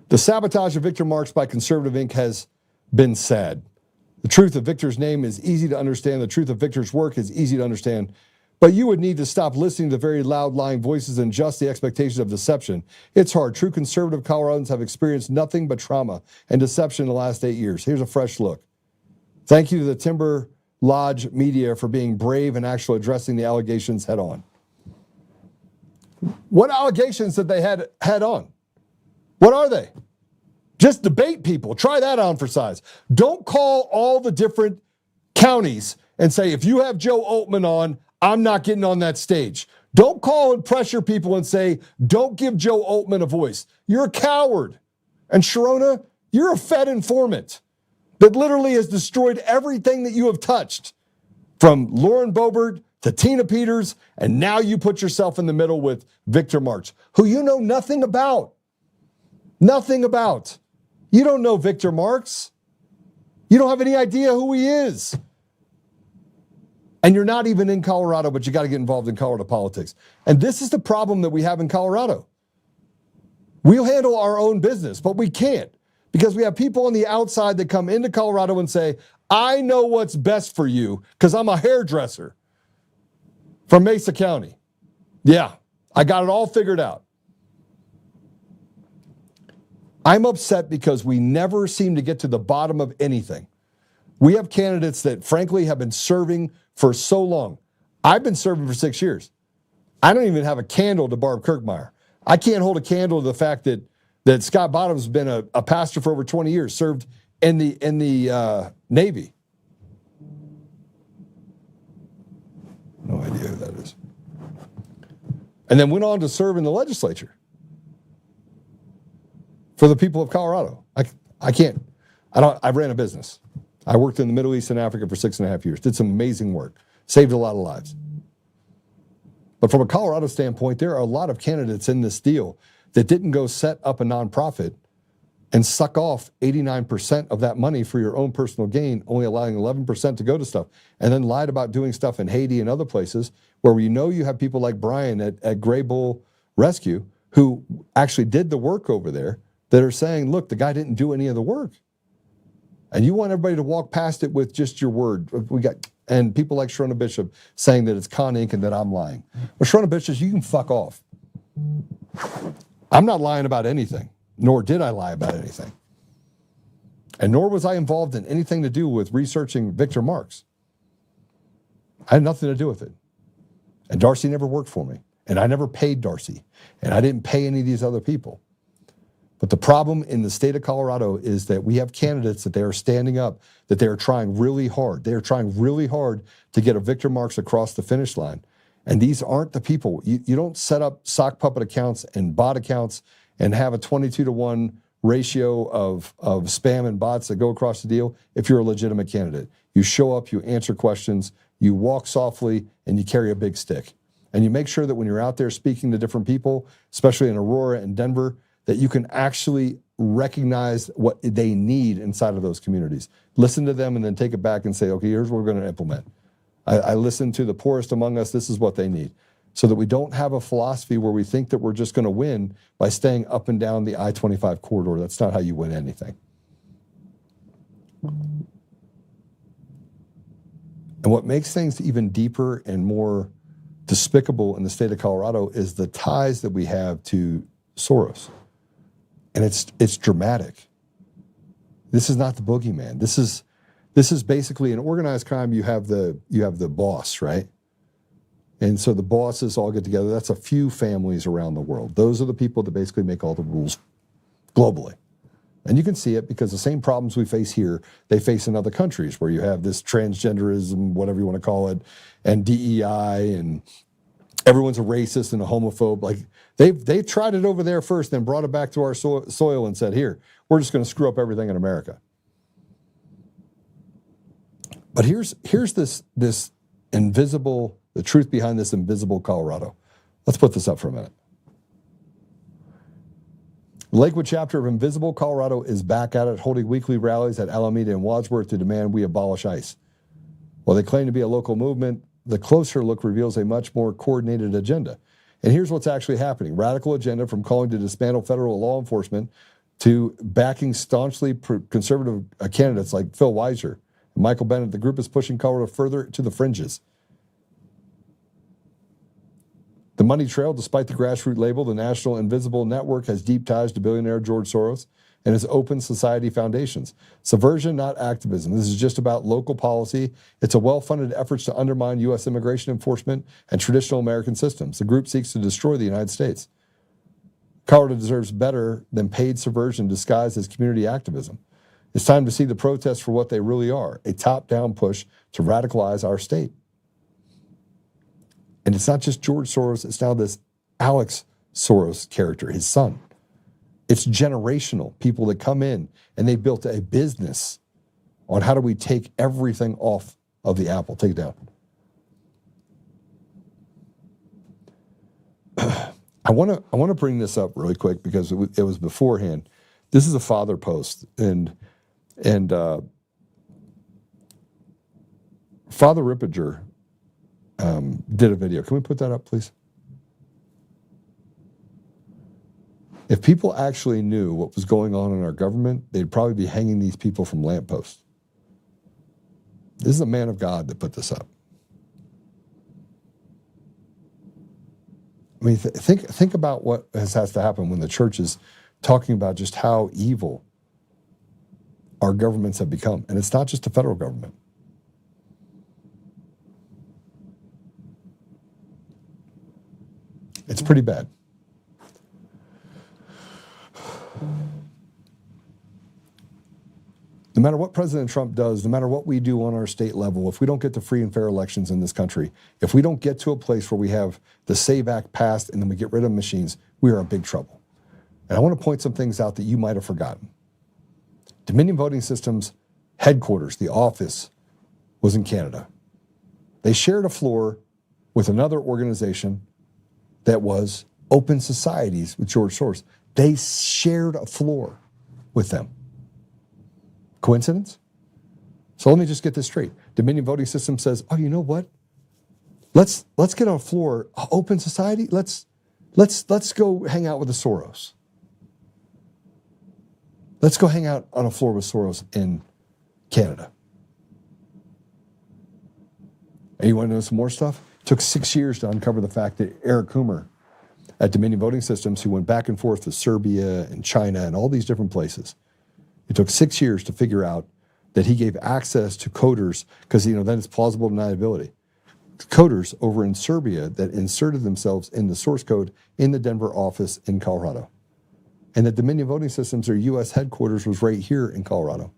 The sabotage of Victor Marks by Conservative Inc. has been sad. The truth of Victor's name is easy to understand. The truth of Victor's work is easy to understand. But you would need to stop listening to very loud, lying voices and just the expectations of deception. It's hard. True conservative Coloradans have experienced nothing but trauma and deception in the last 8 years. Here's a fresh look. Thank you to the Timber Lodge media for being brave and actually addressing the allegations head on. What allegations did they head on? What are they? Just debate people. Try that on for size. Don't call all the different counties and say, if you have Joe Oltmann on, I'm not getting on that stage. Don't call and pressure people and say, don't give Joe Oltmann a voice. You're a coward. And Sharona, you're a Fed informant that literally has destroyed everything that you have touched, from Lauren Boebert to Tina Peters, and now you put yourself in the middle with Victor Marks, who you know nothing about. Nothing about. You don't know Victor Marks. You don't have any idea who he is. And you're not even in Colorado, but you got to get involved in Colorado politics. And this is the problem that we have in Colorado. We'll handle our own business, but we can't, because we have people on the outside that come into Colorado and say, I know what's best for you because I'm a hairdresser from Mesa County. Yeah, I got it all figured out. I'm upset because we never seem to get to the bottom of anything. We have candidates that, frankly, have been serving for so long. I've been serving for 6 years. I don't even have a candle to Barb Kirkmeyer. I can't hold a candle to the fact that Scott Bottoms has been a pastor for over 20 years, served in the Navy. No idea who that is. And then went on to serve in the legislature for the people of Colorado. I ran a business. I worked in the Middle East and Africa for 6.5 years, did some amazing work, saved a lot of lives. But from a Colorado standpoint, there are a lot of candidates in this deal that didn't go set up a nonprofit and suck off 89% of that money for your own personal gain, only allowing 11% to go to stuff, and then lied about doing stuff in Haiti and other places where you know you have people like Brian at Gray Bull Rescue who actually did the work over there that are saying, look, the guy didn't do any of the work. And you want everybody to walk past it with just your word. And people like Sharona Bishop saying that it's Con Inc. and that I'm lying. But Sharona Bishop, you can fuck off. I'm not lying about anything, nor did I lie about anything. And nor was I involved in anything to do with researching Victor Marks. I had nothing to do with it. And Darcy never worked for me. And I never paid Darcy. And I didn't pay any of these other people. But the problem in the state of Colorado is that we have candidates that they are standing up, that they are trying really hard. They are trying really hard to get a Victor Marks across the finish line. And these aren't the people. You don't set up sock puppet accounts and bot accounts and have a 22-to-1 ratio of spam and bots that go across the deal if you're a legitimate candidate. You show up, you answer questions, you walk softly, and you carry a big stick. And you make sure that when you're out there speaking to different people, especially in Aurora and Denver, that you can actually recognize what they need inside of those communities. Listen to them and then take it back and say, okay, here's what we're going to implement. I listen to the poorest among us. This is what they need. So that we don't have a philosophy where we think that we're just going to win by staying up and down the I-25 corridor. That's not how you win anything. And what makes things even deeper and more despicable in the state of Colorado is the ties that we have to Soros. And it's dramatic. This is not the boogeyman. This is basically an organized crime. You have the boss, right? And so the bosses all get together. That's a few families around the world. Those are the people that basically make all the rules globally. And you can see it because the same problems we face here, they face in other countries where you have this transgenderism, whatever you want to call it, and DEI, and everyone's a racist and a homophobe. Like they've tried it over there first, then brought it back to our soil and said, here, we're just going to screw up everything in America. But here's this invisible, the truth behind this invisible Colorado. Let's put this up for a minute. The Lakewood chapter of Invisible Colorado is back at it, holding weekly rallies at Alameda and Wadsworth to demand we abolish ICE. While they claim to be a local movement, the closer look reveals a much more coordinated agenda. And here's what's actually happening. Radical agenda from calling to dismantle federal law enforcement to backing staunchly conservative candidates like Phil Weiser and Michael Bennett. The group is pushing Colorado further to the fringes. The money trail, despite the grassroots label, the National Invisible Network has deep ties to billionaire George Soros and his open society foundations. Subversion, not activism. This is just about local policy. It's a well-funded effort to undermine U.S. immigration enforcement and traditional American systems. The group seeks to destroy the United States. Colorado deserves better than paid subversion disguised as community activism. It's time to see the protests for what they really are, a top-down push to radicalize our state. And it's not just George Soros, it's now this Alex Soros character, his son. It's generational, people that come in and they built a business on how do we take everything off of the apple. Take it down. I want to bring this up really quick because it was beforehand. This is a father post, and Father Rippinger did a video. Can we put that up, please? If people actually knew what was going on in our government, they'd probably be hanging these people from lampposts. This is a man of God that put this up. I mean, think about what has to happen when the church is talking about just how evil our governments have become. And it's not just the federal government. It's pretty bad. No matter what President Trump does, no matter what we do on our state level, if we don't get to free and fair elections in this country, if we don't get to a place where we have the SAVE Act passed and then we get rid of machines, we are in big trouble. And I want to point some things out that you might have forgotten. Dominion Voting Systems headquarters, the office, was in Canada. They shared a floor with another organization that was Open Societies with George Soros. They shared a floor with them. Coincidence? So let me just get this straight. Dominion Voting System says, oh, you know what? Let's get on a floor, Open Society. Let's go hang out with the Soros. Let's go hang out on a floor with Soros in Canada. And you want to know some more stuff? It took 6 years to uncover the fact that Eric Coomer at Dominion Voting Systems, who went back and forth to Serbia and China and all these different places, it took 6 years to figure out that he gave access to coders, because then it's plausible deniability. Coders over in Serbia that inserted themselves in the source code in the Denver office in Colorado. And that Dominion Voting Systems, their U.S. headquarters, was right here in Colorado.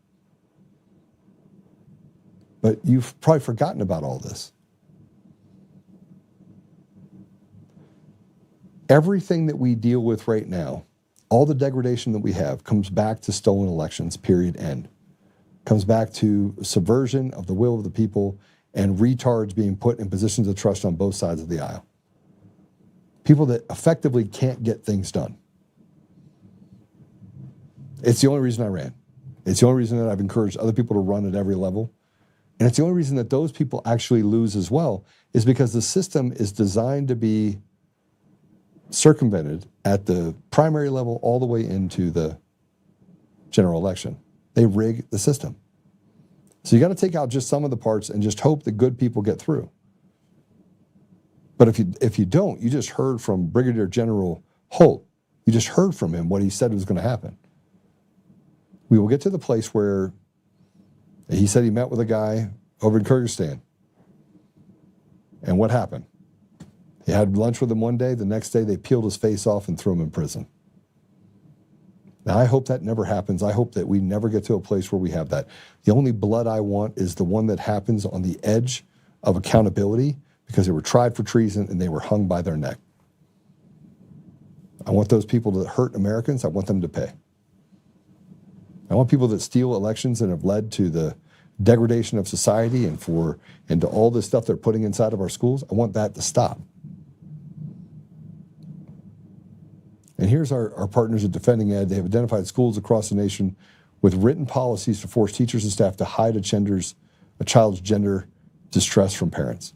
But you've probably forgotten about all this. Everything that we deal with right now all the degradation that we have comes back to stolen elections, period, end. Comes back to subversion of the will of the people and retards being put in positions of trust on both sides of the aisle. People that effectively can't get things done. It's the only reason I ran. It's the only reason that I've encouraged other people to run at every level. And it's the only reason that those people actually lose as well, is because the system is designed to be circumvented at the primary level all the way into the general election. They rig the system. So you got to take out just some of the parts and just hope that good people get through. But if you don't, you just heard from Brigadier General Holt. You just heard from him what he said was going to happen. We will get to the place where he said he met with a guy over in Kyrgyzstan. And what happened? He had lunch with him one day. The next day, they peeled his face off and threw him in prison. Now, I hope that never happens. I hope that we never get to a place where we have that. The only blood I want is the one that happens on the edge of accountability because they were tried for treason and they were hung by their neck. I want those people that hurt Americans, I want them to pay. I want people that steal elections and have led to the degradation of society and to all this stuff they're putting inside of our schools. I want that to stop. And here's our partners at Defending Ed. They have identified schools across the nation with written policies to force teachers and staff to hide a child's gender distress from parents.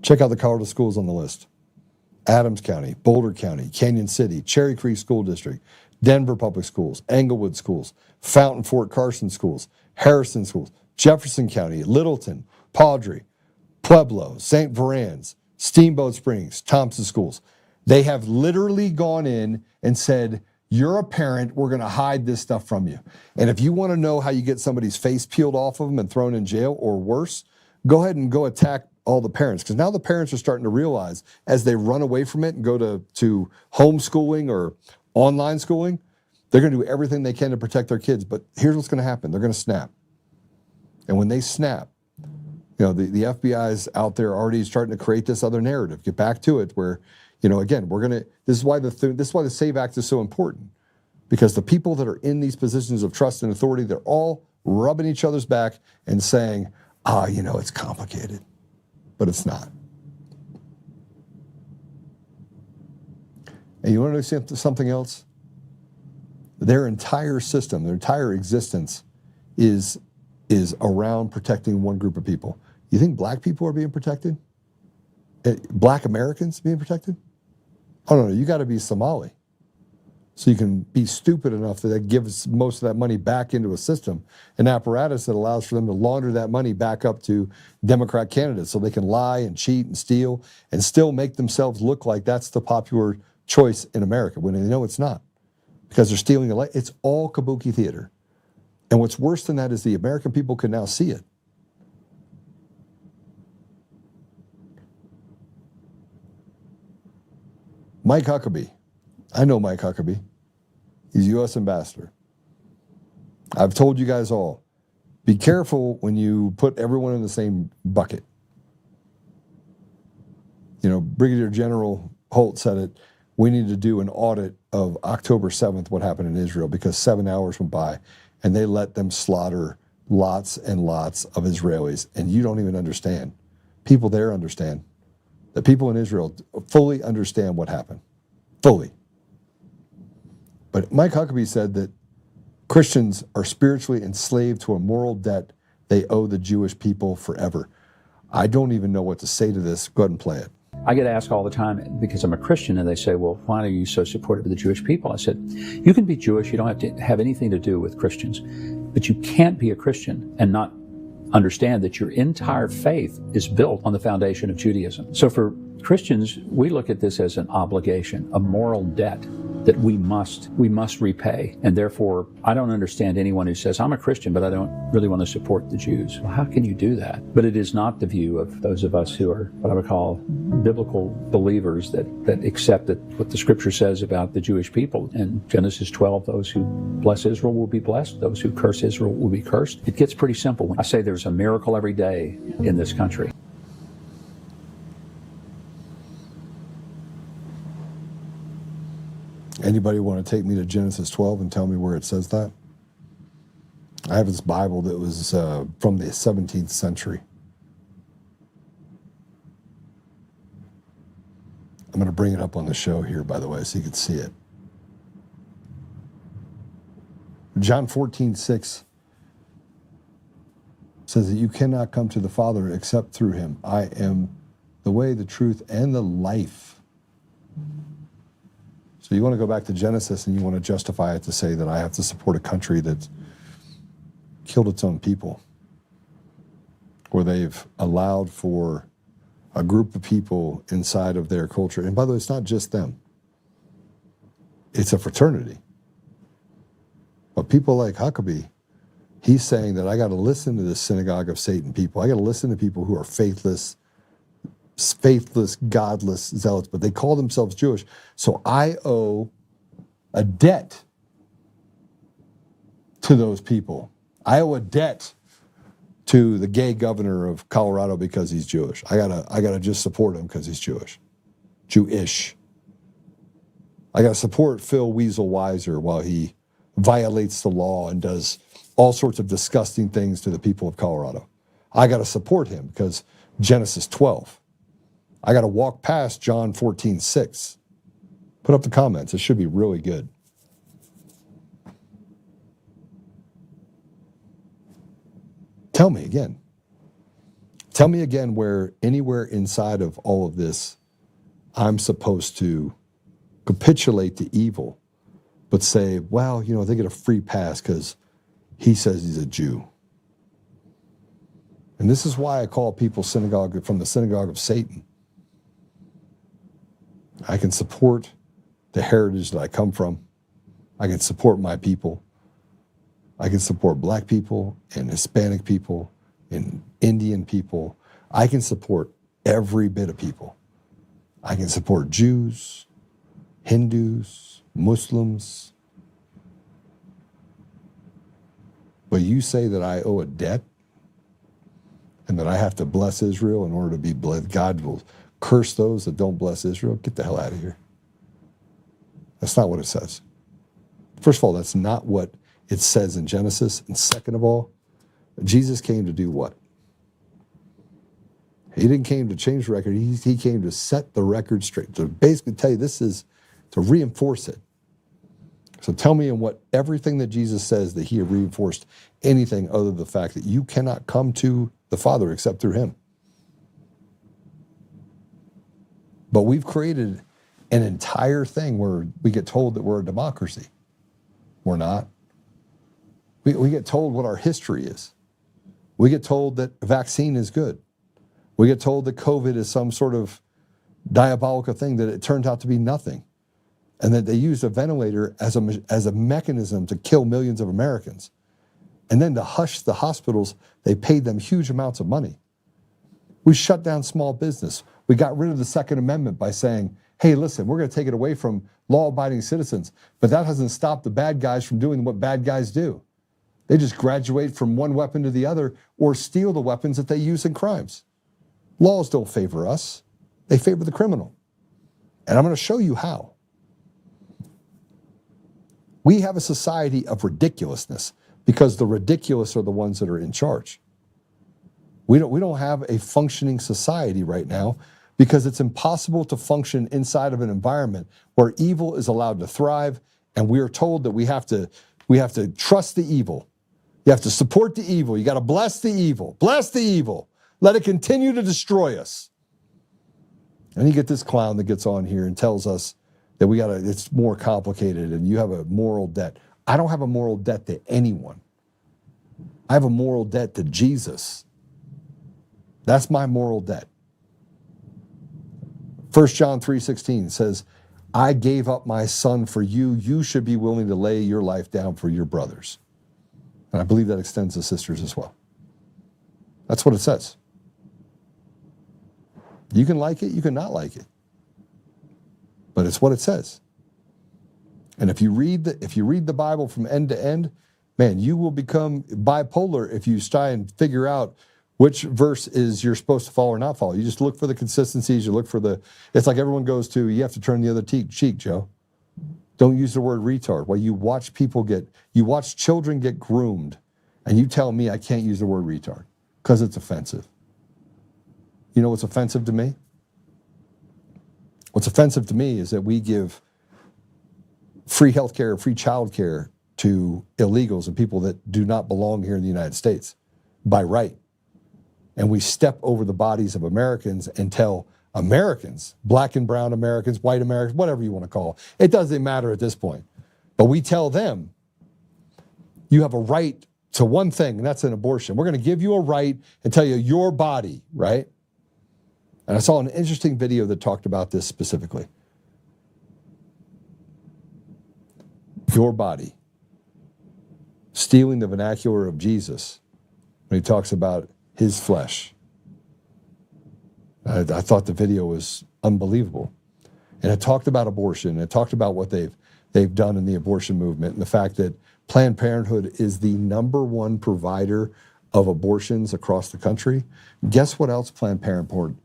Check out the Colorado schools on the list. Adams County, Boulder County, Canyon City, Cherry Creek School District, Denver Public Schools, Englewood Schools, Fountain Fort Carson Schools, Harrison Schools, Jefferson County, Littleton, Padre, Pueblo, St. Verans, Steamboat Springs, Thompson Schools. They have literally gone in and said, you're a parent, we're going to hide this stuff from you. And if you want to know how you get somebody's face peeled off of them and thrown in jail or worse, go ahead and go attack all the parents, because now the parents are starting to realize as they run away from it and go to homeschooling or online schooling, they're going to do everything they can to protect their kids. But here's what's going to happen. They're going to snap. And when they snap, the FBI is out there already starting to create this other narrative. Get back to it where, again, this is why the SAVE Act is so important, because the people that are in these positions of trust and authority, they're all rubbing each other's back and saying, it's complicated. But it's not. And you want to know something else? Their entire system, their entire existence is around protecting one group of people. You think black people are being protected? Black Americans being protected? Oh, no, you got to be Somali. So you can be stupid enough that gives most of that money back into a system, an apparatus that allows for them to launder that money back up to Democrat candidates so they can lie and cheat and steal and still make themselves look like that's the popular choice in America when they know it's not, because they're stealing it's all kabuki theater. And what's worse than that is the American people can now see it. Mike Huckabee. I know Mike Huckabee. He's U.S. ambassador. I've told you guys all, be careful when you put everyone in the same bucket. Brigadier General Holt said it, we need to do an audit of October 7th, what happened in Israel, because 7 hours went by and they let them slaughter lots and lots of Israelis. And you don't even understand. People there understand. The people in Israel fully understand what happened. Fully. But Mike Huckabee said that Christians are spiritually enslaved to a moral debt they owe the Jewish people forever. I don't even know what to say to this. Go ahead and play it. I get asked all the time, because I'm a Christian, and they say, well, why are you so supportive of the Jewish people? I said, you can be Jewish, you don't have to have anything to do with Christians, but you can't be a Christian and not understand that your entire faith is built on the foundation of Judaism. So for Christians, we look at this as an obligation, a moral debt that we must repay. And therefore, I don't understand anyone who says, I'm a Christian, but I don't really want to support the Jews. Well, how can you do that? But it is not the view of those of us who are what I would call biblical believers that accept that what the scripture says about the Jewish people. In Genesis 12, those who bless Israel will be blessed. Those who curse Israel will be cursed. It gets pretty simple. I say there's a miracle every day in this country. Anybody want to take me to Genesis 12 and tell me where it says that? I have this Bible that was from the 17th century. I'm going to bring it up on the show here, by the way, so you can see it. John 14:6 says that you cannot come to the Father except through him. I am the way, the truth, and the life. So you want to go back to Genesis and you want to justify it to say that I have to support a country that's killed its own people, or they've allowed for a group of people inside of their culture. And by the way, it's not just them. It's a fraternity. But people like Huckabee, he's saying that I got to listen to this synagogue of Satan people. I got to listen to people who are faithless, godless zealots, but they call themselves Jewish. So I owe a debt to those people. I owe a debt to the gay governor of Colorado because he's Jewish. I gotta just support him because he's Jewish. I gotta support Phil Weasel Weiser while he violates the law and does all sorts of disgusting things to the people of Colorado. I gotta support him because Genesis 12. I gotta walk past John 14:6. Put up the comments. It should be really good. Tell me again. Tell me again where anywhere inside of all of this I'm supposed to capitulate to evil, but say, well, you know, they get a free pass because he says he's a Jew. And this is why I call people from the synagogue of Satan. I can support the heritage that I come from. I can support my people. I can support black people and Hispanic people and Indian people. I can support every bit of people. I can support Jews, Hindus, Muslims. But you say that I owe a debt and that I have to bless Israel in order to be blessed. God will curse those that don't bless Israel. Get the hell out of here. That's not what it says. First of all, that's not what it says in Genesis. And second of all, Jesus came to do what? He didn't came to change the record. He came to set the record straight. To basically tell you this is to reinforce it. So tell me in what everything that Jesus says that he reinforced anything other than the fact that you cannot come to the Father except through him. But we've created an entire thing where we get told that we're a democracy. We're not. We get told what our history is. We get told that a vaccine is good. We get told that COVID is some sort of diabolical thing, that it turned out to be nothing. And that they used a ventilator as a mechanism to kill millions of Americans. And then to hush the hospitals, they paid them huge amounts of money. We shut down small business. We got rid of the Second Amendment by saying, hey, listen, we're going to take it away from law-abiding citizens. But that hasn't stopped the bad guys from doing what bad guys do. They just graduate from one weapon to the other or steal the weapons that they use in crimes. Laws don't favor us. They favor the criminal. And I'm going to show you how. We have a society of ridiculousness because the ridiculous are the ones that are in charge. We don't have a functioning society right now because it's impossible to function inside of an environment where evil is allowed to thrive, and we are told that we have to trust the evil. You have to support the evil. You got to bless the evil. Bless the evil. Let it continue to destroy us. And you get this clown that gets on here and tells us that it's more complicated and you have a moral debt. I don't have a moral debt to anyone. I have a moral debt to Jesus. That's my moral debt. 1 John 3:16 says, I gave up my son for you. You should be willing to lay your life down for your brothers. And I believe that extends to sisters as well. That's what it says. You can like it, you can not like it. But it's what it says. And if you read the Bible from end to end, man, you will become bipolar if you try and figure out which verse is you're supposed to follow or not follow. You just look for the consistencies, you look for it's like everyone goes to, you have to turn the other cheek, Joe. Don't use the word retard. While you watch children get groomed, and you tell me I can't use the word retard because it's offensive. You know what's offensive to me? What's offensive to me is that we give free health care, free child care to illegals and people that do not belong here in the United States by right. And we step over the bodies of Americans and tell Americans, black and brown Americans, white Americans, whatever you want to call it. It doesn't matter at this point. But we tell them, you have a right to one thing, and that's an abortion. We're going to give you a right and tell you your body, right? And I saw an interesting video that talked about this specifically. Your body. Stealing the vernacular of Jesus when he talks about his flesh. I thought the video was unbelievable. And it talked about abortion. It talked about what they've done in the abortion movement and the fact that Planned Parenthood is the #1 provider of abortions across the country. Guess what else Planned Parenthood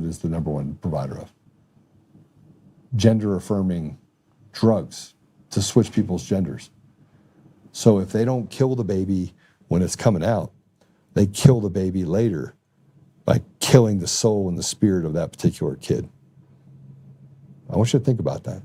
is the #1 provider of? Gender-affirming drugs to switch people's genders. So if they don't kill the baby when it's coming out, they kill the baby later by killing the soul and the spirit of that particular kid. I want you to think about that.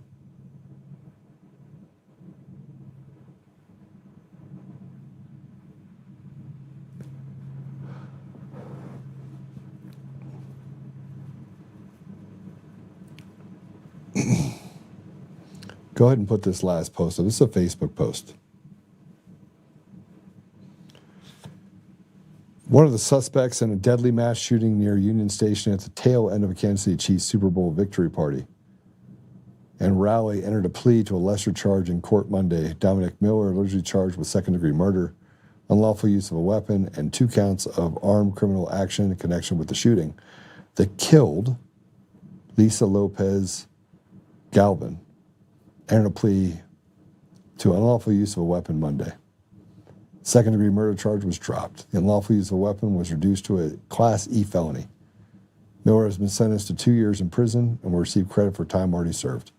Go ahead and put this last post up. This is a Facebook post. One of the suspects in a deadly mass shooting near Union Station at the tail end of a Kansas City Chiefs Super Bowl victory party and rally entered a plea to a lesser charge in court Monday. Dominic Miller allegedly charged with second-degree murder, unlawful use of a weapon, and 2 counts of armed criminal action in connection with the shooting that killed Lisa Lopez Galvin. Entered a plea to unlawful use of a weapon Monday. Second-degree murder charge was dropped. The unlawful use of a weapon was reduced to a Class E felony. Miller has been sentenced to 2 years in prison and will receive credit for time already served.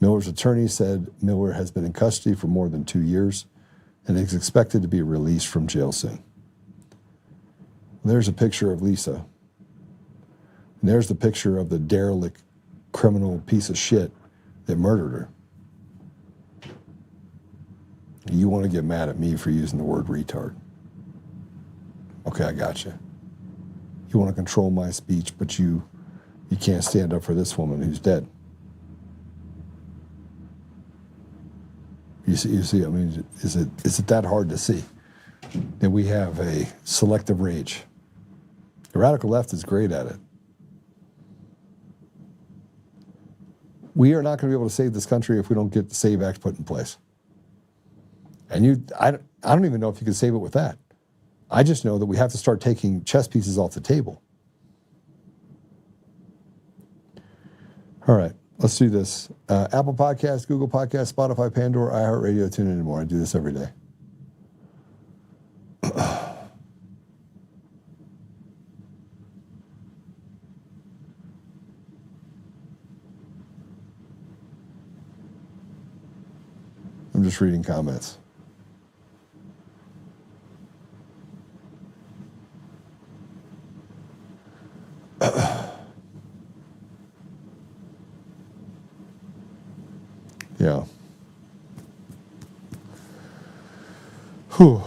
Miller's attorney said Miller has been in custody for more than 2 years and is expected to be released from jail soon. There's a picture of Lisa. And there's the picture of the derelict criminal piece of shit that murdered her. You want to get mad at me for using the word retard. Okay, I got you. You want to control my speech, but you can't stand up for this woman who's dead. You see, I mean, is it that hard to see that we have a selective rage? The radical left is great at it. We are not going to be able to save this country if we don't get the SAVE Act put in place. And I don't even know if you can save it with that. I just know that we have to start taking chess pieces off the table. All right, let's do this. Apple Podcasts, Google Podcasts, Spotify, Pandora, iHeartRadio, Tune in and more. I do this every day. I'm just reading comments. Yeah. Whew.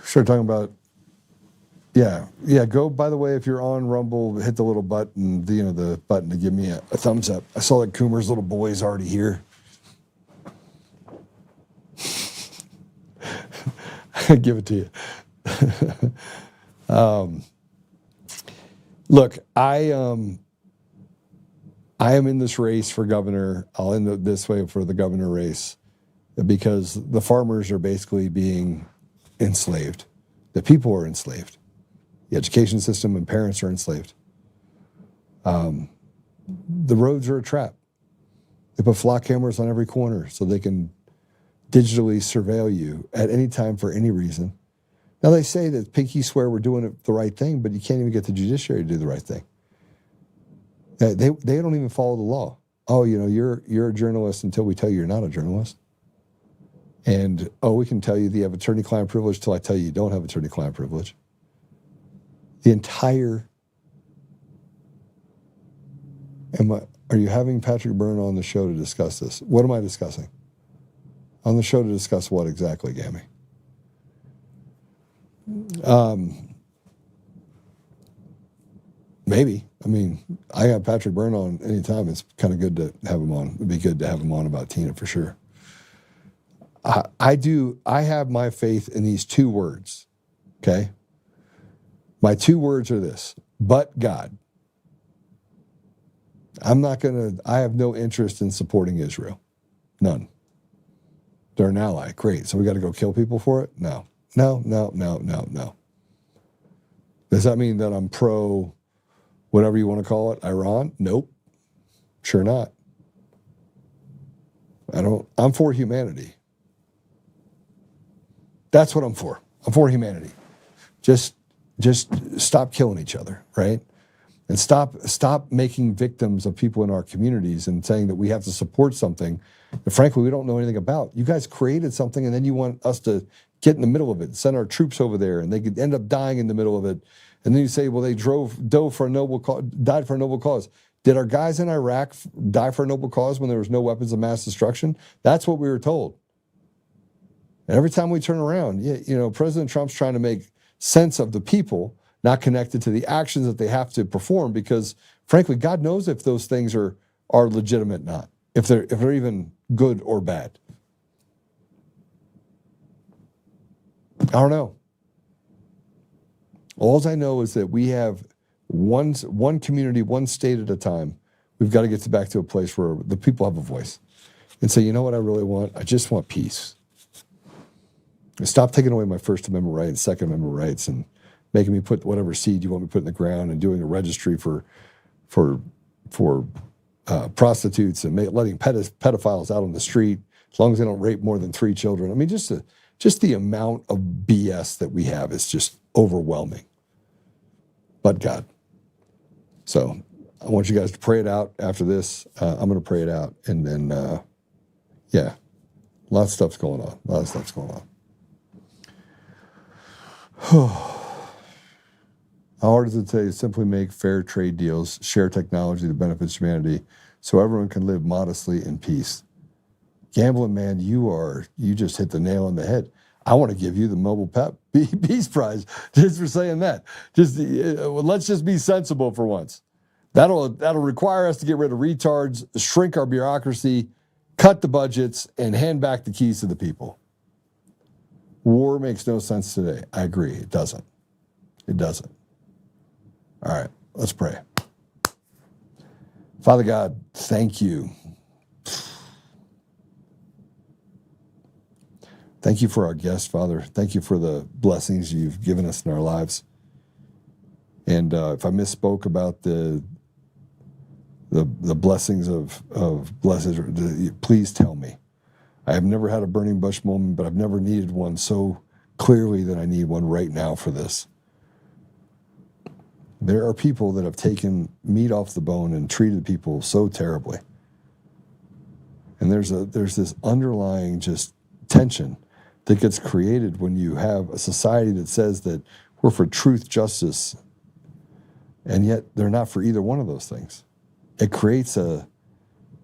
Start talking about. Yeah. Go. By the way, if you're on Rumble, hit the little button. The button to give me a thumbs up. I saw that Coomer's little boy's already here. Give it to you. Look, I am in this race for governor. I'll end it this way for the governor race because the farmers are basically being enslaved. The people are enslaved. The education system and parents are enslaved. The roads are a trap. They put flock cameras on every corner so they can digitally surveil you at any time for any reason. Now they say that pinky swear we're doing it the right thing, but you can't even get the judiciary to do the right thing. They don't even follow the law. oh, you're a journalist until we tell you you're not a journalist. And, oh, we can tell you that you have attorney-client privilege till I tell you you don't have attorney-client privilege. The entire... Are you having Patrick Byrne on the show to discuss this? What am I discussing? On the show to discuss what exactly, Gammy? Maybe. I mean, I got Patrick Byrne on anytime. It's kind of good to have him on. It'd be good to have him on about Tina for sure. I have my faith in these two words, okay? My two words are this: but God. I have no interest in supporting Israel. None. They're an ally. Great. So we got to go kill people for it? No. No. Does that mean that I'm pro whatever you want to call it, Iran? Nope. Sure not. I'm for humanity. That's what I'm for. I'm for humanity. Just stop killing each other, right? And stop making victims of people in our communities and saying that we have to support something that frankly we don't know anything about. You guys created something and then you want us to get in the middle of it, send our troops over there, and they could end up dying in the middle of it. And then you say, well, they died for a noble cause. Did our guys in Iraq die for a noble cause when there was no weapons of mass destruction? That's what we were told. And every time we turn around, President Trump's trying to make sense of the people, not connected to the actions that they have to perform, because frankly, God knows if those things are legitimate or not, if they're even good or bad. I don't know. All I know is that we have one community, one state at a time. We've got to get back to a place where the people have a voice and say, you know what I really want? I just want peace. Stop taking away my First Amendment rights, Second Amendment rights, and making me put whatever seed you want me to put in the ground, and doing a registry for prostitutes, and letting pedophiles out on the street as long as they don't rape more than 3 children. I mean, just the amount of BS that we have is just overwhelming. But God. So I want you guys to pray it out after this. I'm going to pray it out, and then a lot of stuff's going on. How hard is it to simply make fair trade deals, share technology that benefits humanity, so everyone can live modestly in peace? Gambling man, you just hit the nail on the head. I want to give you the Nobel Peace Prize just for saying that. Let's just be sensible for once. That'll require us to get rid of retards, shrink our bureaucracy, cut the budgets, and hand back the keys to the people. War makes no sense today. I agree. It doesn't. All right, let's pray. Father God, thank you. Thank you for our guest, Father. Thank you for the blessings you've given us in our lives. And if I misspoke about the blessings of blessings, please tell me. I have never had a burning bush moment, but I've never needed one so clearly that I need one right now for this. There are people that have taken meat off the bone and treated people so terribly. And there's this underlying just tension that gets created when you have a society that says that we're for truth, justice, and yet they're not for either one of those things. It creates an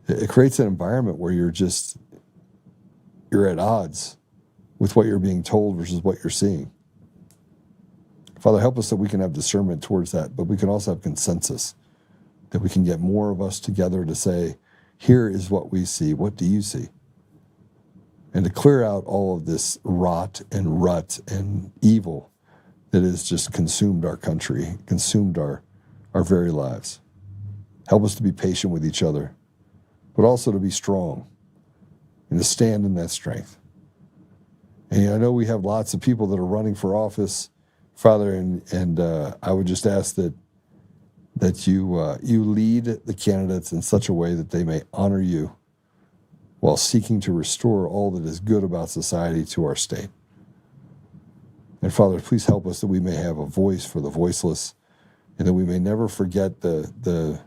environment where you're at odds with what you're being told versus what you're seeing. Father, help us that we can have discernment towards that, but we can also have consensus, that we can get more of us together to say, here is what we see. What do you see? And to clear out all of this rot and rut and evil that has just consumed our country, consumed our very lives. Help us to be patient with each other, but also to be strong and to stand in that strength. And I know we have lots of people that are running for office, Father, and I would just ask that you lead the candidates in such a way that they may honor you while seeking to restore all that is good about society to our state. And Father, please help us that we may have a voice for the voiceless, and that we may never forget the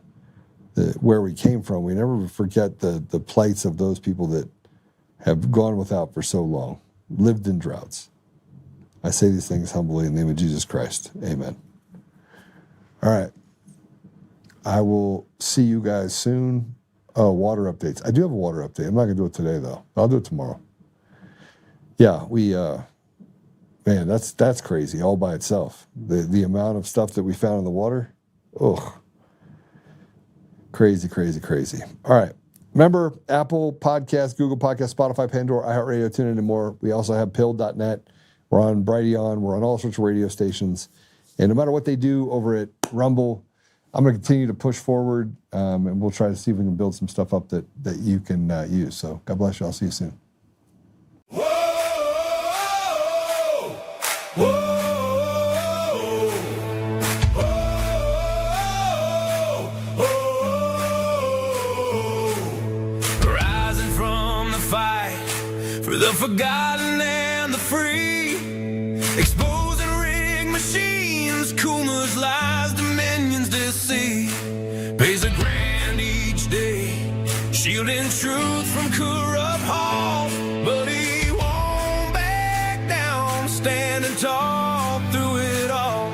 where we came from. We never forget the plights of those people that have gone without for so long, lived in droughts. I say these things humbly in the name of Jesus Christ. Amen. All right. I will see you guys soon. Oh, water updates. I do have a water update. I'm not going to do it today, though. I'll do it tomorrow. Yeah, man, that's crazy all by itself. The amount of stuff that we found in the water. Ugh. Crazy, crazy, crazy. All right. Remember, Apple Podcasts, Google Podcasts, Spotify, Pandora, iHeartRadio, TuneIn, and more. We also have Pill.net. We're on Brighteon. We're on all sorts of radio stations. And no matter what they do over at Rumble, I'm going to continue to push forward, and we'll try to see if we can build some stuff up that you can use. So God bless you. I'll see you soon. Rising from the fight for the forgotten and the free, exposing rigged machines, Coomer's lies, Dominion's deceit, pays a grand each day, shielding truth from corrupt halls, but he won't back down, standing tall through it all.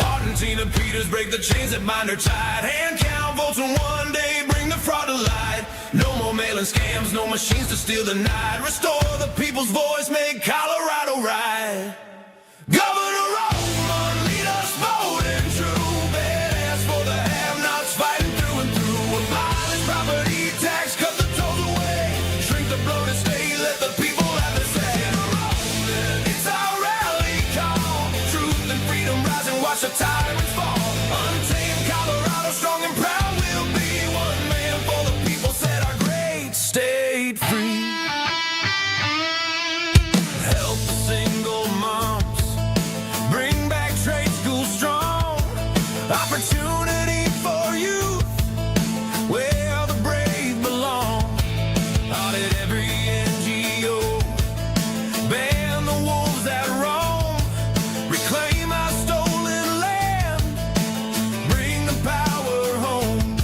Martin, Tina Peters break the chains that bind her tight, hand count votes and one day bring the fraud to light. No more mailing scams, no machines to steal the night. Restore the people's voice, make Colorado right. Governor Oltmann, lead us bold and true. Badass for the have-nots, fighting through and through. Abolish property tax, cut the tolls away. Shrink the bloated state, let the people have their say. It's our rally call. Truth and freedom rise and watch the tyrants fall. Untamed Colorado, strong and proud, we'll be one man for the people. Set our great state free. Help the single moms, bring back trade school strong. Opportunity for youth, where the brave belong. Audit every NGO, ban the wolves that roam. Reclaim our stolen land, bring the power home.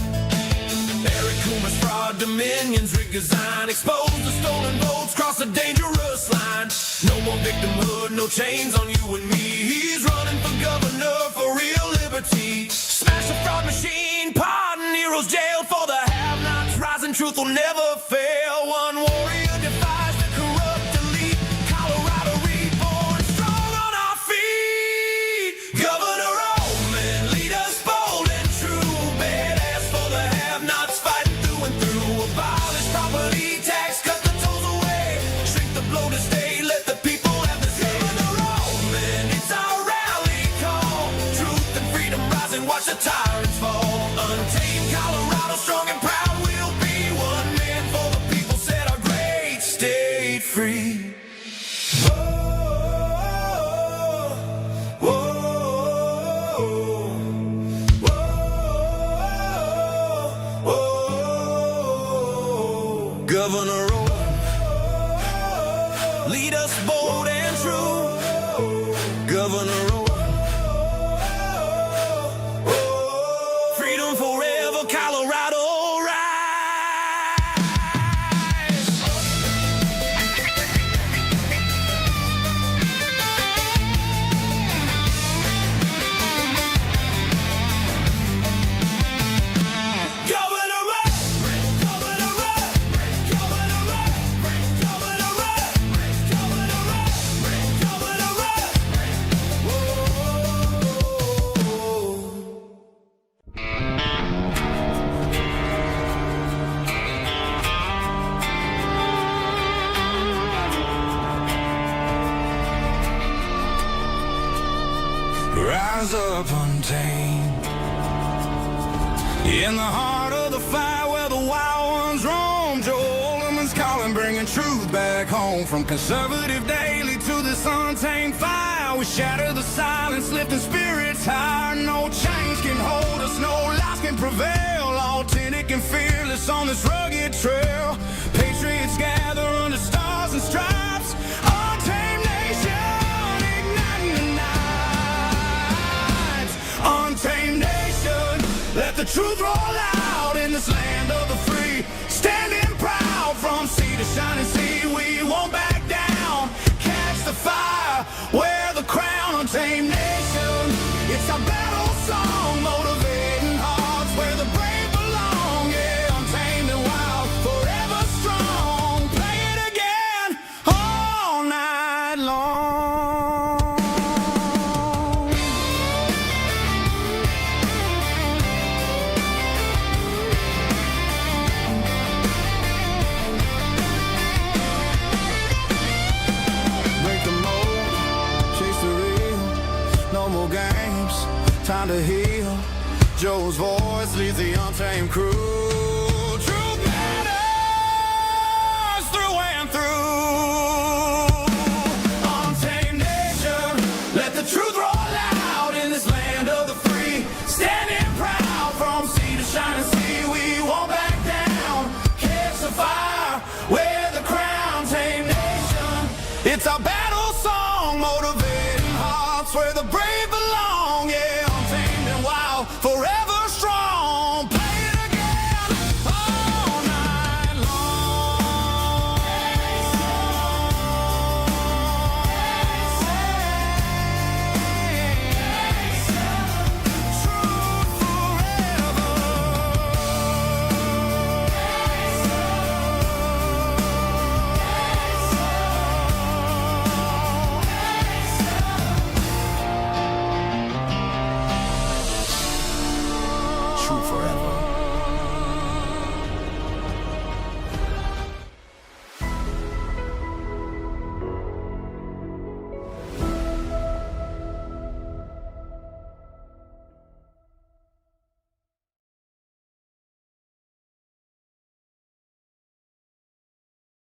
Eric Coomer's fraud, Dominion's rigged design, expose the stolen votes, cross a dangerous line. No more victimhood, no chains on you and me. He's running for governor for real liberty. Smash the fraud machine, pardon heroes jailed for the have-nots. Rising truth will never fail. One warrior defies the corrupt elite. Colorado reborn, strong on our feet. Governor Oltmann, lead us bold and true. Badass for the have-nots, fighting through and through. Abolish property tax, cut the tolls away. Shrink the bloated state, let the people have the say. Governor Oltmann, it's our rally call. Truth and freedom rise and watch the tyrants fall. Untamed Colorado, strong and proud, we'll be one man for the people. Set our great state free. Governor Oltmann, lead us bold and true. Governor Oltmann, freedom forever, Colorado rise. Governor Rise up untamed, in the heart of the fight where the wild ones roam. Joe Oltmann's calling, bringing truth back home. From conservative daily to this untamed fire, we shatter the silence, lifting spirits higher. No chains can hold us, no lies can prevail. Authentic and fearless on this rugged trail. Patriots gather under stars and stripes. Untamed nation, igniting the night. Untamed nation, let the truth roll out in this land of the free. Standing proud from sea to shining sea, we won't back down. Catch the fire, wear the crown, untamed nation. It's our battle song, motivating hearts where the brave belong. Yeah, untamed and wild, forever strong. Play it again all night long. Break the mold, chase the real, no more games, time to heal. Joe's voice leads the untamed crew. Truth matters through and through. Untamed nation, let the truth roll out in this land of the free. Standing proud from sea to shining sea, we won't back down. Catch the fire, wear the crown, tame nation. It's our battle song, motivating hearts where the brave belong. Yeah, untamed and wild, forever